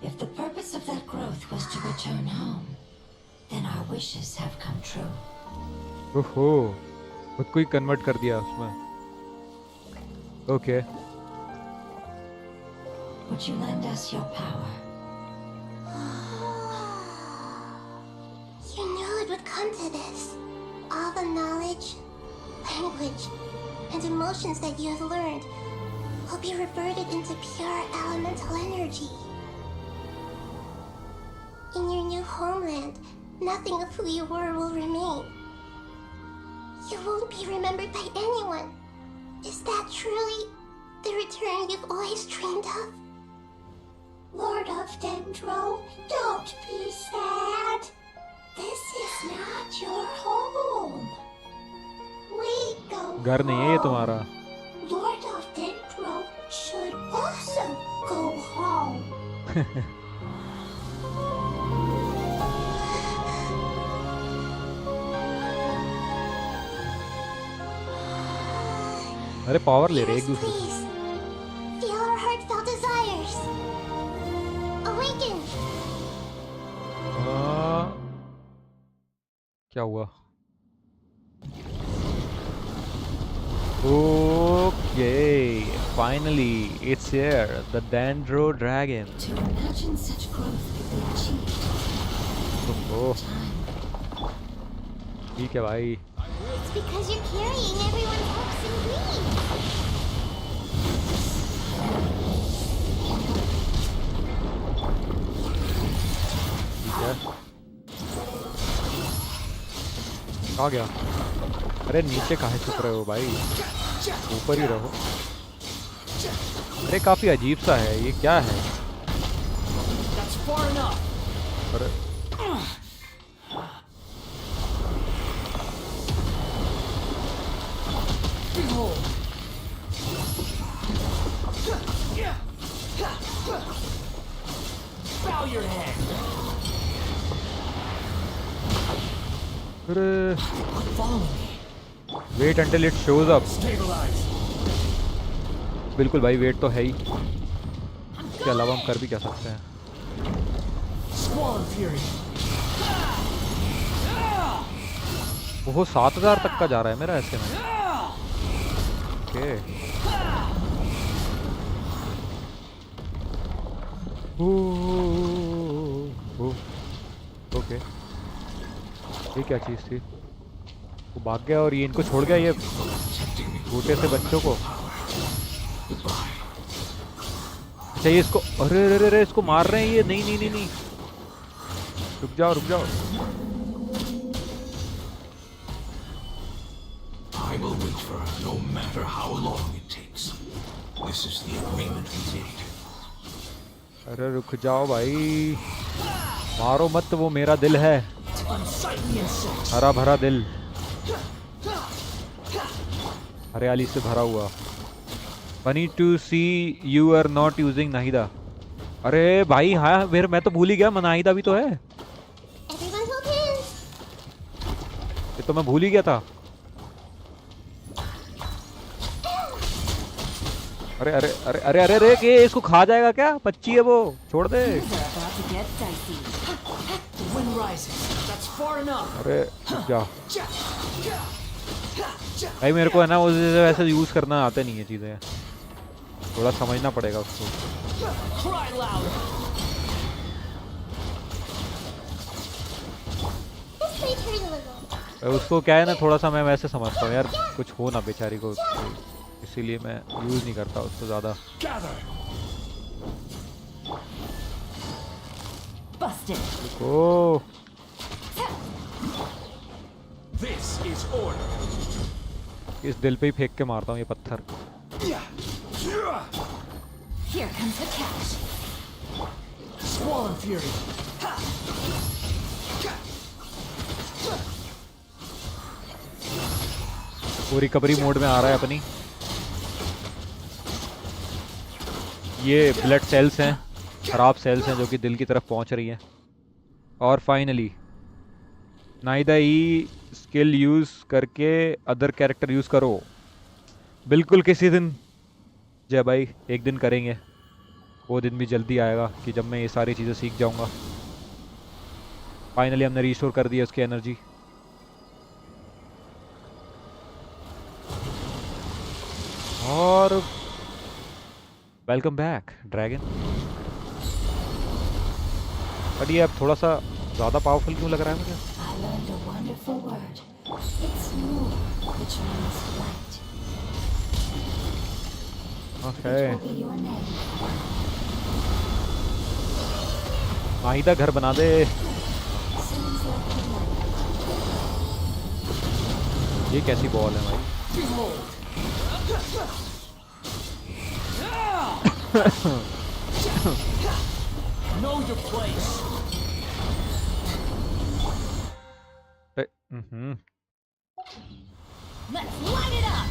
If the purpose of that growth was to return home, then our wishes have come true. ओहो खुद को ही convert कर दिया उसमें। Okay Would you lend us your power? You knew it would come to this. All the knowledge, language, and emotions that you have learned will be reverted into pure elemental energy. In your new homeland, nothing of who you were will remain. You won't be remembered by anyone. Is that truly the return you've always dreamed of? Lord of Dendro, don't be sad. This is not your home. We go घर नहीं है ये तुम्हारा। Lord of Dendro should also go home. अरे power ले रहे हैं Yes, एक दूसरे से। please. Feel our heartfelt desires. Awaken. क्या हुआ? Okay, finally it's here, the Dendro Dragon. To imagine such growth could be achieved. Oh Time. ठीक है भाई। It's because you're carrying everyone's hopes and dreams. ठीक है आ गया। अरे नीचे काहे छुप रहे हो भाई? ऊपर ही रहो। अरे काफी अजीब सा है ये, क्या है? अरे wait until it shows up. बिल्कुल भाई वेट तो है ही, इसके अलावा हम कर भी क्या सकते हैं? वो 7000 तक का जा रहा है मेरा ऐसे में। ओके ओके ये क्या चीज़ थी? वो भाग गया और ये इनको छोड़ गया, ये छोटे से बच्चों को। अच्छा ये इसको, अरे अरे अरे इसको मार रहे हैं ये। नहीं नहीं नहीं नहीं, रुक जाओ रुक जाओ। I will wait for her no matter how long it takes. This is the agreement we made. अरे रुक जाओ भाई, मारो मत, वो मेरा दिल है, हरा भरा दिल, हरियाली से भरा हुआ। Funny to see you are not using Nahida. अरे भाई हाँ फिर मैं तो भूल ही गया, नाहिदा भी तो है। Everyone hold hands. ये तो मैं भूल ही गया था। अरे अरे अरे अरे अरे अरे ये इसको खा जाएगा क्या? बच्ची है वो, छोड़ दे। Things are about to get dicey. The wind rises. That's far enough. अरे जा भाई, मेरे को है ना वैसे यूज करना आते नहीं है चीजें, थोड़ा समझना पड़ेगा उसको। Cry louder. This may hurt a little. उसको क्या है ना, थोड़ा सा मैं वैसे समझता हूँ यार, कुछ हो ना बेचारी को, इसीलिए मैं यूज नहीं करता उसको ज्यादा। Gather! Busted. O This is order! इस दिल पे ही फेंक के मारता हूँ ये पत्थर। Here comes the cash. Squall and fury. वो रिकवरी मोड में आ रहा है अपनी। ये ब्लड सेल्स हैं, खराब सेल्स हैं जो कि दिल की तरफ पहुंच रही हैं। और फाइनली नाइदा ई स्किल यूज करके अदर कैरेक्टर यूज करो। बिल्कुल किसी दिन जय भाई, एक दिन करेंगे, वो दिन भी जल्दी आएगा कि जब मैं ये सारी चीज़ें सीख जाऊंगा। फाइनली हमने रिस्टोर कर दिया उसकी एनर्जी। और वेलकम बैक ड्रैगन। बट ये अब थोड़ा सा ज़्यादा पावरफुल क्यों लग रहा है मुझे? I learned a wonderful word. It's nur, which means light. Okay, What will be your name? Nahida घर बना दे। Seems like you like it. ये कैसी बॉल है भाई? Know your place. Let's light it up!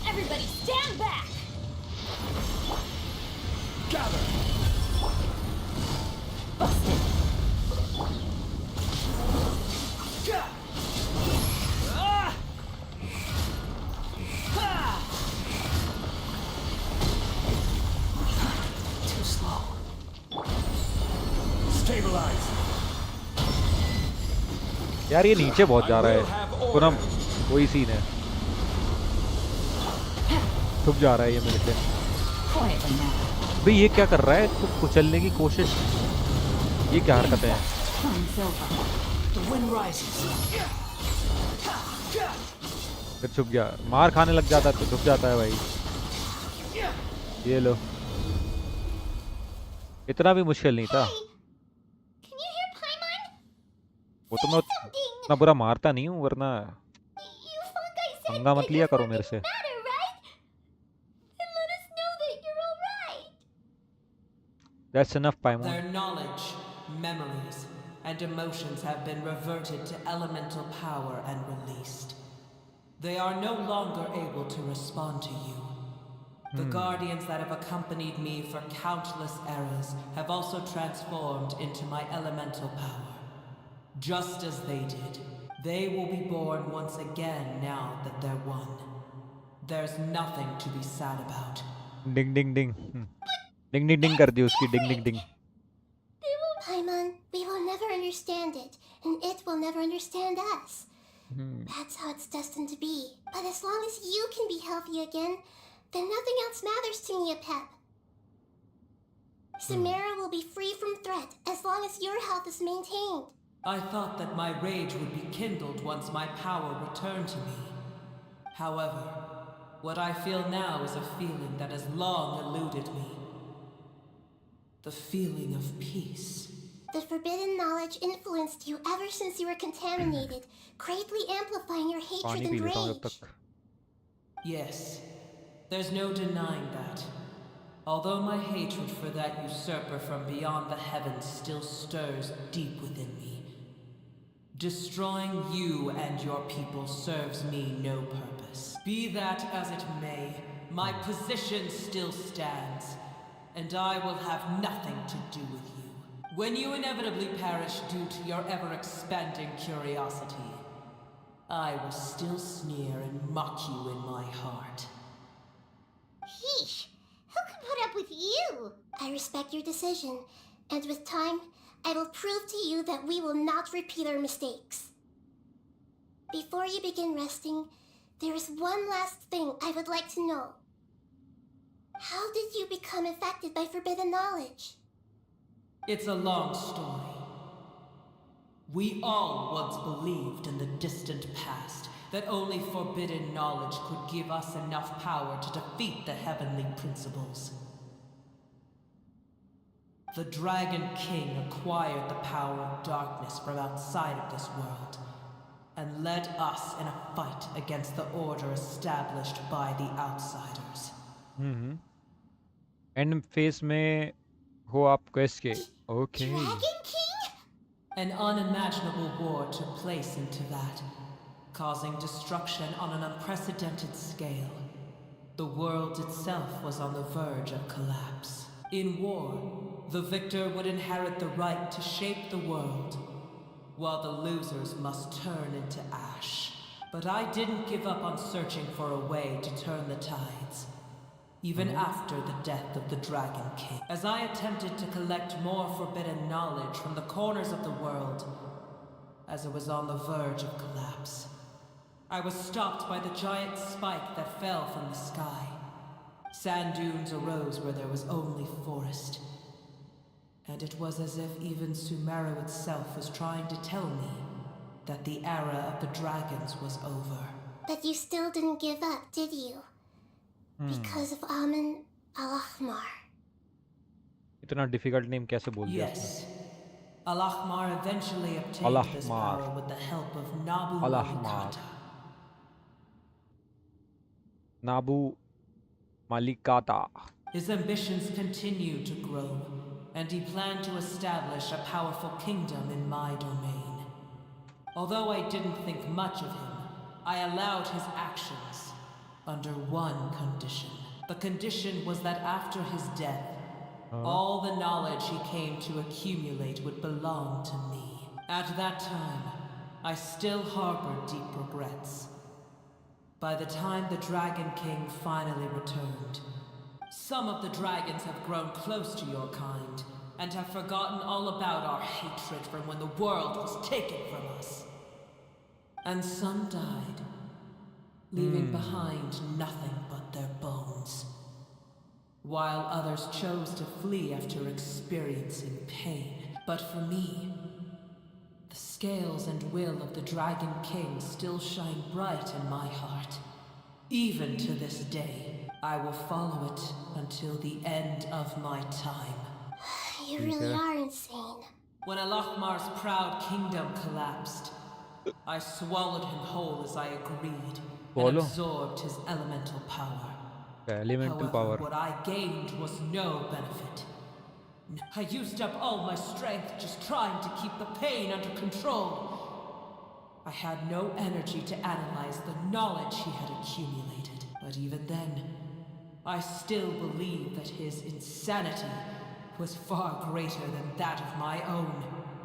Everybody stand back! Gather! Busted. Too slow. Stabilize! यार ये नीचे बहुत जा रहा है पूनम, वही सीन है, छुप जा रहा है ये मेरे से। Quietly now. भाई ये क्या कर रहा है, तो कुचलने की कोशिश, ये क्या हरकतें हैं? Time's over. The wind rises. फिर छुप गया, मार खाने लग जाता है तो छुप जाता है भाई। ये लो, इतना भी मुश्किल नहीं था। Can you hear Paimon? वो तो मैं उतना बुरा मारता नहीं हूँ, वरना You fungi said पंगा मत that लिया your करो मेरे से। findings matter, right? Then let us know that you're alright. That's enough, Paimon. Their knowledge, memories, and emotions have been reverted to elemental power and released. They are no longer able to respond to you. The guardians that have accompanied me for countless eras have also transformed into my elemental power. Just as they did, they will be born once again now that they're one. There's nothing to be sad about. डिंग डिंग डिंग डिंग डिंग डिंग कर दी उसकी, डिंग डिंग डिंग। Paimon, we will never understand it, and it will never understand us. That's how it's destined to be. But as long as you can be healthy again, then nothing else matters to me, Apep. Samara will be free from threat as long as your health is maintained. I thought that my rage would be kindled once my power returned to me. However, what I feel now is a feeling that has long eluded me. The feeling of peace. The forbidden knowledge influenced you ever since you were contaminated, greatly amplifying your hatred पानी P and लेता हूँ जब rage. तक। Yes, there's no denying that. Although my hatred for that usurper from beyond the heavens still stirs deep within me. Destroying you and your people serves me no purpose. Be that as it may, my position still stands, and I will have nothing to do with you. When you inevitably perish due to your ever-expanding curiosity, I will still sneer and mock you in my heart. Yeesh. Who can put up with you? I respect your decision, and with time, I will prove to you that we will not repeat our mistakes. Before you begin resting, there is one last thing I would like to know. How did you become infected by forbidden knowledge? It's a long story. We all once believed in the distant past that only forbidden knowledge could give us enough power to defeat the heavenly principles. The Dragon King acquired the power of darkness from outside of this world and led us in a fight against the order established by the outsiders. And face में हो आप quest के okay Dragon King? An unimaginable war took place into that, causing destruction on an unprecedented scale. The world itself was on the verge of collapse. In war, the victor would inherit the right to shape the world, while the losers must turn into ash. But I didn't give up on searching for a way to turn the tides, even after the death of the Dragon King. As I attempted to collect more forbidden knowledge from the corners of the world, as it was on the verge of collapse, I was stopped by the giant spike that fell from the sky. Sand dunes arose where there was only forest. And it was as if even Sumeru itself was trying to tell me that the era of the dragons was over. But you still didn't give up, did you? Because of Amun Al-Ahmar. इतना difficult name कैसे बोल दिया Yes. Al-Ahmar eventually obtained this Al-Ahmar. power with the help of Nabu Al-Ahmar. Malikata. नाबू मालिकाता His ambitions continued to grow, and he planned to establish a powerful kingdom in my domain. Although I didn't think much of him, I allowed his actions under one condition. The condition was that after his death, all the knowledge he came to accumulate would belong to me. At that time, I still harbored deep regrets. By the time the Dragon King finally returned, some of the dragons have grown close to your kind and have forgotten all about our hatred from when the world was taken from us. And some died, leaving behind nothing but their bones, while others chose to flee after experiencing pain. But for me, the scales and will of the Dragon King still shine bright in my heart. Even to this day, I will follow it until the end of my time. You really are insane. When Al-Ahmar's proud kingdom collapsed, I swallowed him whole as I agreed and Swallow? absorbed his elemental power. elemental However, power what I gained was no benefit. I used up all my strength just trying to keep the pain under control. I had no energy to analyze the knowledge he had accumulated. But even then, I still believe that his insanity was far greater than that of my own.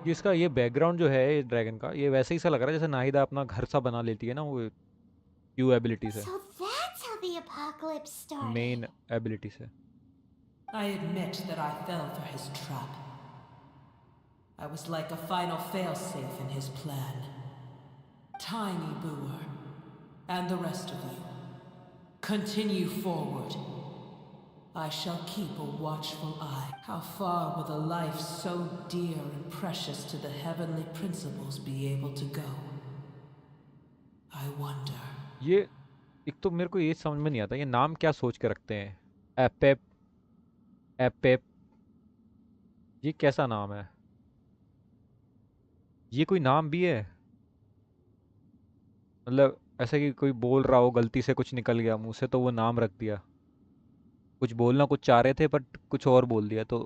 इसका ये background जो है इस dragon का ये वैसे ही सा लग रहा है जैसे नाहिदा अपना घर सा बना लेती है ना वो क्यू एबिलिटी से So that's how the apocalypse started. Main ability से I admit that I fell for his trap. I was like a final failsafe in his plan. Tiny Booer, and the rest of you, continue forward. I shall keep a watchful eye. How far will a life so dear and precious to the heavenly principles be able to go? I wonder. ये एक तो मेरे को ये समझ में नहीं आता ये नाम क्या सोच के रखते हैं एपेप एपेप ये कैसा नाम है ये कोई नाम भी है मतलब ऐसा कि कोई बोल रहा हो गलती से कुछ निकल गया मुंह से तो वो नाम रख दिया कुछ बोलना कुछ चाह रहे थे बट कुछ और बोल दिया तो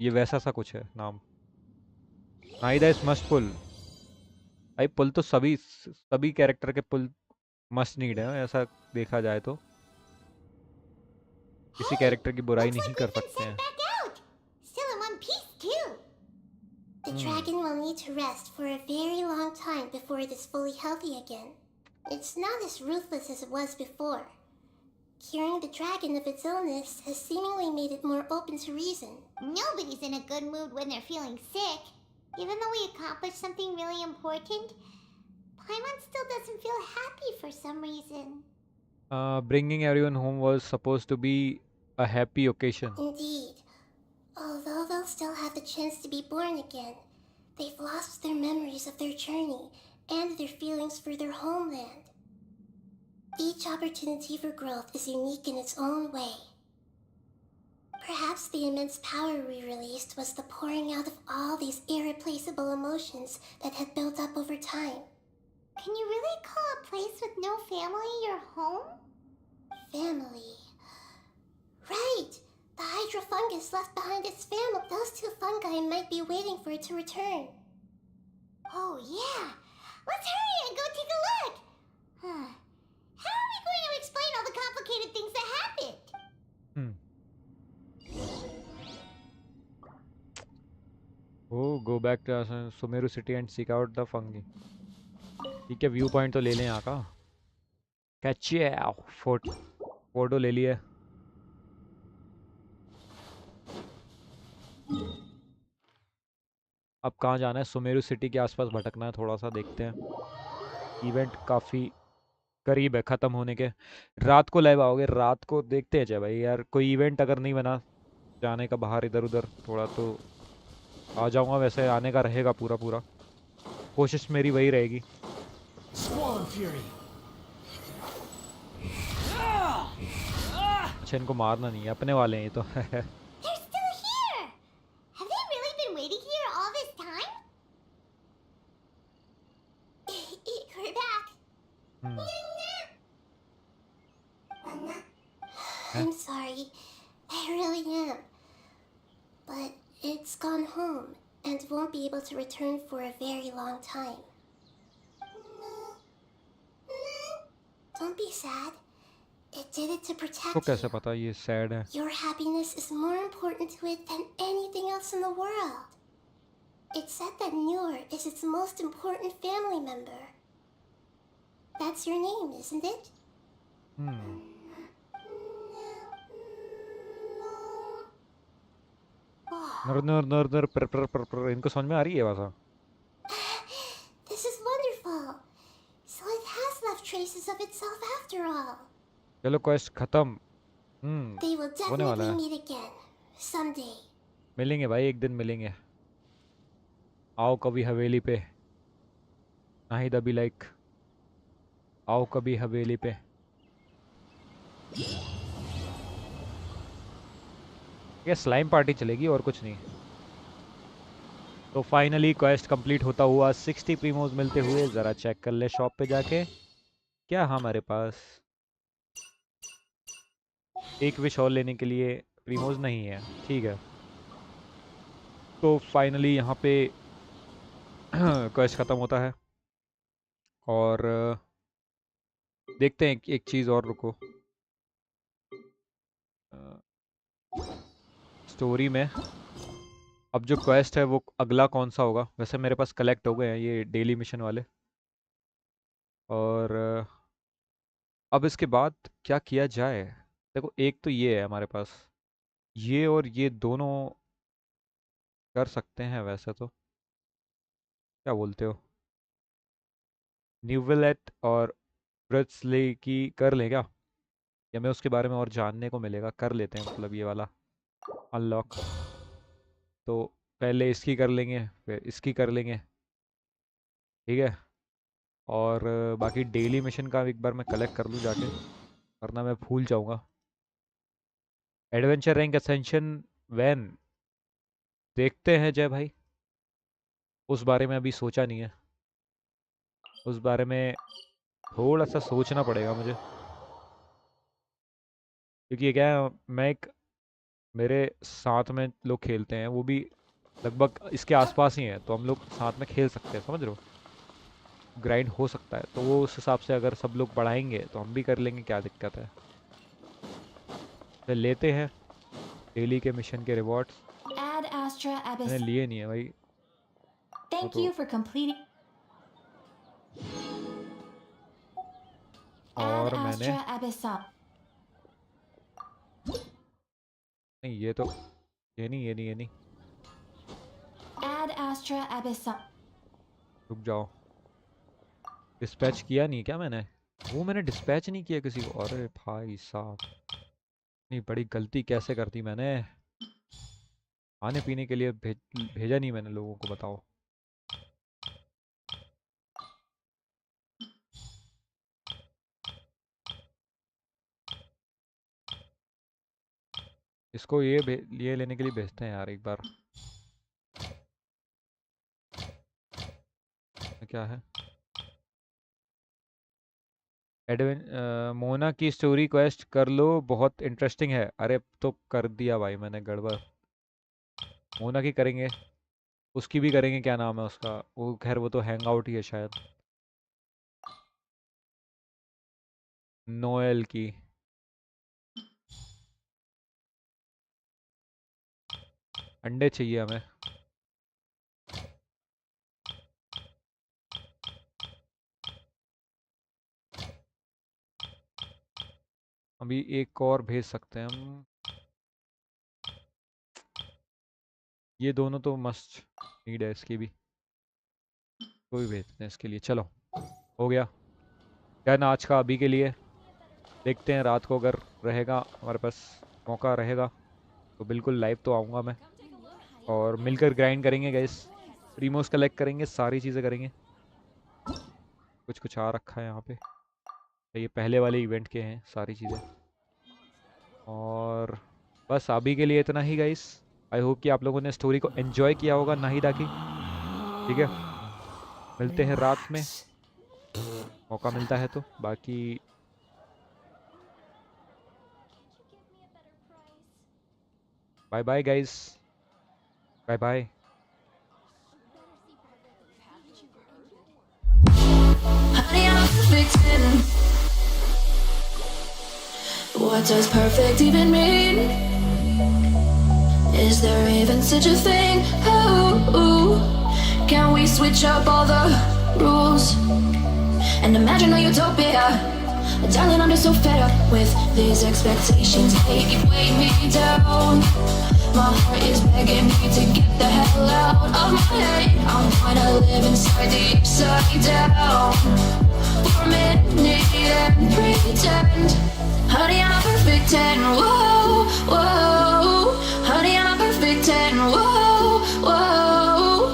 ये वैसा सा कुछ है नाम नाइदा इज मस्ट पुल भाई पुल तो सभी कैरेक्टर के पुल मस्ट नीड है ऐसा देखा जाए तो किसी कैरेक्टर की बुराई Looks नहीं like कर we've been सकते हैं sent back out. Still in one piece, too. The dragon will need to rest for a very long time before it is fully healthy again. It's not as ruthless as it was before. Curing the dragon of its illness has seemingly made it more open to reason. Nobody's in a good mood when they're feeling sick. Even though we accomplished something really important, Paimon still doesn't feel happy for some reason. Bringing everyone home was supposed to be a happy occasion. Indeed. Although they'll still have the chance to be born again, they've lost their memories of their journey and their feelings for their homeland. Each opportunity for growth is unique in its own way. Perhaps the immense power we released was the pouring out of all these irreplaceable emotions that had built up over time. Can you really call a place with no family your home? Family. Right! The hydra fungus left behind its family. Those two fungi might be waiting for it to return. Oh yeah! Let's hurry and go take a look! Huh. How are we going to explain all the complicated things that happened? Oh, go back to Sumeru city and seek out the fungi. ठीक है, view point तो ले लें यहाँ का. Cache photo ले लिए. अब कहाँ जाना है? सुमेरु सिटी के आसपास भटकना है, थोड़ा सा देखते हैं. इवेंट काफ़ी करीब है ख़त्म होने के. रात को लाइव आओगे? रात को देखते हैं चाहे भाई यार, कोई इवेंट अगर नहीं बना जाने का बाहर इधर उधर थोड़ा, तो आ जाऊँगा. वैसे आने का रहेगा पूरा पूरा, कोशिश मेरी वही रहेगी. अच्छा, इनको मारना नहीं है, अपने वाले हैं ये तो. They're still here! Have they really been waiting here all this time? We're back. I'm sorry. I really am. But it's gone home and won't be able to return for a very long time. Don't be sad. It did it to तो protect कैसे you. पता ये sad है? Your happiness is more important to it than anything else in the world. It's said that Noor is its most important family member. That's your name, isn't it? नर पर इनको समझ में आ रही है भाषा? This is wonderful. So it has left traces of itself after all. चलो quest खत्म. They will होने वाला definitely है. meet again. Someday. मिलेंगे भाई, एक दिन मिलेंगे. आओ कभी हवेली पे. नाहिद अभी लाइक आओ कभी हवेली पे. ये स्लाइम पार्टी चलेगी और कुछ नहीं. तो फाइनली क्वेस्ट कंप्लीट होता हुआ 60 प्रीमोज मिलते हुए. ज़रा चेक कर ले शॉप पे जाके क्या हमारे पास. एक विश और लेने के लिए प्रीमोज नहीं है, ठीक है. तो फाइनली यहाँ पे क्वेस्ट ख़त्म होता है. और देखते हैं एक चीज़ और, रुको. स्टोरी में अब जो क्वेस्ट है वो अगला कौन सा होगा? वैसे मेरे पास कलेक्ट हो गए हैं ये डेली मिशन वाले. और अब इसके बाद क्या किया जाए? देखो, एक तो ये है हमारे पास, ये और ये दोनों कर सकते हैं वैसे तो. क्या बोलते हो? न्यूवेलेट और ब्रथस्ले की कर लें क्या? या मैं उसके बारे में और जानने को मिलेगा? कर लेते हैं, मतलब ये वाला अनलॉक. तो पहले इसकी कर लेंगे, फिर इसकी कर लेंगे, ठीक है. और बाकी डेली मिशन का एक बार मैं कलेक्ट कर लूँ जाके, वरना मैं भूल जाऊँगा. एडवेंचर रैंक असेंशन वैन देखते हैं जय भाई. उस बारे में अभी सोचा नहीं है, उस बारे में थोड़ा सा सोचना पड़ेगा मुझे. क्योंकि ये क्या है, मैं एक मेरे साथ में लोग खेलते हैं, वो भी लगभग इसके आसपास ही हैं, तो हम लोग साथ में खेल सकते हैं, समझ रहे हो. ग्राइंड हो सकता है, तो वो उस हिसाब से अगर सब लोग बढ़ाएंगे तो हम भी कर लेंगे, क्या दिक्कत है. तो लेते हैं डेली के मिशन के रिवॉर्ड्स. Ad Astra मैंने Abyss. लिए नहीं है भाई. Thank तो you for completing. Ad और मैंने Astra Abyssal. नहीं ये नहीं Ad Astra Abyssum. रुक जाओ, डिस्पैच किया नहीं क्या मैंने? वो मैंने डिस्पैच नहीं किया किसी को। अरे भाई साहब, नहीं बड़ी गलती कैसे कर दी मैंने। खाने पीने के लिए भेजा नहीं मैंने लोगों को, बताओ। इसको ये लेने के लिए भेजते हैं यार एक बार। क्या है? मोना की स्टोरी क्वेस्ट कर लो, बहुत इंटरेस्टिंग है। अरे तो कर दिया भाई मैंने, गड़बड़। मोना की करेंगे, उसकी भी करेंगे। क्या नाम है उसका? वो खैर वो तो हैंग आउट ही है शायद। नोएल की। अंडे चाहिए हमें। अभी एक और भेज सकते हैं हम। ये दोनों तो मस्ट नीड है, इसकी भी कोई भेजते हैं इसके लिए। चलो हो गया डन आज का अभी के लिए। देखते हैं रात को अगर रहेगा हमारे पास मौका रहेगा तो बिल्कुल लाइव तो आऊँगा मैं, और मिलकर ग्राइंड करेंगे गाइस। प्रीमोस कलेक्ट करेंगे, सारी चीज़ें करेंगे। कुछ कुछ आ रखा है यहाँ पे, ये पहले वाले इवेंट के हैं सारी चीज़ें। और बस अभी के लिए इतना ही गाइस। आई होप कि आप लोगों ने स्टोरी को एंजॉय किया होगा ना ही ताकि। ठीक है, मिलते हैं रात में, मौका मिलता है तो। बाकी bye bye guys, bye bye. Honey, I'm perfect. What does perfect even mean? Is there even such a thing? Ooh, can we switch up all the rules and imagine a utopia? Darling, I'm just so fed up with these expectations. They keep weighing me down. My heart is begging me to get the hell out of my head. I'm trying to live inside the upside down for a minute and pretend. Honey, I'm perfect 10. Whoa, whoa. Honey, I'm perfect 10. Whoa, whoa.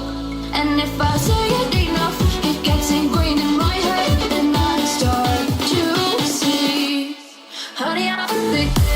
And if I say it enough, it gets ingrained in my head, and I start to see. Honey, I'm perfect 10.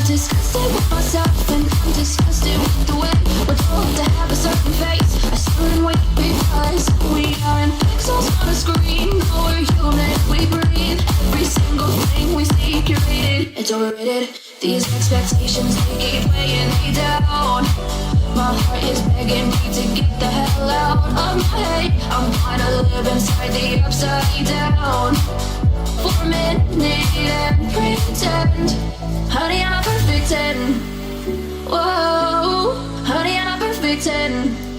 Disgusted with myself, and I'm disgusted with the way we're told to have a certain face, a certain way, because we aren't pixels on a screen. No, we're human, we breathe. Every single thing we see curated, it's overrated. These expectations, they keep weighing me down. My heart is begging me to get the hell out of my head. I'm trying to live inside the upside down for a minute and pretend. Honey, I'm a perfect 10. Whoa, honey, I'm a perfect 10.